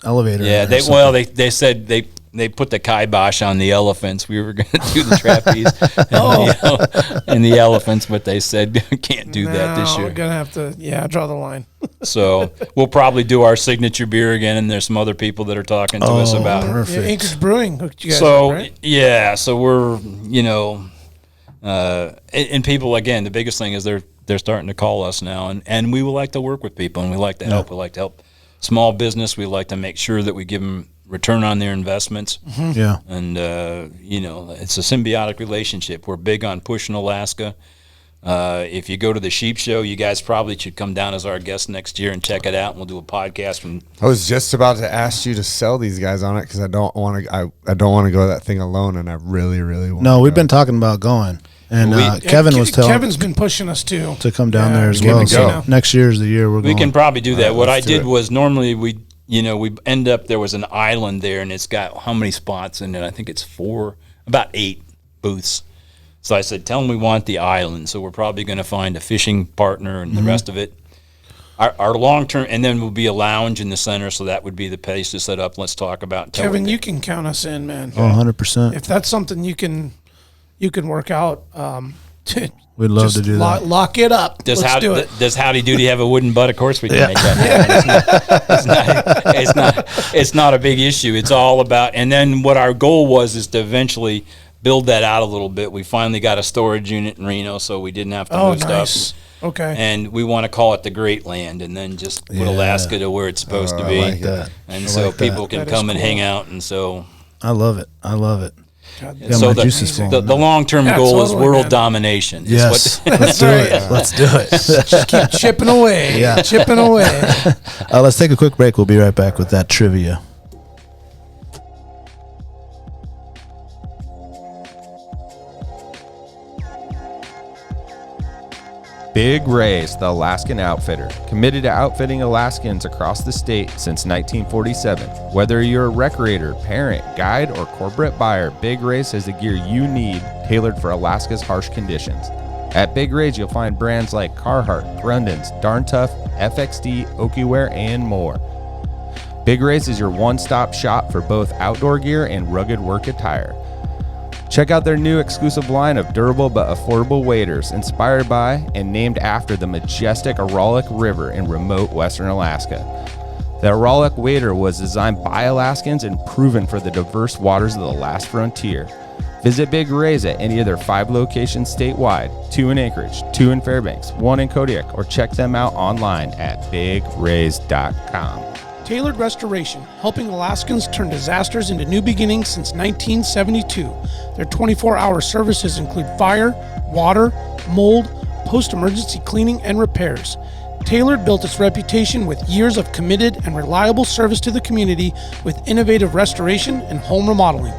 elevator.
yeah.
in there or
They said they put the kibosh on the elephants. We were going to do the trapeze and the elephants, but they said can't do that this
No,
year.
We're gonna have to draw the line.
So we'll probably do our signature beer again, and there's some other people that are talking to us
Oh,
about it.
perfect.
Yeah, Anchorage Brewing hooked you guys
So
up, right?
yeah, so we're and people again. The biggest thing is they're starting to call us now, and we would like to work with people, and we like to help. We like to help small business. We like to make sure that we give them return on their investments,
Yeah.
and it's a symbiotic relationship. We're big on pushing Alaska. If you go to the sheep show, you guys probably should come down as our guest next year and check it out. And we'll do a podcast from.
I was just about to ask you to sell these guys on it because I don't want to. I don't want to go that thing alone, and I really, really want.
No,
to
we've
go.
been talking about going, and
Yeah,
Kevin was telling
Kevin's been pushing us too.
to come down there as
good
well.
to
So
go.
next year's the year we're
We
going.
can probably do that.
All right,
What I
let's do
did
it.
was normally we end up, there was an island there, and it's got how many spots in it? I think it's about 8 booths. So I said, tell them we want the island. So we're probably going to find a fishing partner and the rest of it. Our long-term, and then will be a lounge in the center, so that would be the place to set up. Let's talk about.
Kevin, you can count us in, man.
100%.
If that's something you can work out,
We'd love
just
to do that.
Lock it up. Let's do it.
Does Howdy Doody have a wooden butt? Of course we can make that happen. It's not a big issue. It's all about, and then what our goal was is to eventually build that out a little bit. We finally got a storage unit in Reno, so we didn't have to
Oh,
move
nice.
stuff.
Okay.
And we want to call it the Great Land, and then just put Alaska to where it's supposed to
I
be.
like that.
And
I
so
like that.
people can
That is
come and
cool.
hang out. And so
I love it. I love it.
So
my juices flowing
the
now.
long-term
Yeah,
goal is
totally,
world
man.
domination. is
Yes,
what-
let's do it. Let's do it.
Just keep chipping away.
Yeah.
Chipping away.
Let's take a quick break. We'll be right back with that trivia.
Big Ray's, the Alaskan Outfitter, committed to outfitting Alaskans across the state since 1947. Whether you're a recreator, parent, guide, or corporate buyer, Big Ray's has the gear you need tailored for Alaska's harsh conditions. At Big Ray's, you'll find brands like Carhartt, Grundens, Darn Tough, FXD, Okiwear, and more. Big Ray's is your one-stop shop for both outdoor gear and rugged work attire. Check out their new exclusive line of durable but affordable waders, inspired by and named after the majestic Aurentz River in remote western Alaska. The Aurentz wader was designed by Alaskans and proven for the diverse waters of the last frontier. Visit Big Ray's at any of their 5 locations statewide, 2 in Anchorage, 2 in Fairbanks, 1 in Kodiak, or check them out online at bigrays.com.
Tailored Restoration, helping Alaskans turn disasters into new beginnings since 1972. Their 24-hour services include fire, water, mold, post-emergency cleaning, and repairs. Tailored built its reputation with years of committed and reliable service to the community with innovative restoration and home remodeling.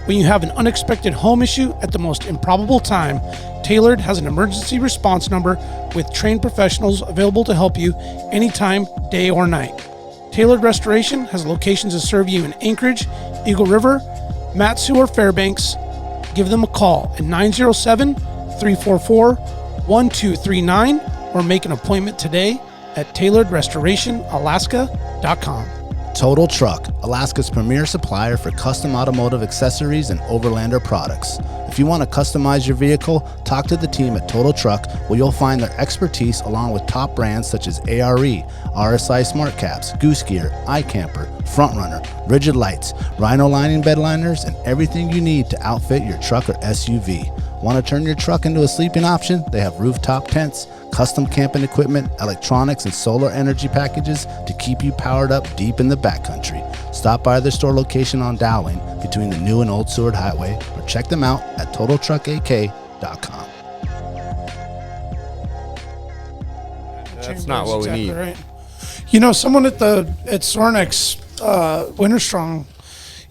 When you have an unexpected home issue at the most improbable time, Tailored has an emergency response number with trained professionals available to help you anytime, day or night. Tailored Restoration has locations to serve you in Anchorage, Eagle River, Matsu, or Fairbanks. Give them a call at 907-344-1239 or make an appointment today at tailoredrestorationalaska.com.
Total Truck, Alaska's premier supplier for custom automotive accessories and overlander products. If you want to customize your vehicle, talk to the team at Total Truck, where you'll find their expertise along with top brands such as ARE, RSI Smart Caps, Goose Gear, iCamper, Frontrunner, Rigid Lights, Rhino Lining bed liners, and everything you need to outfit your truck or SUV. Want to turn your truck into a sleeping option? They have rooftop tents, custom camping equipment, electronics, and solar energy packages to keep you powered up deep in the backcountry. Stop by their store location on Dowling between the new and old Seward Highway, or check them out at TotalTruckAK.com.
That's not what we need.
Right. You know, someone at Sornex Winterstrong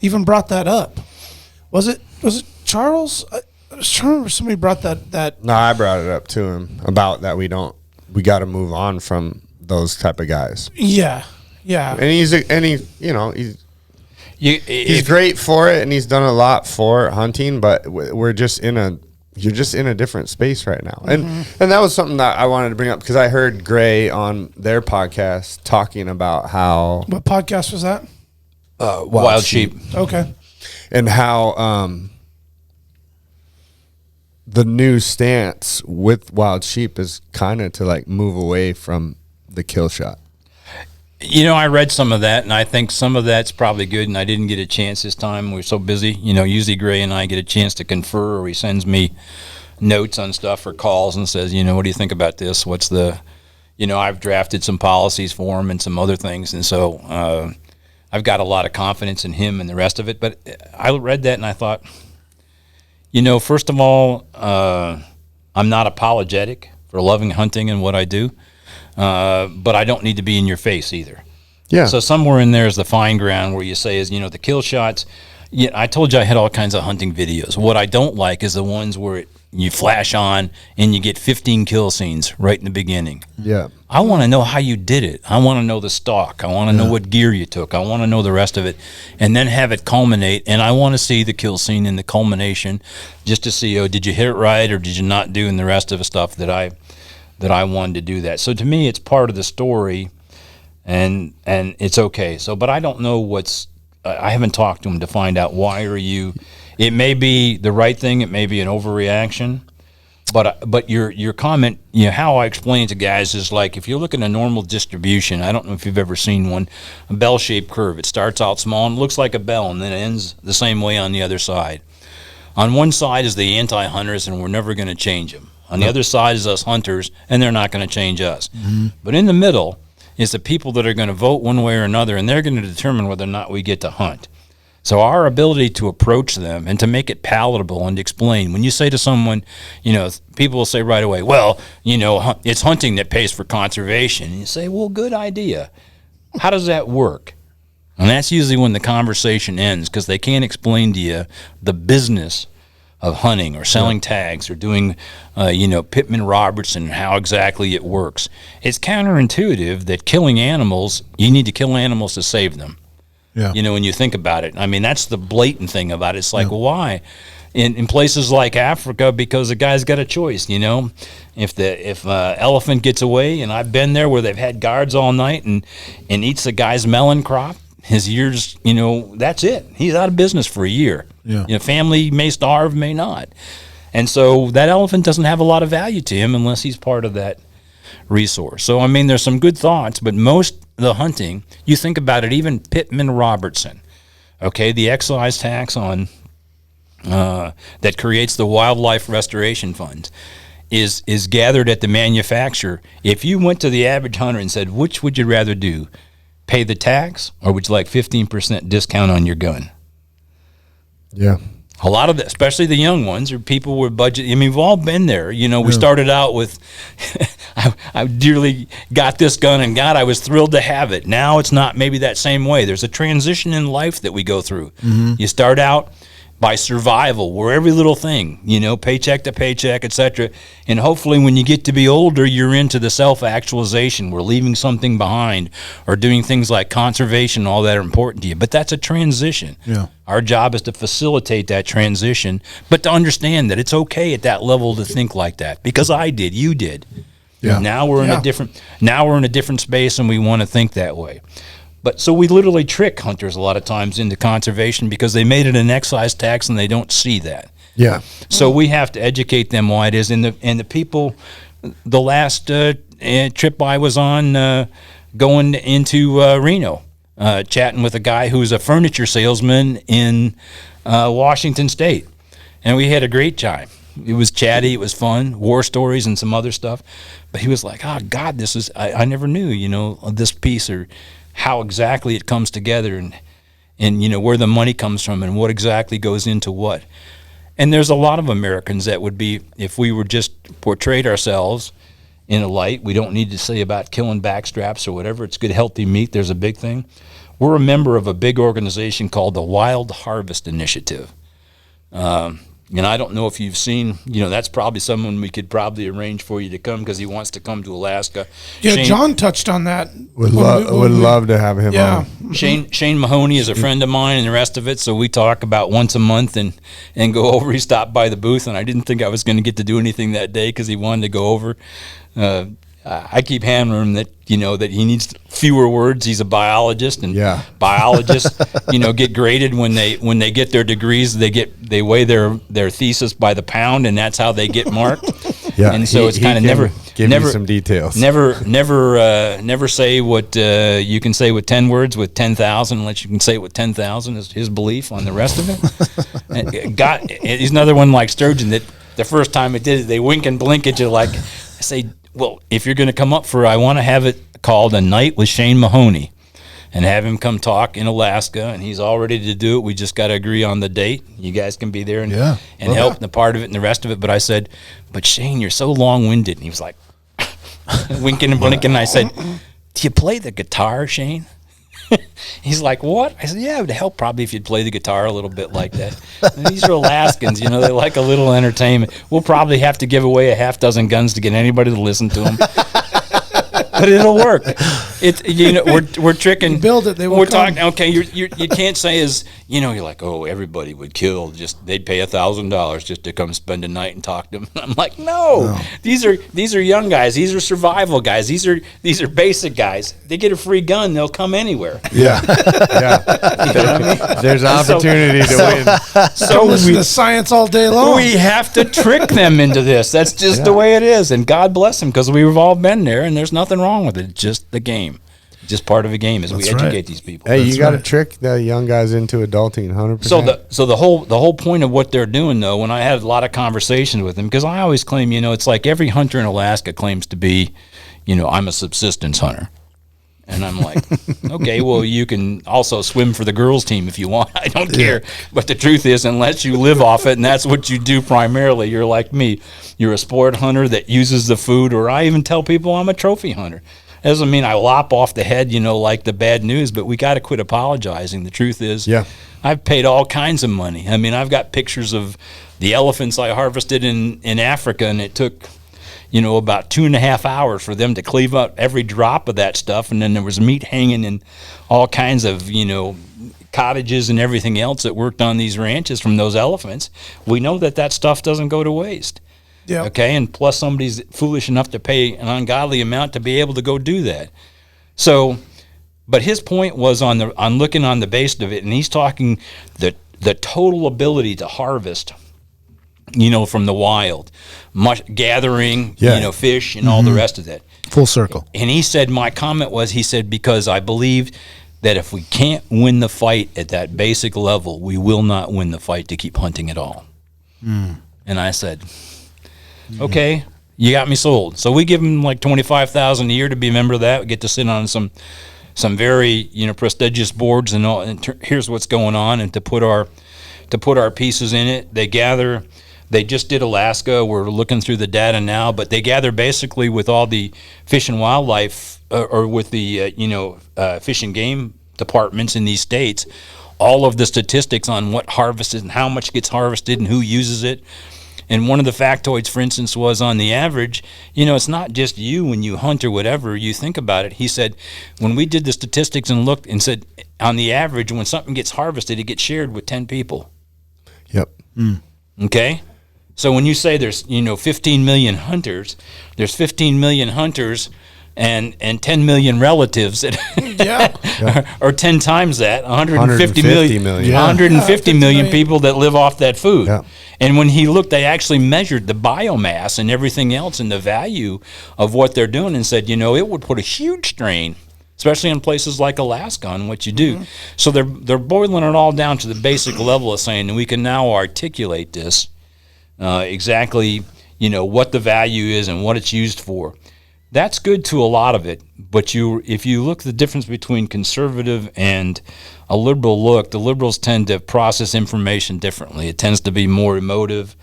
even brought that up. Was it Charles? I was trying to remember somebody brought that.
No, I brought it up to him about that. We got to move on from those type of guys.
Yeah.
And he's great for it, and he's done a lot for hunting. But you're just in a different space right now, and that was something that I wanted to bring up because I heard Gray on their podcast talking about how
What podcast was that?
Wild sheep.
Okay.
and how the new stance with wild sheep is kind of to like move away from the kill shot.
You know, I read some of that, and I think some of that's probably good, and I didn't get a chance this time. We're so busy. You know, usually Gray and I get a chance to confer, or he sends me notes on stuff or calls and says, you know, what do you think about this? I've drafted some policies for him and some other things, and so I've got a lot of confidence in him and the rest of it. But I read that, and I thought, you know, first of all, I'm not apologetic for loving hunting and what I do. But I don't need to be in your face either.
Yeah.
So somewhere in there is the fine ground where you say is, you know, the kill shots. Yeah, I told you I had all kinds of hunting videos. What I don't like is the ones where you flash on and you get 15 kill scenes right in the beginning.
Yeah.
I want to know how you did it. I want to know the stalk. I want to know what gear you took. I want to know the rest of it, and then have it culminate. And I want to see the kill scene and the culmination, just to see, did you hit it right or did you not do, and the rest of the stuff that I wanted to do that. So to me, it's part of the story, and it's okay. So, but I don't know I haven't talked to him to find out why are you. It may be the right thing. It may be an overreaction. But your comment, you know, how I explain it to guys is like, if you look at a normal distribution, I don't know if you've ever seen one, a bell-shaped curve. It starts out small and looks like a bell, and then it ends the same way on the other side. On one side is the anti-hunters, and we're never going to change them. On the other side is us hunters, and they're not going to change us. Mm-hmm. But in the middle is the people that are going to vote one way or another, and they're going to determine whether or not we get to hunt. So our ability to approach them and to make it palatable and explain, when you say to someone, people will say right away, well, it's hunting that pays for conservation. And you say, well, good idea. How does that work? And that's usually when the conversation ends, because they can't explain to you the business of hunting or selling tags or doing, Pittman Robertson, how exactly it works. It's counterintuitive that killing animals, you need to kill animals to save them. Yeah. When you think about it. I mean, that's the blatant thing about it. It's like, well, why? In places like Africa, because the guy's got a choice, If elephant gets away, and I've been there where they've had guards all night and eats the guy's melon crop, his years, that's it. He's out of business for a year. Yeah. Family may starve, may not. And so that elephant doesn't have a lot of value to him unless he's part of that resource. So, I mean, there's some good thoughts, but most of the hunting, you think about it, even Pittman Robertson, okay, the excise tax on that creates the Wildlife Restoration Fund is gathered at the manufacturer. If you went to the average hunter and said, which would you rather do, pay the tax, or would you like 15% discount on your gun?
Yeah.
A lot of the, especially the young ones, or people with budget. I mean, we've all been there. We started out with, I dearly got this gun, and God, I was thrilled to have it. Now it's not maybe that same way. There's a transition in life that we go through. Mm-hmm. You start out by survival, where every little thing, paycheck to paycheck, etc. And hopefully when you get to be older, you're into the self-actualization. We're leaving something behind, or doing things like conservation, all that are important to you. But that's a transition. Yeah. Our job is to facilitate that transition, but to understand that it's okay at that level to think like that, because I did, you did. Yeah. Now we're in a different space, and we want to think that way. But so we literally trick hunters a lot of times into conservation because they made it an excise tax and they don't see that. Yeah. So we have to educate them why it is. And the people, the last trip I was on, going into Reno, chatting with a guy who's a furniture salesman in Washington State, and we had a great time. It was chatty, it was fun, war stories and some other stuff. But he was like, "Oh God, this is I never knew, this piece, or how exactly it comes together, and where the money comes from, and what exactly goes into what." And there's a lot of Americans that would be, if we were just portrayed ourselves in a light, we don't need to say about killing backstraps or whatever. It's good, healthy meat. There's a big thing. We're a member of a big organization called the Wild Harvest Initiative. And I don't know if you've seen, that's probably someone we could probably arrange for you to come, because he wants to come to Alaska.
Yeah, Shane, John touched on that.
Would love to have him on.
Shane MaHoney is a friend of mine and the rest of it, so we talk about once a month and go over. He stopped by the booth, and I didn't think I was going to get to do anything that day because he wanted to go over. I keep hammering him that that he needs fewer words. He's a biologist, and biologists get graded when they get their degrees. They weigh their thesis by the pound, and that's how they get marked. Yeah, and so it's kind of never
give you some details.
Never say what you can say with 10 words with 10,000 unless you can say it with 10,000 is his belief on the rest of it. He's another one like Sturgeon that the first time it did it, they wink and blink at you like, I say, well, if you're going to come up I want to have it called A Night with Shane MaHoney, and have him come talk in Alaska, and he's all ready to do it. We just got to agree on the date. You guys can be there and help in the part of it and the rest of it. But I said, but Shane, you're so long-winded. And he was like, winking and blinking. And I said, do you play the guitar, Shane? He's like, what? I said, yeah, it would help probably if you'd play the guitar a little bit like that. And these are Alaskans, they like a little entertainment. We'll probably have to give away a half dozen guns to get anybody to listen to them. But it'll work. It's we're tricking.
You build it, they will
We're
come.
talking. Okay, you can't say you're like, oh, everybody would kill. They'd pay $1,000 just to come spend a night and talk to them. I'm like, no. These are young guys. These are survival guys. These are basic guys. They get a free gun, they'll come anywhere.
Yeah, yeah. There's opportunity to win.
So listen to science all day long.
We have to trick them into this. That's just the way it is. And God bless them, because we've all been there, and there's nothing wrong with it. It's just the game. Just part of the game as we educate these people.
Hey, you got to trick the young guys into adulting 100%.
So the whole point of what they're doing, though, when I had a lot of conversations with them, because I always claim, it's like every hunter in Alaska claims to be, I'm a subsistence hunter. And I'm like, okay, well, you can also swim for the girls' team if you want. I don't care. But the truth is, unless you live off it and that's what you do primarily, you're like me. You're a sport hunter that uses the food, or I even tell people I'm a trophy hunter. Doesn't mean I lop off the head, like the bad news, but we got to quit apologizing. The truth is, I've paid all kinds of money. I mean, I've got pictures of the elephants I harvested in Africa, and it took about 2.5 hours for them to cleave up every drop of that stuff. And then there was meat hanging in all kinds of, cottages and everything else that worked on these ranches from those elephants. We know that stuff doesn't go to waste. Yeah. Okay. And plus somebody's foolish enough to pay an ungodly amount to be able to go do that. So, but his point was on looking on the base of it, and he's talking the total ability to harvest, from the wild, gathering, fish and all the rest of that.
Full circle.
And he said, my comment was, he said, because I believe that if we can't win the fight at that basic level, we will not win the fight to keep hunting at all. And I said, okay, you got me sold. So we give him like $25,000 a year to be a member of that. We get to sit on some very, prestigious boards and all, and here's what's going on, and to put our pieces in it. They gather. They just did Alaska. We're looking through the data now, but they gather basically with all the fish and wildlife, or with the fish and game departments in these states, all of the statistics on what harvested and how much gets harvested and who uses it. And one of the factoids, for instance, was on the average, it's not just you when you hunt or whatever, you think about it. He said, when we did the statistics and looked and said, on the average, when something gets harvested, it gets shared with 10 people.
Yep.
Okay? So when you say there's 15 million hunters, there's 15 million hunters and 10 million relatives that or 10 times that, 150 million. 150 million people that live off that food. Yeah. And when he looked, they actually measured the biomass and everything else and the value of what they're doing, and said, it would put a huge strain, especially in places like Alaska, on what you do. So they're boiling it all down to the basic level of saying, we can now articulate this. Exactly, what the value is and what it's used for. That's good to a lot of it, but if you look at the difference between conservative and a liberal look, the liberals tend to process information differently. It tends to be more emotive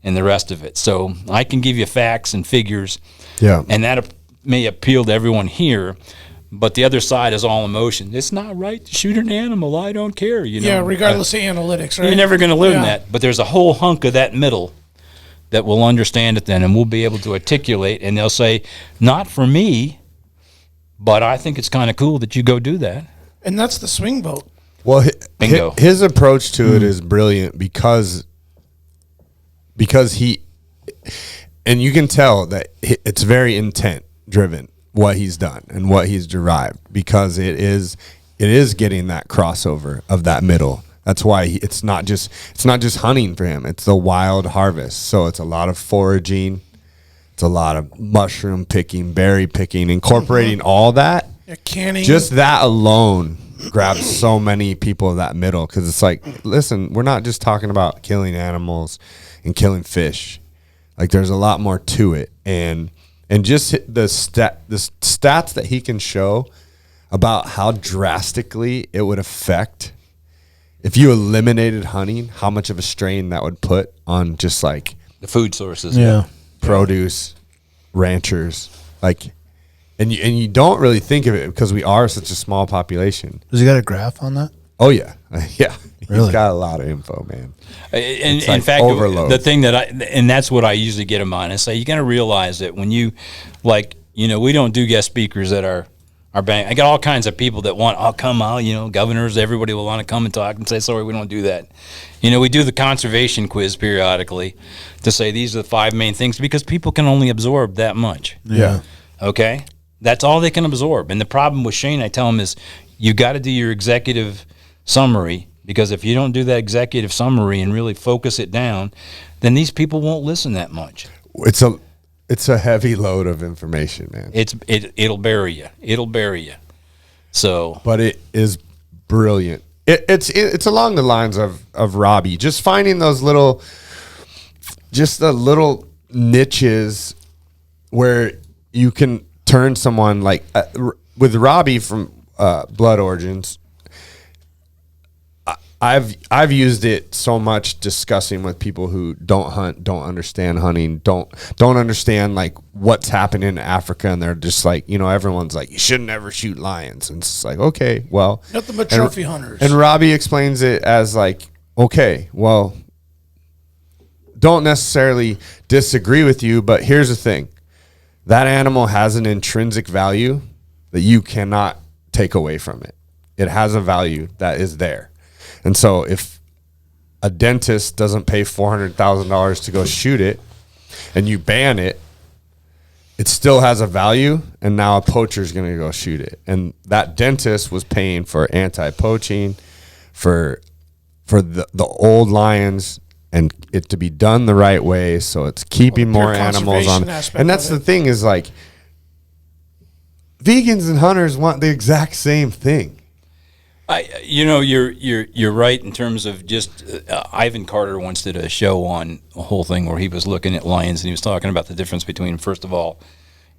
and the rest of it. So I can give you facts and figures, and that may appeal to everyone here, but the other side is all emotion. It's not right to shoot an animal. I don't care.
Yeah, regardless of analytics, right?
You're never going to live in that, but there's a whole hunk of that middle that will understand it then, and we'll be able to articulate, and they'll say, not for me, but I think it's kind of cool that you go do that.
And that's the swing vote.
Well,
Bingo.
His approach to it is brilliant because he, and you can tell that it's very intent driven, what he's done and what he's derived, because it is getting that crossover of that middle. That's why it's not just hunting for him. It's the wild harvest. So it's a lot of foraging. It's a lot of mushroom picking, berry picking, incorporating all that.
Yeah, canning.
Just that alone grabs so many people of that middle, because it's like, listen, we're not just talking about killing animals and killing fish. Like, there's a lot more to it. And just the stats that he can show about how drastically it would affect if you eliminated hunting, how much of a strain that would put on just like
the food sources,
produce, ranchers, like, and you don't really think of it because we are such a small population.
Does he got a graph on that?
Oh yeah, yeah.
Really?
He's got a lot of info, man.
And
like
in fact,
overload.
The thing and that's what I usually get him on, and say, you got to realize that when you, we don't do guest speakers at our bank. I got all kinds of people that want, governors, everybody will want to come and talk, and say, sorry, we don't do that. We do the conservation quiz periodically to say these are the 5 main things, because people can only absorb that much.
Yeah.
Okay? That's all they can absorb. And the problem with Shane, I tell him, is you got to do your executive summary, because if you don't do that executive summary and really focus it down, then these people won't listen that much.
It's a heavy load of information, man.
It'll bury you. It'll bury you. So,
but it is brilliant. It's along the lines of Robbie, just finding those little niches where you can turn someone like with Robbie from Blood Origins, I've used it so much discussing with people who don't hunt, don't understand hunting, don't understand like what's happening in Africa, and they're just like, everyone's like, you should never shoot lions, and it's like, okay, well,
nothing but trophy hunters.
And Robbie explains it as like, okay, well, don't necessarily disagree with you, but here's the thing: that animal has an intrinsic value that you cannot take away from it. It has a value that is there. And so if a dentist doesn't pay $400,000 to go shoot it and you ban it, it still has a value, and now a poacher is going to go shoot it. And that dentist was paying for anti-poaching, for the old lions, and it to be done the right way, so it's keeping more animals on. And that's the thing is, like, vegans and hunters want the exact same thing.
You're right in terms of just Ivan Carter once did a show on a whole thing where he was looking at lions, and he was talking about the difference between, first of all,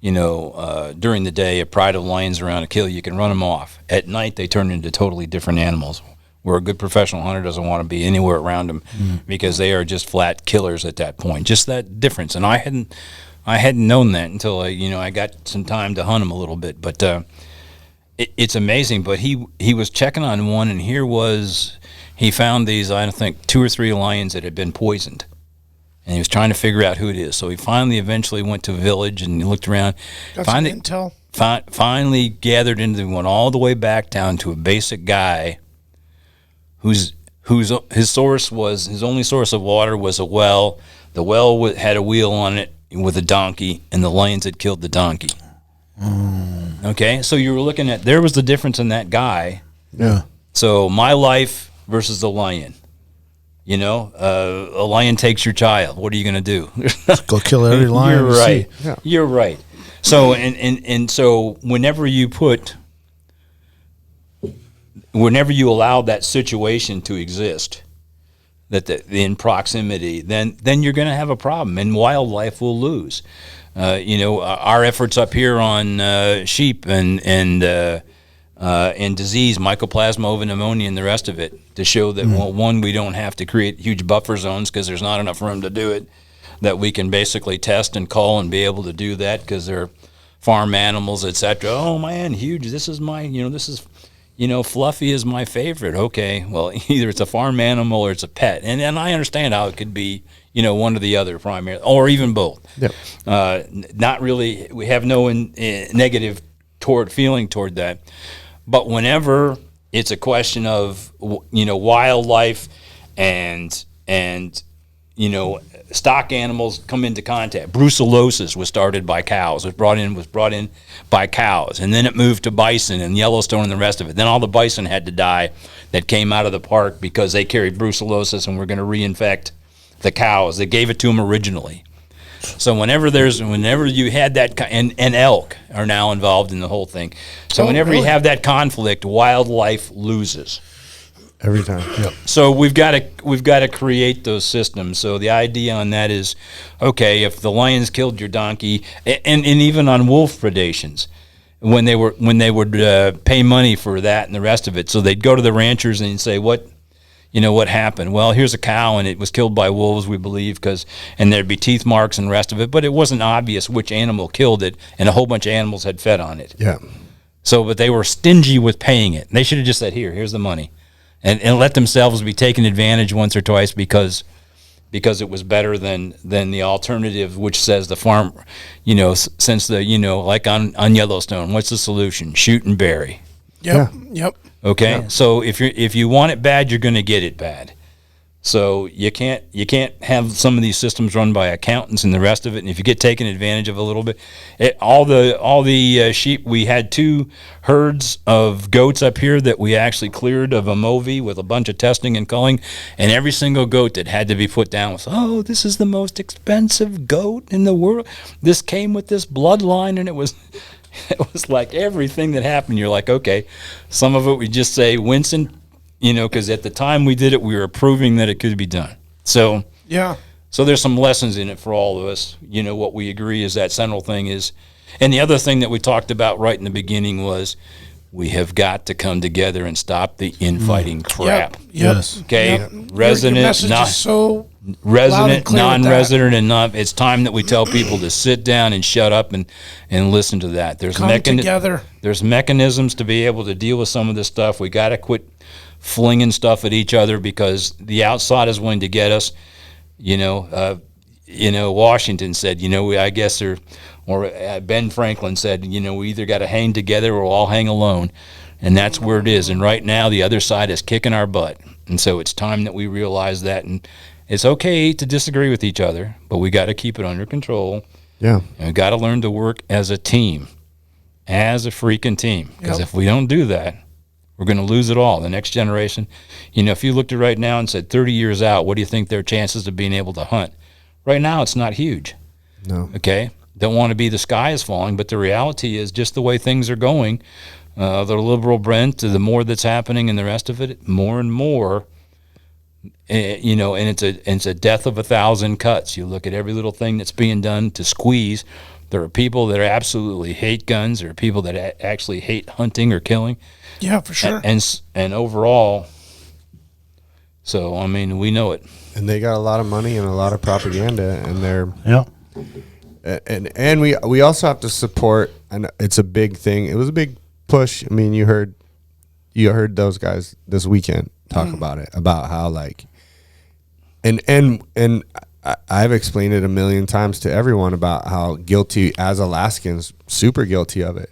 during the day, a pride of lions around a kill, you can run them off. At night, they turn into totally different animals, where a good professional hunter doesn't want to be anywhere around them because they are just flat killers at that point. Just that difference, and I hadn't known that until I got some time to hunt them a little bit, but. It's amazing, but he was checking on one, and he found these, I think, 2 or 3 lions that had been poisoned, and he was trying to figure out who it is. So he eventually went to a village and he looked around. Finally gathered into one all the way back down to a basic guy whose his only source of water was a well. The well had a wheel on it with a donkey, and the lions had killed the donkey. Okay, so you were looking at, there was the difference in that guy.
Yeah.
So my life versus the lion. A lion takes your child. What are you going to do?
Go kill every lion.
You're right. Yeah. You're right. So and so whenever you allow that situation to exist, that in proximity, then you're going to have a problem, and wildlife will lose. Our efforts up here on sheep and disease, mycoplasma, ovopneumonia, and the rest of it, to show that, one, we don't have to create huge buffer zones because there's not enough room to do it, that we can basically test and call and be able to do that because they're farm animals, etc. Oh, man, huge. This is my, Fluffy is my favorite. Okay, well, either it's a farm animal or it's a pet. And I understand how it could be, one or the other primarily, or even both.
Yep.
Not really, we have no negative feeling toward that. But whenever it's a question of, wildlife and stock animals come into contact. Brucellosis was started by cows. Was brought in by cows, and then it moved to bison and Yellowstone and the rest of it. Then all the bison had to die that came out of the park because they carried brucellosis and were going to reinfect the cows. They gave it to them originally. So whenever you had that, and elk are now involved in the whole thing. So whenever you have that conflict, wildlife loses.
Every time. Yep.
So we've got to create those systems. So the idea on that is, okay, if the lions killed your donkey, and even on wolf predations, when they would pay money for that and the rest of it, so they'd go to the ranchers and say, what happened? Well, here's a cow and it was killed by wolves, we believe, and there'd be teeth marks and the rest of it, but it wasn't obvious which animal killed it, and a whole bunch of animals had fed on it.
Yeah.
So, but they were stingy with paying it. They should have just said, here's the money. And let themselves be taken advantage once or twice because it was better than the alternative, which says the farm, since like on Yellowstone, what's the solution? Shoot and bury.
Yep. Yeah. Yep.
Okay.
Yeah.
So if you want it bad, you're going to get it bad. So you can't have some of these systems run by accountants and the rest of it. And if you get taken advantage of a little bit, all the sheep, we had 2 herds of goats up here that we actually cleared of M.ovi with a bunch of testing and culling, and every single goat that had to be put down was, oh, this is the most expensive goat in the world. This came with this bloodline, and it was like everything that happened. You're like, okay, some of it we just say Winston. Because at the time we did it, we were proving that it could be done. So
yeah.
So there's some lessons in it for all of us. What we agree is that central thing is And the other thing that we talked about right in the beginning was we have got to come together and stop the infighting crap.
Yep.
Yes.
Okay,
Yep.
resident,
Your message
not
is so loud and
resident,
clear with that.
non-resident, and not. It's time that we tell people to sit down and shut up and listen to that. There's
Come together.
There's mechanisms to be able to deal with some of this stuff. We got to quit flinging stuff at each other because the outside is willing to get us. Washington said, I guess, or Ben Franklin said, we either got to hang together or we'll all hang alone. And that's where it is. And right now, the other side is kicking our butt. And so it's time that we realize that. And it's okay to disagree with each other, but we got to keep it under control.
Yeah.
And we got to learn to work as a team, as a freaking team. Because if we don't do that, we're going to lose it all. The next generation, if you looked at right now and said 30 years out, what do you think their chances of being able to hunt? Right now, it's not huge.
No.
Okay? Don't want to be the sky is falling, but the reality is just the way things are going, the liberal bent, the more that's happening and the rest of it, more and more, and it's a death of 1,000 cuts. You look at every little thing that's being done to squeeze. There are people that absolutely hate guns. There are people that actually hate hunting or killing.
Yeah, for sure.
And overall, so, we know it.
And they got a lot of money and a lot of propaganda, and they're and we also have to support. And it's a big thing. It was a big push. You heard those guys this weekend talk about it, about how and I've explained it a million times to everyone about how guilty as Alaskans, super guilty of it.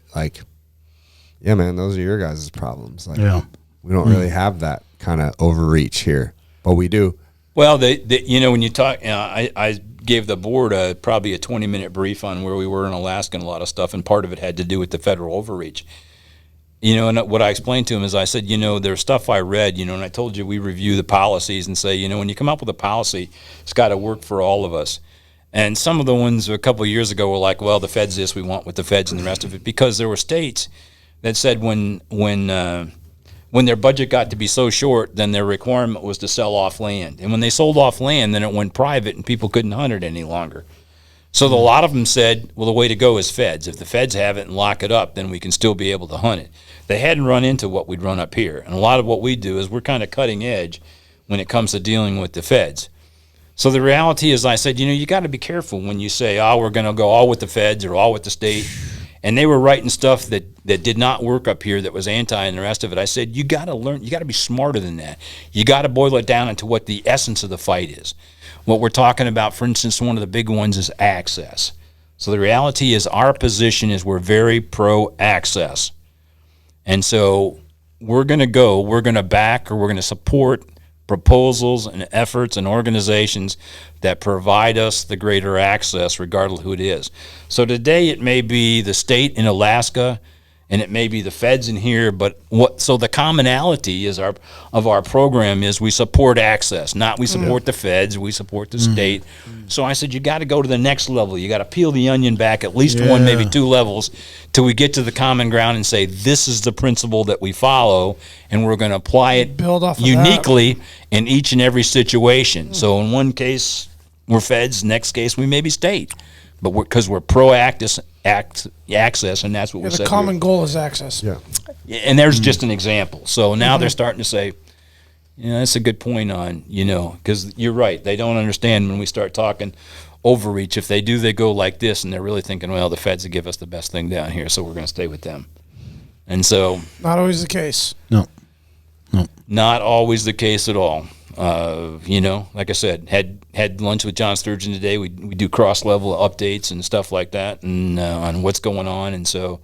Yeah, man, those are your guys' problems. We don't really have that kind of overreach here, but we do.
Well, when you talk, I gave the board probably a 20-minute brief on where we were in Alaska and a lot of stuff, and part of it had to do with the federal overreach. And what I explained to him is I said, there's stuff I read, and I told you we review the policies and say, when you come up with a policy, it's got to work for all of us. And some of the ones a couple of years ago were like, well, the feds this, we want with the feds and the rest of it, because there were states that said when their budget got to be so short, then their requirement was to sell off land. And when they sold off land, then it went private and people couldn't hunt it any longer. So a lot of them said, well, the way to go is feds. If the feds have it and lock it up, then we can still be able to hunt it. They hadn't run into what we'd run up here. And a lot of what we do is we're kind of cutting edge when it comes to dealing with the feds. So the reality is, I said, you got to be careful when you say, we're going to go all with the feds or all with the state. And they were writing stuff that did not work up here that was anti and the rest of it. I said, you got to learn, you got to be smarter than that. You got to boil it down into what the essence of the fight is. What we're talking about, for instance, one of the big ones is access. So the reality is our position is we're very pro-access. And so we're going to back or we're going to support proposals and efforts and organizations that provide us the greater access regardless of who it is. So today it may be the state in Alaska and it may be the feds in here, but so the commonality is of our program is we support access, not we support the feds, we support the state. So I said, you got to go to the next level. You got to peel the onion back at least one, maybe two levels till we get to the common ground and say, this is the principle that we follow, and we're going to apply it
Build off of
uniquely in each and every situation. So in one case, we're feds, next case, we may be state. But because we're pro-access, and that's what we're
The
saying.
common goal is access.
Yeah.
And there's just an example. So now they're starting to say, that's a good point on, because you're right. They don't understand when we start talking overreach. If they do, they go like this, and they're really thinking, well, the feds will give us the best thing down here, so we're going to stay with them. And so.
Not always the case.
No.
Not always the case at all. Like I said, had lunch with John Sturgeon today. We do cross-level updates and stuff like that, and on what's going on. And so,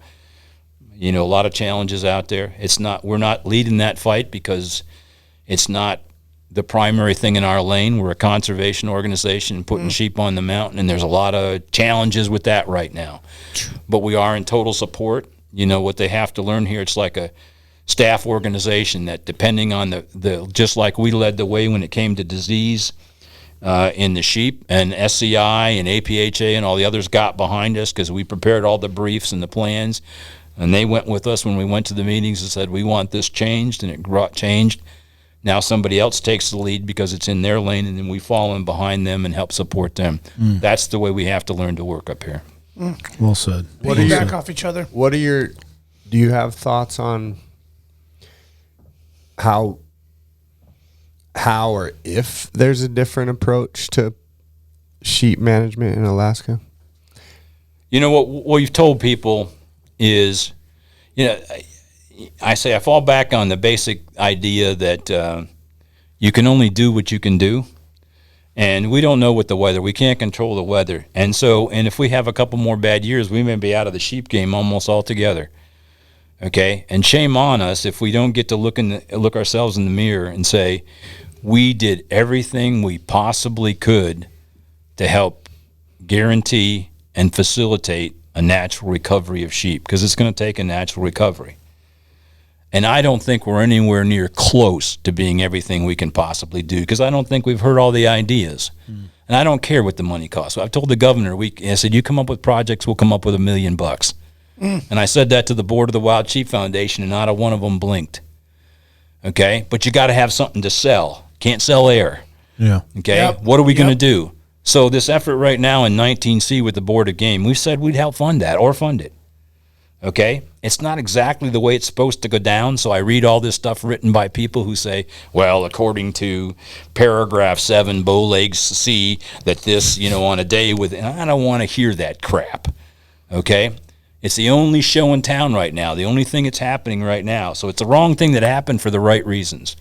a lot of challenges out there. We're not leading that fight because it's not the primary thing in our lane. We're a conservation organization putting sheep on the mountain, and there's a lot of challenges with that right now. But we are in total support. What they have to learn here, it's like a staff organization that depending on the just like we led the way when it came to disease in the sheep, and SCI and APHA and all the others got behind us because we prepared all the briefs and the plans, and they went with us when we went to the meetings and said we want this changed, and it brought changed. Now somebody else takes the lead because it's in their lane, and then we fall in behind them and help support them. That's the way we have to learn to work up here.
Well said.
What
Piggyback
are your-
off each other.
Do you have thoughts on how or if there's a different approach to sheep management in Alaska?
You know what you've told people is, I say I fall back on the basic idea that you can only do what you can do, and we don't know what the weather. We can't control the weather, and if we have a couple more bad years, we may be out of the sheep game almost altogether. Okay, and shame on us if we don't get to look ourselves in the mirror and say we did everything we possibly could to help guarantee and facilitate a natural recovery of sheep, because it's going to take a natural recovery. And I don't think we're anywhere near close to being everything we can possibly do, because I don't think we've heard all the ideas. And I don't care what the money costs. So I've told the governor, I said, you come up with projects, we'll come up with $1 million. And I said that to the board of the Wild Sheep Foundation, and not a one of them blinked. Okay? But you got to have something to sell. Can't sell air.
Yeah.
Okay?
Yep.
What are we going to do? So this effort right now in 19C with the Board of Game, we said we'd help fund that or fund it. Okay? It's not exactly the way it's supposed to go down, so I read all this stuff written by people who say, well, according to paragraph 7, Bowlegs C, that this, on a day with, and I don't want to hear that crap. Okay? It's the only show in town right now, the only thing that's happening right now. So it's the wrong thing that happened for the right reasons.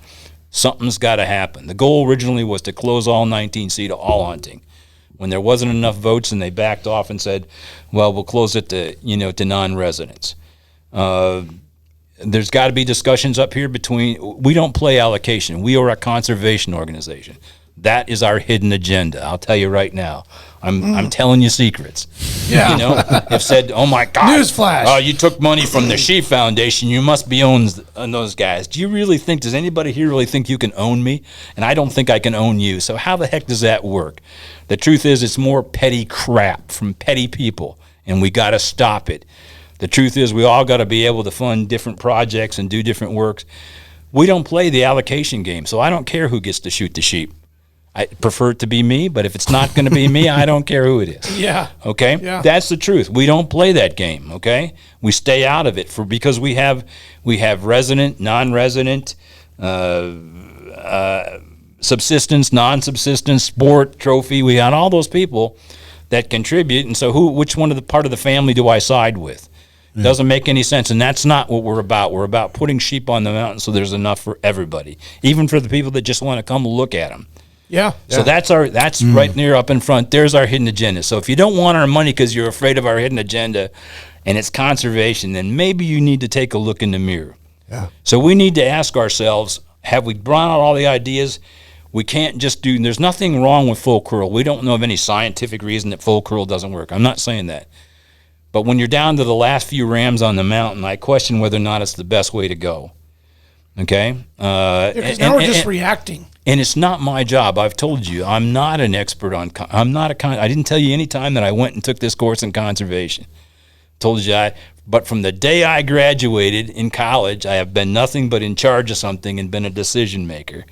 Something's got to happen. The goal originally was to close all 19C to all hunting. When there wasn't enough votes and they backed off and said, well, we'll close it to non-residents. There's got to be discussions up here we don't play allocation. We are a conservation organization. That is our hidden agenda. I'll tell you right now. I'm telling you secrets.
Yeah.
If said, oh my God.
Newsflash.
Oh, you took money from the Sheep Foundation. You must be on those guys. Does anybody here really think you can own me? And I don't think I can own you. So how the heck does that work? The truth is it's more petty crap from petty people, and we got to stop it. The truth is we all got to be able to fund different projects and do different works. We don't play the allocation game, so I don't care who gets to shoot the sheep. I prefer it to be me, but if it's not going to be me, I don't care who it is.
Yeah.
Okay?
Yeah.
That's the truth. We don't play that game, okay? We stay out of it because we have resident, non-resident, subsistence, non-subsistence, sport, trophy. We got all those people that contribute, and so which one of the part of the family do I side with? Yeah. Doesn't make any sense, and that's not what we're about. We're about putting sheep on the mountain so there's enough for everybody, even for the people that just want to come look at them.
Yeah.
So that's right near up in front. There's our hidden agenda. So if you don't want our money because you're afraid of our hidden agenda and it's conservation, then maybe you need to take a look in the mirror.
Yeah.
So we need to ask ourselves, have we brought out all the ideas? We can't just there's nothing wrong with full curl. We don't know of any scientific reason that full curl doesn't work. I'm not saying that. But when you're down to the last few rams on the mountain, I question whether or not it's the best way to go. Okay?
Because now we're just reacting.
And it's not my job. I've told you, I'm not an expert on, I didn't tell you any time that I went and took this course in conservation. Told you but from the day I graduated in college, I have been nothing but in charge of something and been a decision maker.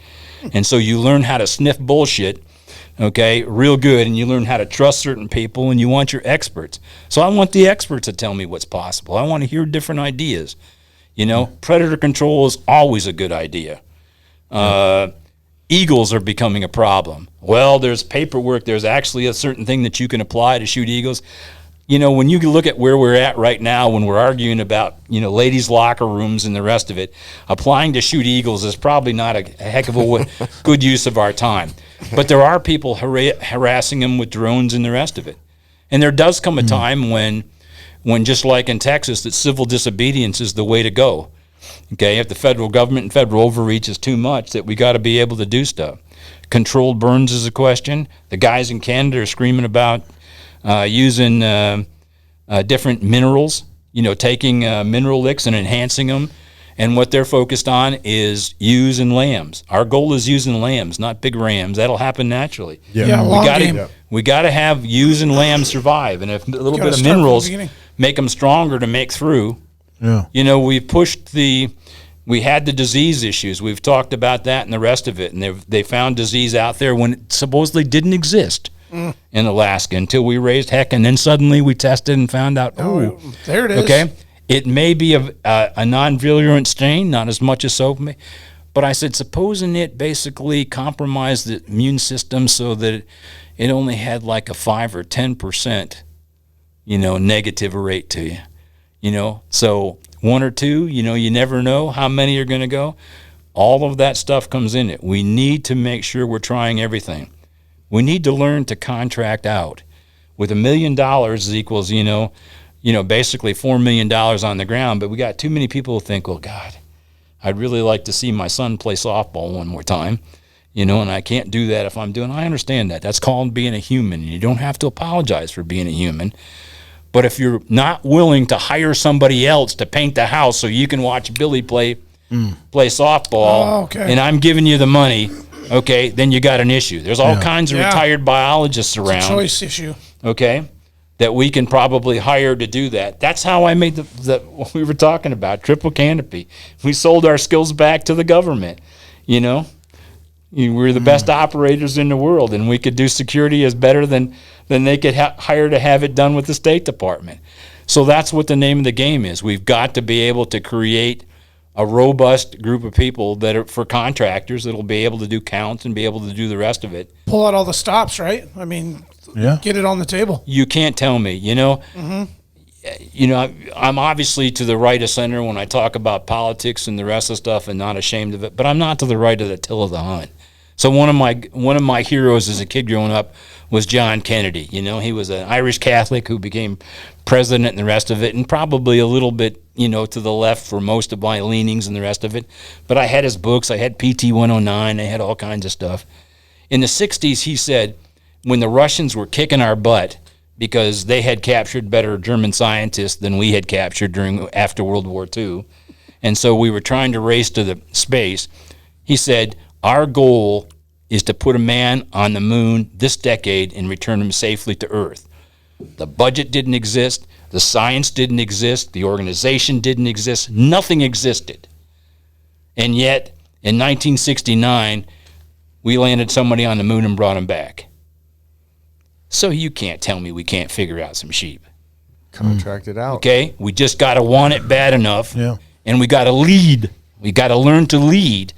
And so you learn how to sniff bullshit, okay, real good, and you learn how to trust certain people, and you want your experts. So I want the experts to tell me what's possible. I want to hear different ideas. Predator control is always a good idea. Eagles are becoming a problem. Well, there's paperwork. There's actually a certain thing that you can apply to shoot eagles. When you look at where we're at right now, when we're arguing about, ladies' locker rooms and the rest of it, applying to shoot eagles is probably not a heck of a good use of our time. But there are people harassing them with drones and the rest of it. And there does come a time when just like in Texas, that civil disobedience is the way to go. Okay, if the federal government and federal overreach is too much, that we got to be able to do stuff. Controlled burns is a question. The guys in Canada are screaming about using different minerals, taking mineral licks and enhancing them. And what they're focused on is ewes and lambs. Our goal is ewes and lambs, not big rams. That'll happen naturally. We got to have ewes and lambs survive. And if a little bit of minerals make them stronger to make through.
Yeah.
We've pushed we had the disease issues. We've talked about that and the rest of it. And they found disease out there when it supposedly didn't exist. in Alaska until we raised heck, and then suddenly we tested and found out,
there it is.
Okay, it may be a non-virulent strain, not as much as soap may, but I said, supposing it basically compromised the immune system so that it only had like a 5 or 10%, negative rate to you, so 1 or 2, you never know how many are going to go. All of that stuff comes in it. We need to make sure we're trying everything. We need to learn to contract out. With $1 million equals, basically $4 million on the ground, but we got too many people who think, well, God, I'd really like to see my son play softball one more time, and I can't do that if I'm doing. I understand that. That's called being a human, and you don't have to apologize for being a human. But if you're not willing to hire somebody else to paint the house so you can watch Billy play softball, and I'm giving you the money, okay, then you got an issue. There's all kinds of retired biologists around.
It's a choice issue.
Okay, that we can probably hire to do that. That's how I made the what we were talking about, triple canopy. We sold our skills back to the government, We're the best operators in the world, and we could do security as better than they could hire to have it done with the State Department. So that's what the name of the game is. We've got to be able to create a robust group of people that are for contractors that'll be able to do counts and be able to do the rest of it.
Pull out all the stops, right? I mean, get it on the table.
You can't tell me, I'm obviously to the right of center when I talk about politics and the rest of the stuff, and not ashamed of it. But I'm not to the right of the till of the hunt. So one of my heroes as a kid growing up was John Kennedy. He was an Irish Catholic who became president and the rest of it, and probably a little bit, to the left for most of my leanings and the rest of it. But I had his books. I had PT 109. I had all kinds of stuff. In the 60s, he said, when the Russians were kicking our butt because they had captured better German scientists than we had captured after World War II, and so we were trying to race to the space, he said, our goal is to put a man on the moon this decade and return him safely to Earth. The budget didn't exist. The science didn't exist. The organization didn't exist. Nothing existed. And yet, in 1969, we landed somebody on the moon and brought him back. So you can't tell me we can't figure out some sheep.
Contract it out.
Okay? We just got to want it bad enough.
Yeah.
And we got to lead. We got to learn to lead.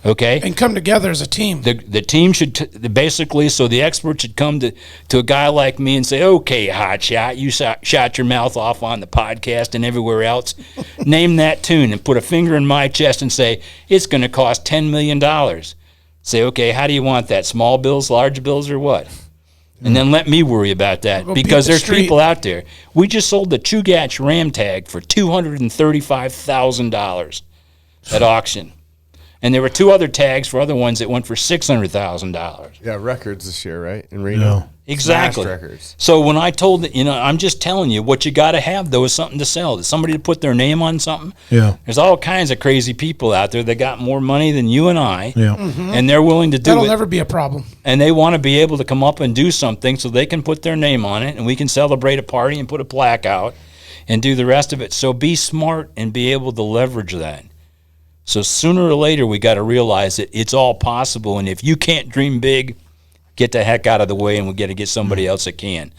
Okay,
and come together as a team.
The team should basically, so the expert should come to a guy like me and say, okay, hotshot, you shot your mouth off on the podcast and everywhere else. Name that tune and put a finger in my chest and say, it's going to cost $10 million. Say, okay, how do you want that? Small bills, large bills, or what? And then let me worry about that, because there's people out there. We just sold the Chugach Ram Tag for $235,000 at auction. And there were 2 other tags for other ones that went for $600,000.
Yeah, records this year, right? In Reno.
Yeah.
Exactly.
Smashed records.
So when I told it, I'm just telling you, what you got to have, though, is something to sell. Is somebody to put their name on something?
Yeah.
There's all kinds of crazy people out there that got more money than you and I.
Yeah.
And they're willing to do
That'll
it.
never be a problem.
And they want to be able to come up and do something so they can put their name on it, and we can celebrate a party and put a plaque out and do the rest of it. So be smart and be able to leverage that. So sooner or later, we got to realize that it's all possible. And if you can't dream big, get the heck out of the way, and we got to get somebody else that can.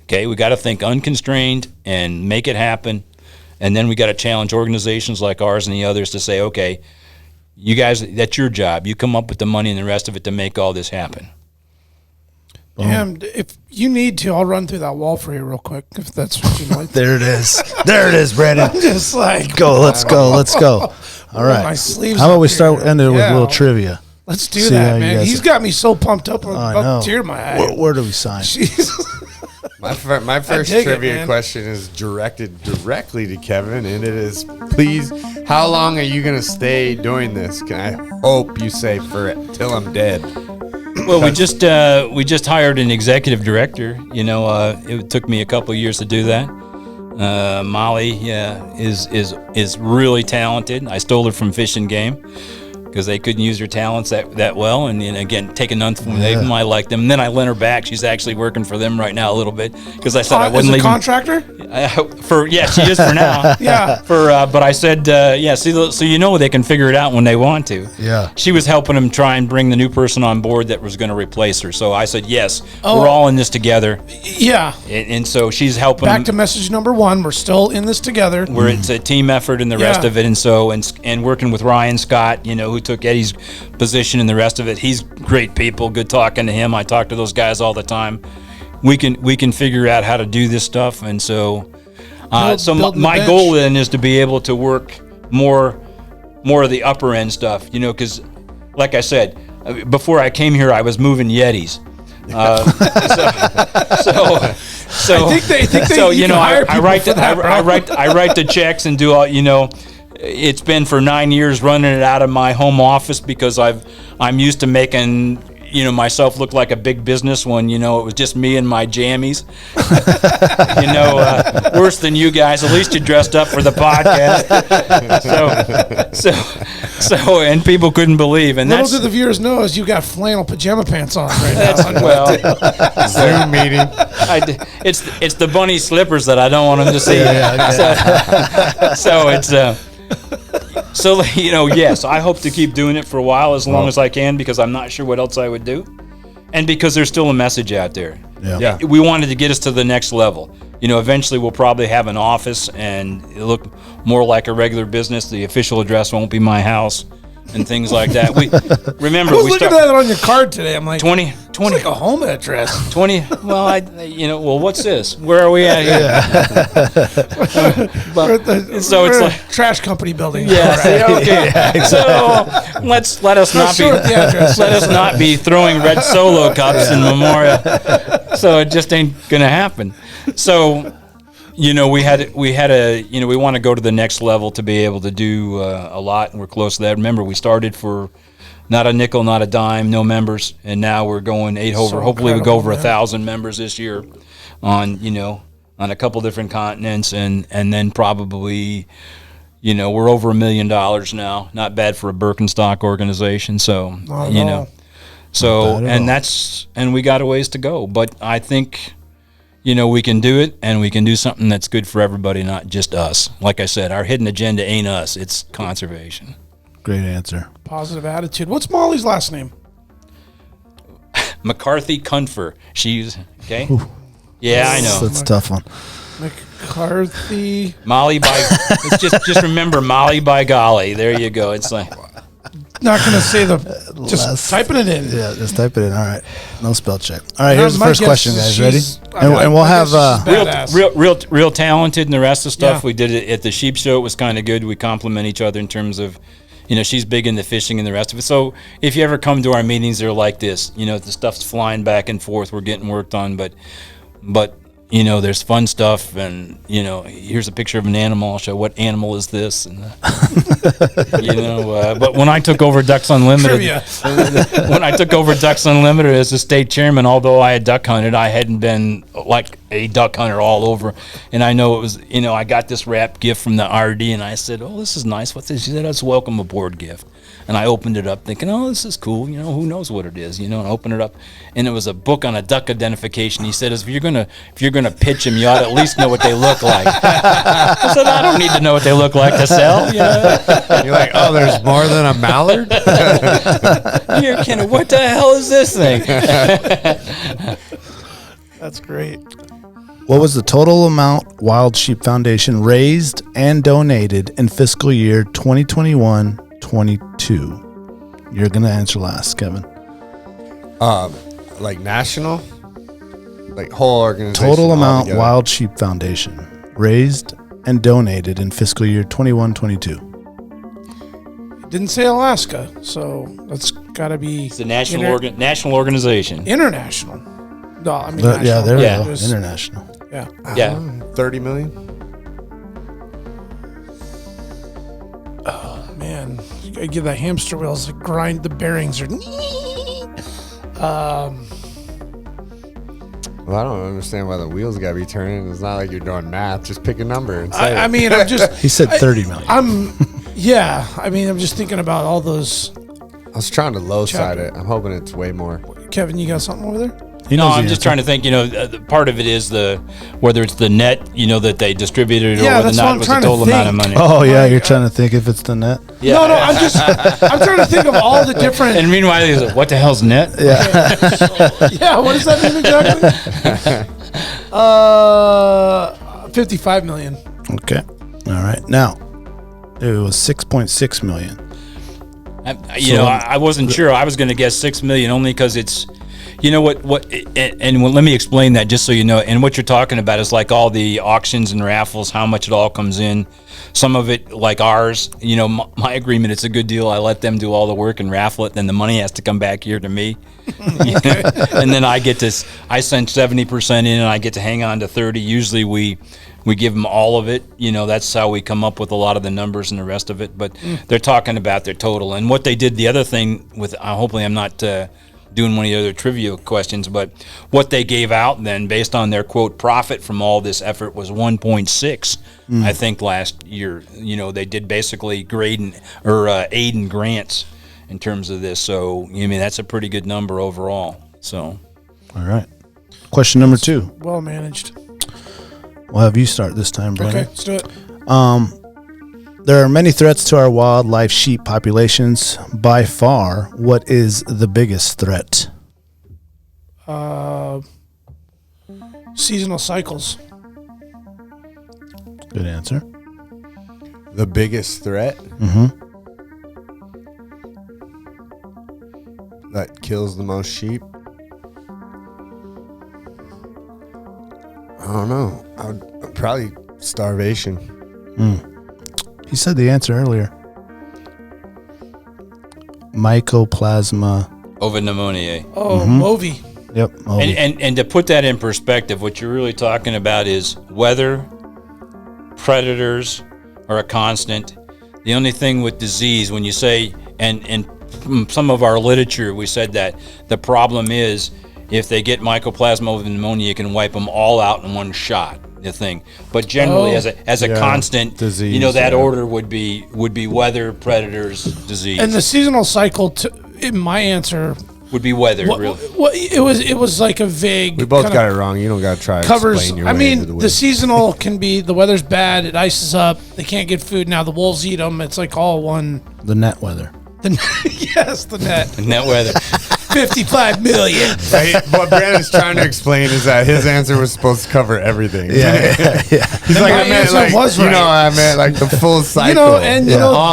Okay, we got to think unconstrained and make it happen. And then we got to challenge organizations like ours and the others to say, okay, you guys, that's your job. You come up with the money and the rest of it to make all this happen.
And if you need to, I'll run through that wall for you real quick, if that's what you like.
There it is. There it is, Brandon.
I'm just like,
Go. Let's go. Let's go. All right.
my sleeves
How about
up
we start
here.
ending with a
Yeah.
little trivia?
Let's do
See how
that,
you
man.
guys
He's
are-
got me so pumped up,
I
about
know.
to tear in my eye.
Where do we sign?
Jesus.
My first
dig it,
trivia
man.
question is directed directly to Kevin, and it is, please, how long are you going to stay doing this? Can I hope you say for it till I'm dead?
Well, we just hired an executive director. It took me a couple of years to do that. Molly is really talented. I stole her from Fish and Game. because they couldn't use their talents that well. And again, taking none from them, I liked them. And then I lent her back. She's actually working for them right now a little bit because I said I wouldn't leave.
Contractor?
She is for now.
Yeah.
But I said, so you know they can figure it out when they want to.
Yeah.
She was helping them try and bring the new person on board that was going to replace her. So I said, yes, we're all in this together.
Yeah.
And so she's helping.
Back to message number 1. We're still in this together.
Where it's a team effort and the rest of it. And so, and working with Ryan Scott, who took Eddie's position and the rest of it. He's great people. Good talking to him. I talk to those guys all the time. We can figure out how to do this stuff. And so, my goal then is to be able to work more of the upper end stuff, because like I said, before I came here, I was moving Yetis. So
I think they
so
I write
the checks and do all. It's been for 9 years running it out of my home office because I'm used to making myself look like a big business when it was just me and my jammies. Worse than you guys. At least you dressed up for the podcast. So and people couldn't believe. And
little did the viewers know is you got flannel pajama pants on right now.
Well,
Zoom meeting.
It's the bunny slippers that I don't want them to see. So it's. So, yes, I hope to keep doing it for a while, as long as I can, because I'm not sure what else I would do. And because there's still a message out there.
Yeah.
We wanted to get us to the next level. Eventually we'll probably have an office and it'll look more like a regular business. The official address won't be my house and things like that. Remember,
I was looking at that on your card today. I'm like,
20
it's like a home address.
20. Well, what's this? Where are we at here?
We're a trash company building.
Yeah.
Right.
Okay.
Yeah,
So let us not be throwing red Solo cups in memorial. So it just ain't gonna happen. So. We want to go to the next level to be able to do a lot, and we're close to that. Remember, we started for not a nickel, not a dime, no members, and now we're going 8 over.
So
hopefully, we go over
man.
1,000 members this year, on a couple different continents, and then probably, we're over $1 million now. Not bad for a Birkenstock organization. So so and we got a ways to go, but I think. We can do it, and we can do something that's good for everybody, not just us. Like I said, our hidden agenda ain't us; it's conservation.
Great answer.
Positive attitude. What's Molly's last name?
McCarthy-Cunther. She's okay. Ooh. Yeah, I know.
That's a tough one.
McCarthy.
Molly by. just remember Molly by golly. There you go. It's like.
Not going to say just typing it in.
Yeah, just type it in. All right. No spell check. All right, here's the first question, guys. Ready? And we'll have
real talented and the rest of the stuff. Yeah. We did it at the sheep show. It was kind of good. We complement each other in terms of, she's big into fishing and the rest of it. So if you ever come to our meetings, they're like this. The stuff's flying back and forth. We're getting worked on, but there's fun stuff, and here's a picture of an animal. I'll show what animal is this, and But when I took over Ducks Unlimited, as the state chairman, although I had duck hunted, I hadn't been like a duck hunter all over, and I know it was. I got this wrapped gift from the RD, and I said, "Oh, this is nice. What's this?" She said, "It's a welcome aboard gift." And I opened it up thinking, oh, this is cool. Who knows what it is, and I opened it up, and it was a book on a duck identification. He said, if you're gonna pitch them, you ought to at least know what they look like. I said, I don't need to know what they look like to sell.
You're like, oh, there's more than a mallard?
You're kidding. What the hell is this thing?
That's great.
What was the total amount Wild Sheep Foundation raised and donated in fiscal year 2021-22? You're going to answer last, Kevin.
Like national? Like whole organization?
Total amount Wild Sheep Foundation raised and donated in fiscal year 21-22.
Didn't say Alaska, so that's got to be...
It's a national organization.
International. No, I mean national.
Yeah, there we go. International.
Yeah.
Yeah.
30 million?
Oh, man. You got to give that hamster wheels a grind. The bearings are...
Well, I don't understand why the wheels got to be turning. It's not like you're doing math. Just pick a number and
I mean, I'm just...
He said 30 million.
I'm just thinking about all those
was trying to low side it. I'm hoping it's way more.
Kevin, you got something over there?
No, I'm just trying to think. Part of it is whether it's the net, that they distributed, or whether or not it was the total amount of money.
Oh yeah, you're trying to think if it's the net.
Yeah.
No, I'm trying to think of all the different.
And meanwhile, he's like, what the hell's net?
Yeah.
Yeah, what does that mean exactly? 55 million.
Okay. All right. Now, it was 6.6 million.
I wasn't sure. I was going to guess 6 million only because it's, let me explain that just so you know. And what you're talking about is like all the auctions and raffles, how much it all comes in. Some of it, like ours, my agreement, it's a good deal. I let them do all the work and raffle it. Then the money has to come back here to me. And then I send 70% in and I get to hang on to 30. Usually we give them all of it. That's how we come up with a lot of the numbers and the rest of it. But they're talking about their total. And what they did, the other thing with, hopefully I'm not doing one of the other trivia questions, but what they gave out then based on their quote profit from all this effort was 1.6. I think last year, they did basically aid and grants in terms of this. So, that's a pretty good number overall. So,
all right. Question number 2.
Well managed.
We'll have you start this time, Brandon.
Okay, let's do it.
There are many threats to our wildlife sheep populations. By far, what is the biggest threat?
Seasonal cycles.
Good answer.
The biggest threat?
Mm-hmm.
That kills the most sheep? I don't know. I'd probably starvation.
He said the answer earlier. Mycoplasma.
Ovid pneumoniae.
Oh, MoVI.
Yep.
And to put that in perspective, what you're really talking about is weather, predators are a constant. The only thing with disease, when you say, and some of our literature, we said that the problem is if they get mycoplasma ovid pneumonia, it can wipe them all out in one shot. The thing, but generally as a constant
disease,
that order would be weather, predators, disease,
And the seasonal cycle. In my answer
would be weather. Really,
it was like a vague.
We both got it wrong. You don't got to try to explain your way into
the seasonal can be the weather's bad. It ices up. They can't get food now. The wolves eat them. It's like all one.
The net weather.
Yes, the net.
Net weather.
55 million.
Right? What Brandon's trying to explain is that his answer was supposed to cover everything.
Yeah.
He's like, I meant like, I meant like the full cycle.
All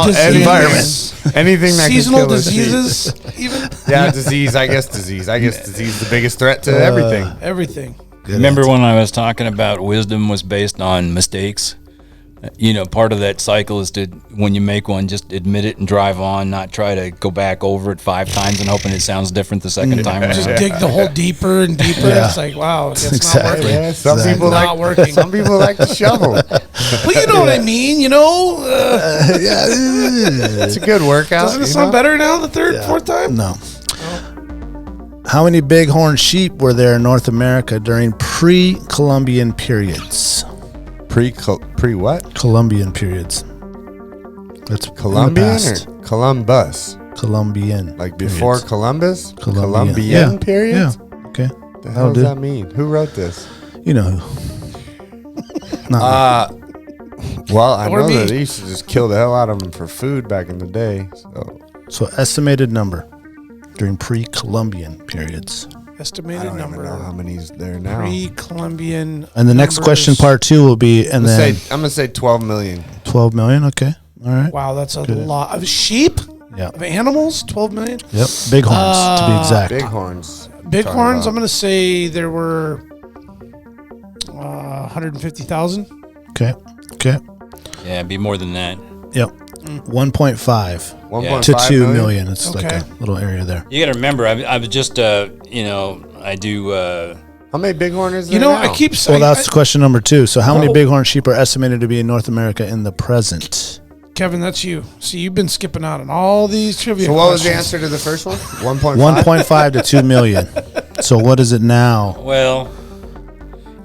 environments. Anything that
seasonal
can kill
diseases, even.
Yeah, disease. I guess disease is the biggest threat to everything.
Everything.
Remember when I was talking about wisdom was based on mistakes? Part of that cycle is to, when you make one, just admit it and drive on, not try to go back over it 5 times and hoping it sounds different the second time around.
Just dig the hole deeper and deeper. It's like, wow, it's not working.
Yeah, some people
not working.
Some people like to shovel.
Well, you know what I mean,
It's a good workout.
Doesn't it sound better now the third, fourth time?
No. How many bighorn sheep were there in North America during pre-Columbian periods?
Pre what?
Columbian periods. That's
Columbian or Columbus?
Columbian.
Like before
periods.
Columbus?
Columbian
periods?
Yeah. Okay.
The hell does that mean? Who wrote this?
You know who.
Well, I know that they used to just kill the hell out of them for food back in the day.
So estimated number during pre-Columbian periods.
Estimated
I don't
number.
even know how many's there now.
Pre-Columbian.
And the next question, part 2, will be,
I'm gonna say 12 million.
12 million. Okay. All right.
Wow, that's a lot of sheep.
Yeah.
Of animals. 12 million.
Yep. Bighorns, to be exact.
Bighorns.
Bighorns. I'm gonna say there were 150,000.
Okay.
Yeah, it'd be more than that.
Yep. 1.5 to 2 million. It's like a little area there.
You got to remember, I was just, I do.
How many bighorn is there?
I keep saying.
Well, that's question number 2. So, how many bighorn sheep are estimated to be in North America in the present?
Kevin, that's you. See, you've been skipping out on all these trivia.
So, what was the answer to the first one? 1.5.
1.5 to 2 million. So, what is it now?
Well,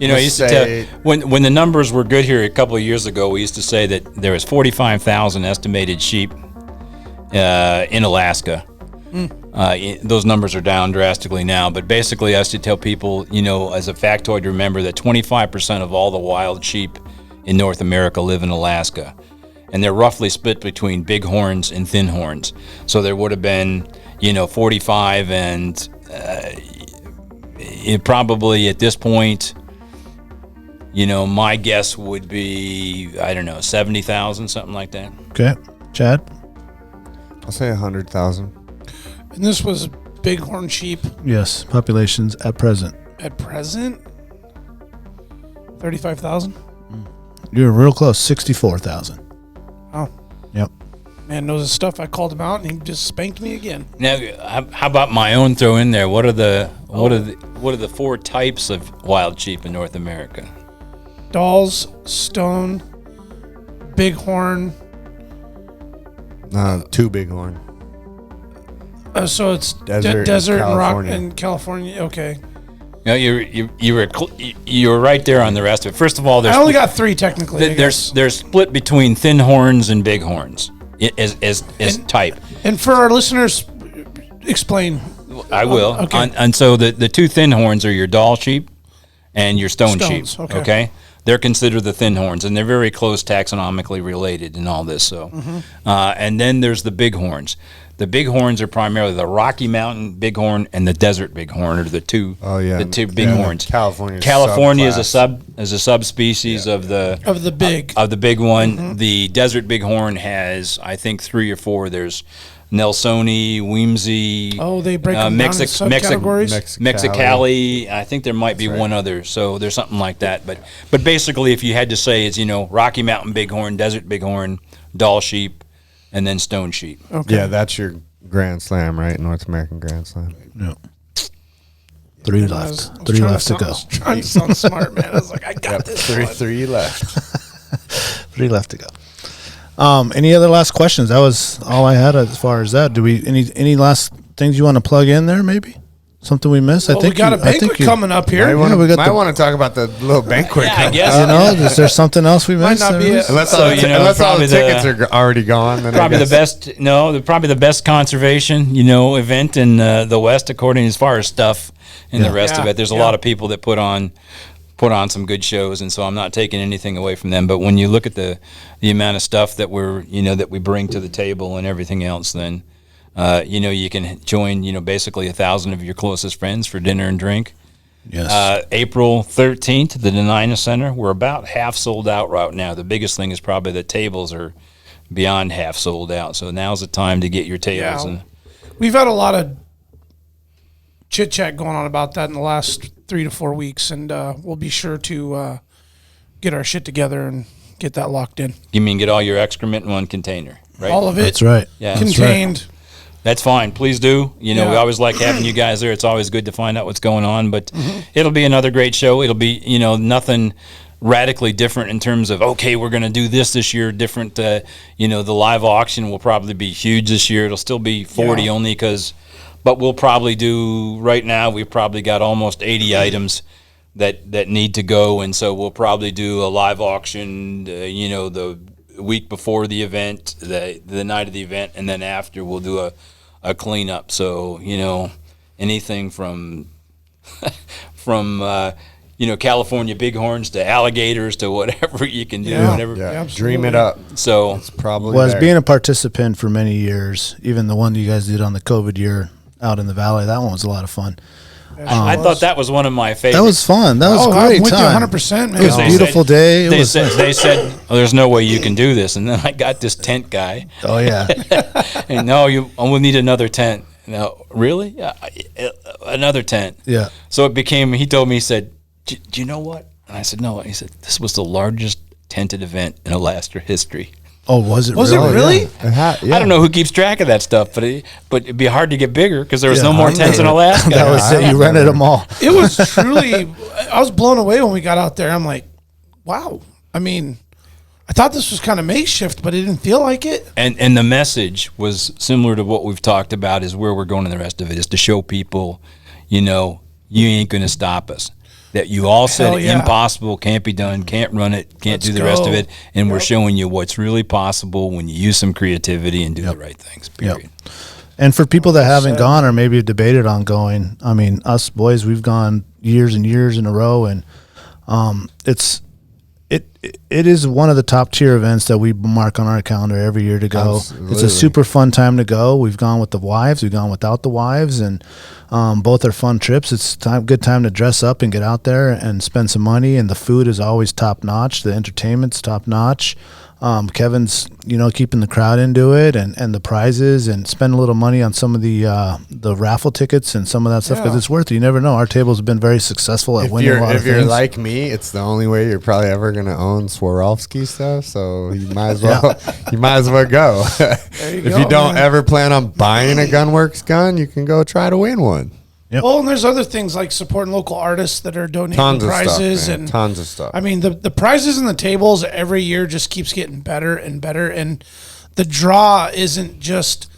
I used to tell, when the numbers were good here a couple of years ago, we used to say that there was 45,000 estimated sheep in Alaska. Those numbers are down drastically now. But basically, I used to tell people, as a factoid to remember, that 25% of all the wild sheep in North America live in Alaska. And they're roughly split between bighorns and thin horns. So there would have been, 45 and it probably at this point, my guess would be, 70,000, something like that.
Okay. Chad?
I'll say 100,000.
And this was bighorn sheep
Yes. Populations at present.
at present? 35,000?
You were real close. 64,000.
Oh,
Yep.
man knows his stuff. I called him out and he just spanked me again.
Now, how about my own throw in there? What are the 4 types of wild sheep in North America?
Dolls, stone, bighorn.
2 bighorn.
So it's
Desert
desert
and
and rock
California.
in California. Okay.
No, you were right there on the rest of it. First of all,
I only got 3 technically. I guess.
they're split between thin horns and bighorns as type.
And for our listeners, explain.
I will.
Okay.
And so the 2 thin horns are your doll sheep and your stone
Stones,
sheep.
okay.
They're considered the thin horns, and they're very close taxonomically related in all this. So, and then there's the bighorns. The bighorns are primarily the Rocky Mountain bighorn and the desert bighorn are the two.
Oh, yeah.
The 2 bighorns.
California
is a subspecies of the big one. The desert bighorn has, I think, 3 or 4. There's Nelsoni, Weemsey.
Oh, they break them down into subcategories?
Mexicali. I think there might be one other. So there's something like that. But basically, if you had to say, it's Rocky Mountain bighorn, desert bighorn, doll sheep, and then stone sheep.
Okay.
Yeah, that's your Grand Slam, right? North American Grand Slam.
Yep. 3 left. 3 left to go.
I was trying to sound smart, man. I was like, I got this.
3 left.
3 left to go. Any other last questions? That was all I had as far as that. Do we any last things you want to plug in there? Maybe something we missed.
Well, we got a banquet coming up here.
I want to talk about the little banquet.
Yeah, I guess.
Is there something else we missed?
Might not be it.
Unless all the tickets are already gone. Then
Probably the best conservation, event in the West, according as far as stuff and the rest of it. There's a lot of people that put on some good shows, and so I'm not taking anything away from them. But when you look at the amount of stuff that that we bring to the table and everything else, then you can join basically 1,000 of your closest friends for dinner and drink.
Yes.
April 13th, the Denina Center. We're about half sold out right now. The biggest thing is probably the tables are beyond half sold out. So now's the time to get your tables.
Yeah.
And
We've had a lot of chit chat going on about that in the last 3 to 4 weeks, and we'll be sure to get our shit together and get that locked in.
you mean get all your excrement in one container, right?
All of it.
That's right.
Yeah.
Contained.
That's fine. Please do. We always like having you guys there. It's always good to find out what's going on. But it'll be another great show. It'll be, nothing radically different in terms of, okay, we're going to do this year, different. The live auction will probably be huge this year. It'll still be 40 only but we'll probably do, right now, we've probably got almost 80 items that need to go. And so we'll probably do a live auction, the week before the event, the night of the event, and then after we'll do a cleanup. So anything from California bighorns to alligators to whatever you can do. Whatever.
Yeah. Dream it up.
So
it's probably
as being a participant for many years, even the one you guys did on the COVID year out in the valley, that one was a lot of fun.
I thought that was one of my favorites.
That was fun. That was a great
I'm with
time.
you 100%, man.
It was a beautiful day.
They said, there's no way you can do this. And then I got this tent guy.
Oh, yeah.
And we'll need another tent. No, really? Yeah, another tent.
Yeah.
So it became, he told me, he said, do you know what? And I said, no. And he said, this was the largest tented event in Alaska history.
Oh, was it?
Was
really?
it really?
Yeah.
I don't know who keeps track of that stuff, but it'd be hard to get bigger because there was no more tents in Alaska.
That was it. You rented them all.
It was truly, I was blown away when we got out there. I'm like, wow. I mean, I thought this was kind of makeshift, but it didn't feel like it.
And the message was similar to what we've talked about, is where we're going in the rest of it, is to show people, you ain't going to stop us. That you all said impossible, can't be done, can't run it, can't do the rest of it. And we're showing you what's really possible when you use some creativity and do the right things, period.
And for people that haven't gone or maybe have debated on going, I mean, us boys, we've gone years and years in a row, and it is one of the top tier events that we mark on our calendar every year to go.
Absolutely.
It's a super fun time to go. We've gone with the wives, we've gone without the wives, and both are fun trips. It's good time to dress up and get out there and spend some money. And the food is always top notch. The entertainment's top notch. Kevin's, keeping the crowd into it, and the prizes, and spend a little money on some of the raffle tickets and some of that stuff, because it's worth it. You never know. Our table's been very successful at winning a lot of things.
If you're like me, it's the only way you're probably ever going to own Swarovski stuff. So you might as well, go. If you don't ever plan on buying a Gunworks gun, you can go try to win one.
Yep. Well, and there's other things like supporting local artists that are donating prizes and
tons of stuff.
I mean, the prizes and the tables every year just keeps getting better and better, and the draw isn't just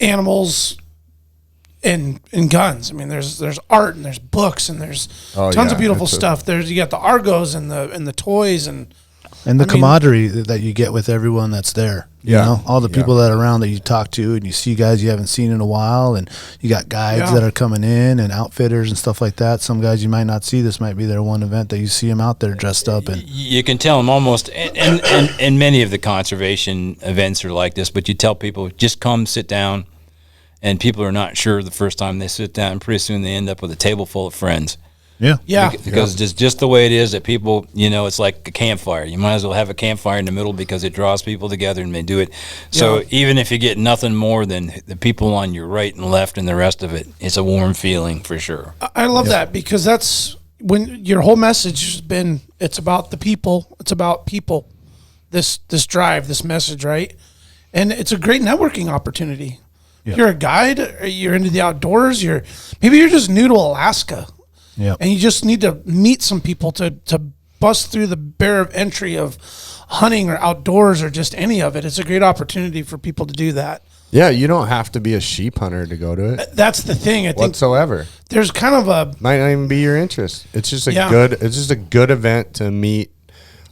animals and guns. I mean, there's art and there's books and there's tons of beautiful stuff. You got the Argos and the toys and the camaraderie that you get with everyone that's there. All the people that are around that you talk to, and you see guys you haven't seen in a while, and you got guides that are coming in and outfitters and stuff like that. Some guys you might not see. This might be their one event that you see them out there dressed up. And
you can tell them almost, and many of the conservation events are like this, but you tell people, just come sit down, and people are not sure the first time they sit down, and pretty soon they end up with a table full of friends.
Yeah.
Because just the way it is that people, it's like a campfire. You might as well have a campfire in the middle because it draws people together and they do it. So even if you get nothing more than the people on your right and left and the rest of it, it's a warm feeling for sure.
I love that, because that's when your whole message has been, it's about the people. It's about people, this drive, this message, right? And it's a great networking opportunity. If you're a guide, or you're into the outdoors, maybe you're just new to Alaska.
Yeah,
and you just need to meet some people to bust through the barrier of entry of hunting or outdoors or just any of it. It's a great opportunity for people to do that.
Yeah, you don't have to be a sheep hunter to go to it.
That's the thing. I think
whatsoever.
There's kind of
might not even be your interest. It's just a good event to meet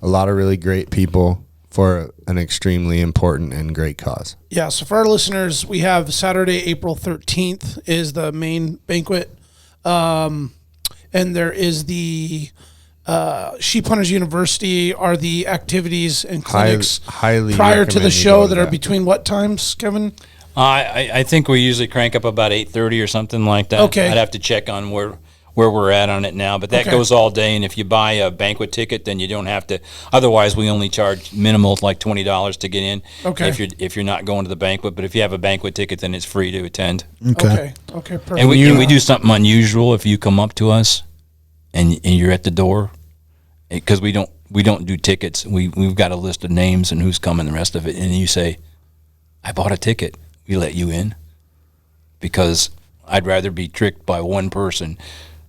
a lot of really great people for an extremely important and great cause.
Yeah. So for our listeners, we have Saturday, April 13th is the main banquet. And there is the Sheep Hunters University are the activities and clinics
highly
prior to the show that are between what times, Kevin?
I think we usually crank up about 8:30 or something like that.
Okay.
I'd have to check on where we're at on it now, but that goes all day. And if you buy a banquet ticket, then you don't have to. Otherwise, we only charge minimal, like $20 to get in.
Okay.
If you're not going to the banquet, but if you have a banquet ticket, then it's free to attend.
Okay. Perfect.
And we do something unusual if you come up to us, and you're at the door, because we don't do tickets. We've got a list of names and who's coming, the rest of it, and you say, "I bought a ticket." We let you in, because I'd rather be tricked by one person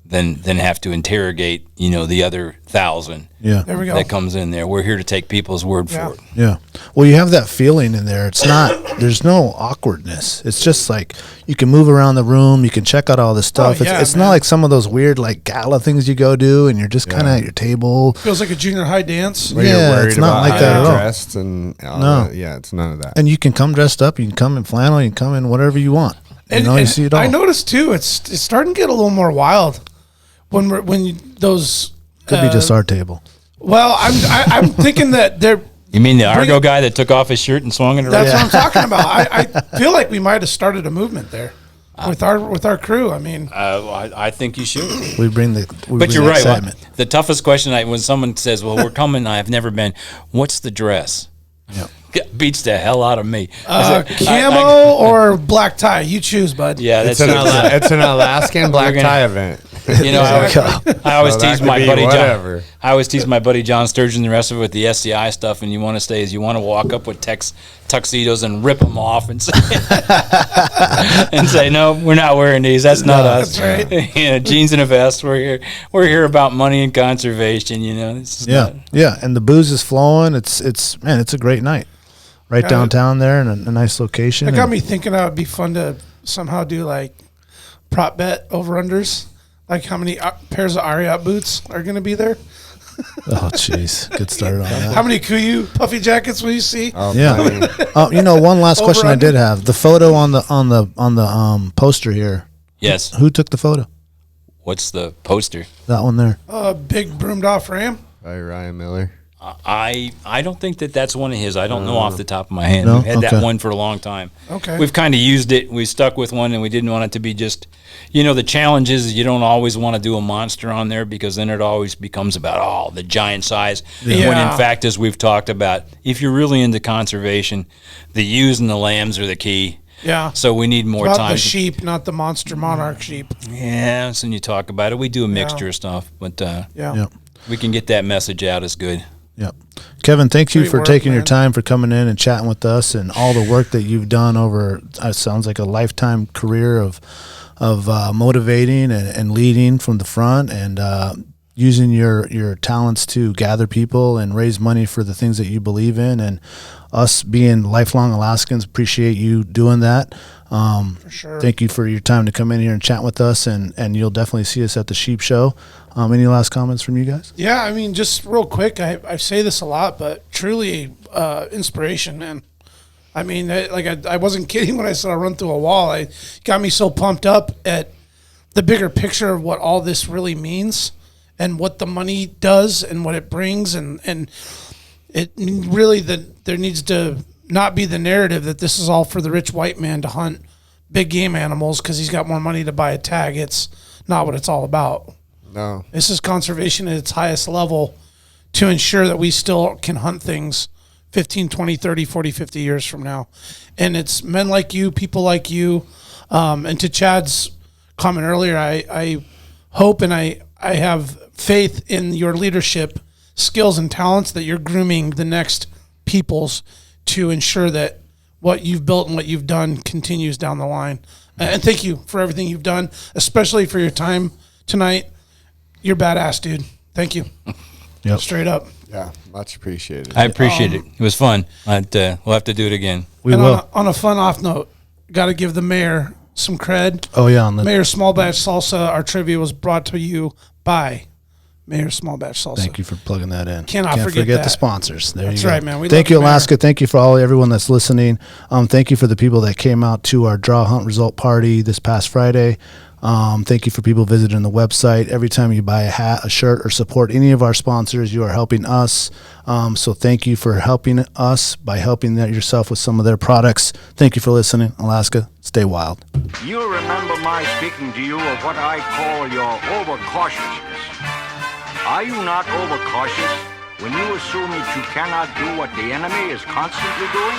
than have to interrogate, the other 1,000.
Yeah.
There we go.
That comes in there. We're here to take people's word for it.
Yeah. Well, you have that feeling in there. There's no awkwardness. It's just like you can move around the room. You can check out all this stuff. It's not like some of those weird gala things you go do and you're just kind of at your table.
Feels like a junior high dance.
It's not like that at all.
Dressed and no. It's none of that.
And you can come dressed up. You can come in flannel. You can come in whatever you want. You see it all.
I noticed too, it's starting to get a little more wild when those
could be just our table.
Well, I'm thinking that they're.
You mean the Argo guy that took off his shirt and swung it around?
That's what I'm talking about. I feel like we might have started a movement there with our crew. I mean,
I think you should.
But
you're right. Well, the toughest question when someone says, "Well, we're coming," I've never been. What's the dress?
Yeah.
Beats the hell out of me.
Camo or black tie? You choose, bud.
Yeah,
it's an Alaskan black tie event.
I always tease my buddy John. I always tease my buddy John Sturgeon and the rest of it with the SCI stuff. And you want to walk up with tuxedos and rip them off and say, "No, we're not wearing these. That's not us."
That's right.
Jeans and a vest. We're here about money and conservation.
Yeah, and the booze is flowing. It's a great night. Right downtown there in a nice location.
That got me thinking it would be fun to somehow do prop bet over-unders. Like how many pairs of Ariat boots are going to be there?
Oh, jeez. Good start on that.
How many Kuyu puffy jackets will you see?
Yeah. One last question I did have. The photo on the poster here.
Yes.
Who took the photo?
What's the poster?
That one there.
Big broomed off ram.
By Ryan Miller.
I don't think that's one of his. I don't know off the top of my head.
No?
We've had
Okay.
that one for a long time.
Okay.
We've kind of used it. We stuck with one, and we didn't want it to be just, the challenge is you don't always want to do a monster on there because then it always becomes about, the giant size.
Yeah.
When in fact, as we've talked about, if you're really into conservation, the ewes and the lambs are the key.
Yeah.
So we need more
About
time.
the sheep, not the monster monarch sheep.
Yeah, so when you talk about it, we do a mixture of stuff, but
Yeah.
we can get that message out is good.
Yep. Kevin, thank you
Great
for
work,
taking your
man.
time, for coming in and chatting with us, and all the work that you've done over, it sounds like a lifetime career of motivating and leading from the front, and using your talents to gather people and raise money for the things that you believe in. And us being lifelong Alaskans appreciate you doing that.
For sure.
Thank you for your time to come in here and chat with us, and you'll definitely see us at the sheep show. Any last comments from you guys?
Yeah, I mean, just real quick, I say this a lot, but truly inspiration, man. I mean, I wasn't kidding when I said I run through a wall. It got me so pumped up at the bigger picture of what all this really means and what the money does and what it brings. And it really, there needs to not be the narrative that this is all for the rich white man to hunt big game animals because he's got more money to buy a tag. It's not what it's all about.
No.
This is conservation at its highest level to ensure that we still can hunt things 15, 20, 30, 40, 50 years from now. And it's men like you, people like you. And to Chad's comment earlier, I hope and I have faith in your leadership skills and talents that you're grooming the next peoples to ensure that what you've built and what you've done continues down the line. And thank you for everything you've done, especially for your time tonight. You're badass, dude. Thank you.
Yep.
Straight up.
Yeah, much appreciated.
I appreciate it. It was fun. We'll have to do it again.
We
and
will.
On a fun off note, got to give the mayor some cred.
Oh, yeah. On the,
Mayor Small Batch Salsa, our trivia was brought to you by Mayor Small Batch Salsa.
Thank you for plugging that in.
Can't
forget
that.
the sponsors. There
That's
you go.
right, man. We
Thank
love
you,
the mayor.
Alaska. Thank you for everyone that's listening. Thank you for the people that came out to our draw hunt result party this past Friday. Thank you for people visiting the website. Every time you buy a hat, a shirt, or support any of our sponsors, you are helping us. So thank you for helping us by helping yourself with some of their products. Thank you for listening. Alaska, stay wild.
You'll remember my speaking to you of what I call your overcautiousness. Are you not overcautious when you assume that you cannot do what the enemy is constantly doing?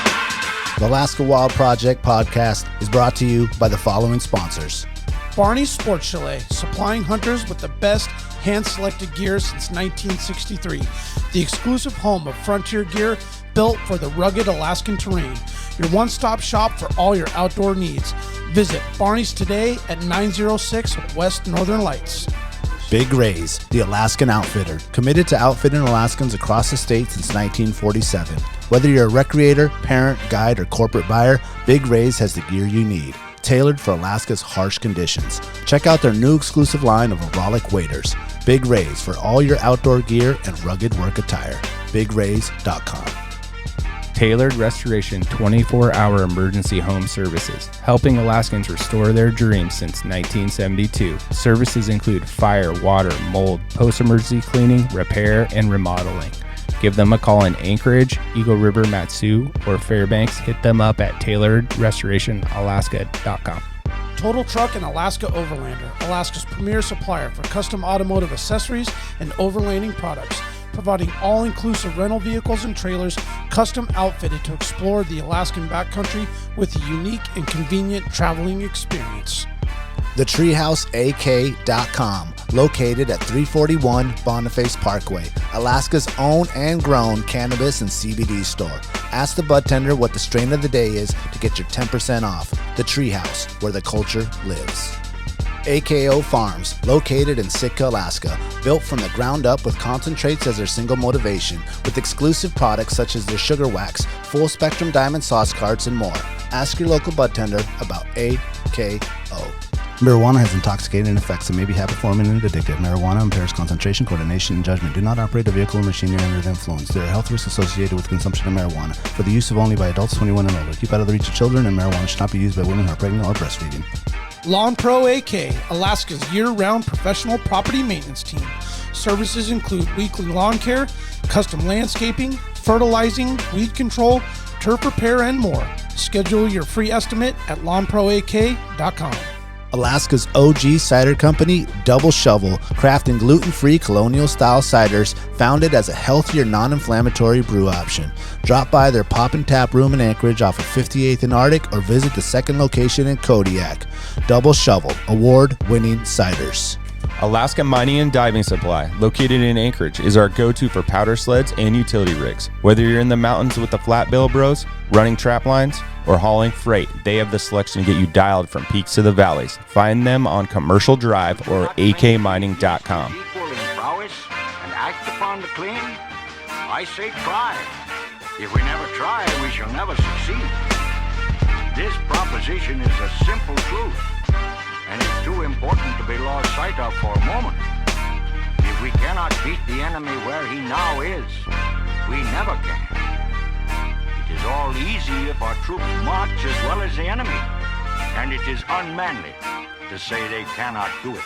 The Alaska Wild Project podcast is brought to you by the following sponsors.
Barney's Sports Chalet, supplying hunters with the best hand-selected gear since 1963. The exclusive home of frontier gear built for the rugged Alaskan terrain. Your one-stop shop for all your outdoor needs. Visit Barney's today at 906 West Northern Lights.
Big Rays, the Alaskan outfitter, committed to outfitting Alaskans across the state since 1947. Whether you're a recreator, parent, guide, or corporate buyer, Big Rays has the gear you need, tailored for Alaska's harsh conditions. Check out their new exclusive line of Auralic waders. Big Rays for all your outdoor gear and rugged work attire. BigRays.com.
Tailored Restoration 24-hour emergency home services, helping Alaskans restore their dreams since 1972. Services include fire, water, mold, post-emergency cleaning, repair, and remodeling. Give them a call in Anchorage, Eagle River, Matsu, or Fairbanks. Hit them up at tailoredrestorationalaska.com.
Total Truck and Alaska Overlander, Alaska's premier supplier for custom automotive accessories and overlanding products, providing all-inclusive rental vehicles and trailers custom outfitted to explore the Alaskan backcountry with a unique and convenient traveling experience.
TheTreehouseAK.com, located at 341 Boniface Parkway, Alaska's own and grown cannabis and CBD store. Ask the bud tender what the strain of the day is to get your 10% off. The Treehouse, where the culture lives. AKO Farms, located in Sitka, Alaska, built from the ground up with concentrates as their single motivation, with exclusive products such as their sugar wax, full spectrum diamond sauce carts, and more. Ask your local bud tender about AKO.
Marijuana has intoxicating effects and may be habit-forming and addictive. Marijuana impairs concentration, coordination, and judgment. Do not operate a vehicle or machinery under the influence. There are health risks associated with consumption of marijuana. For the use of only by adults 21 and older. Keep out of the reach of children, and marijuana should not be used by women who are pregnant or breastfeeding.
Lawn Pro AK, Alaska's year-round professional property maintenance team. Services include weekly lawn care, custom landscaping, fertilizing, weed control, turf repair, and more. Schedule your free estimate at lawnproak.com.
Alaska's OG cider company, Double Shovel, crafting gluten-free colonial-style ciders founded as a healthier, non-inflammatory brew option. Drop by their Pop and Tap room in Anchorage off of 58th and Arctic or visit the second location in Kodiak. Double Shovel, award-winning ciders.
Alaska Mining and Diving Supply, located in Anchorage, is our go-to for powder sleds and utility rigs. Whether you're in the mountains with the flat bill bros, running trap lines, or hauling freight, they have the selection to get you dialed from peaks to the valleys. Find them on Commercial Drive or akmining.com.
Equal in prowess and act upon the claim? I say try. If we never try, we shall never succeed. This proposition is a simple truth, and it's too important to be lost sight of for a moment. If we cannot beat the enemy where he now is, we never can. It is all easy if our troops march as well as the enemy, and it is unmanly to say they cannot do it.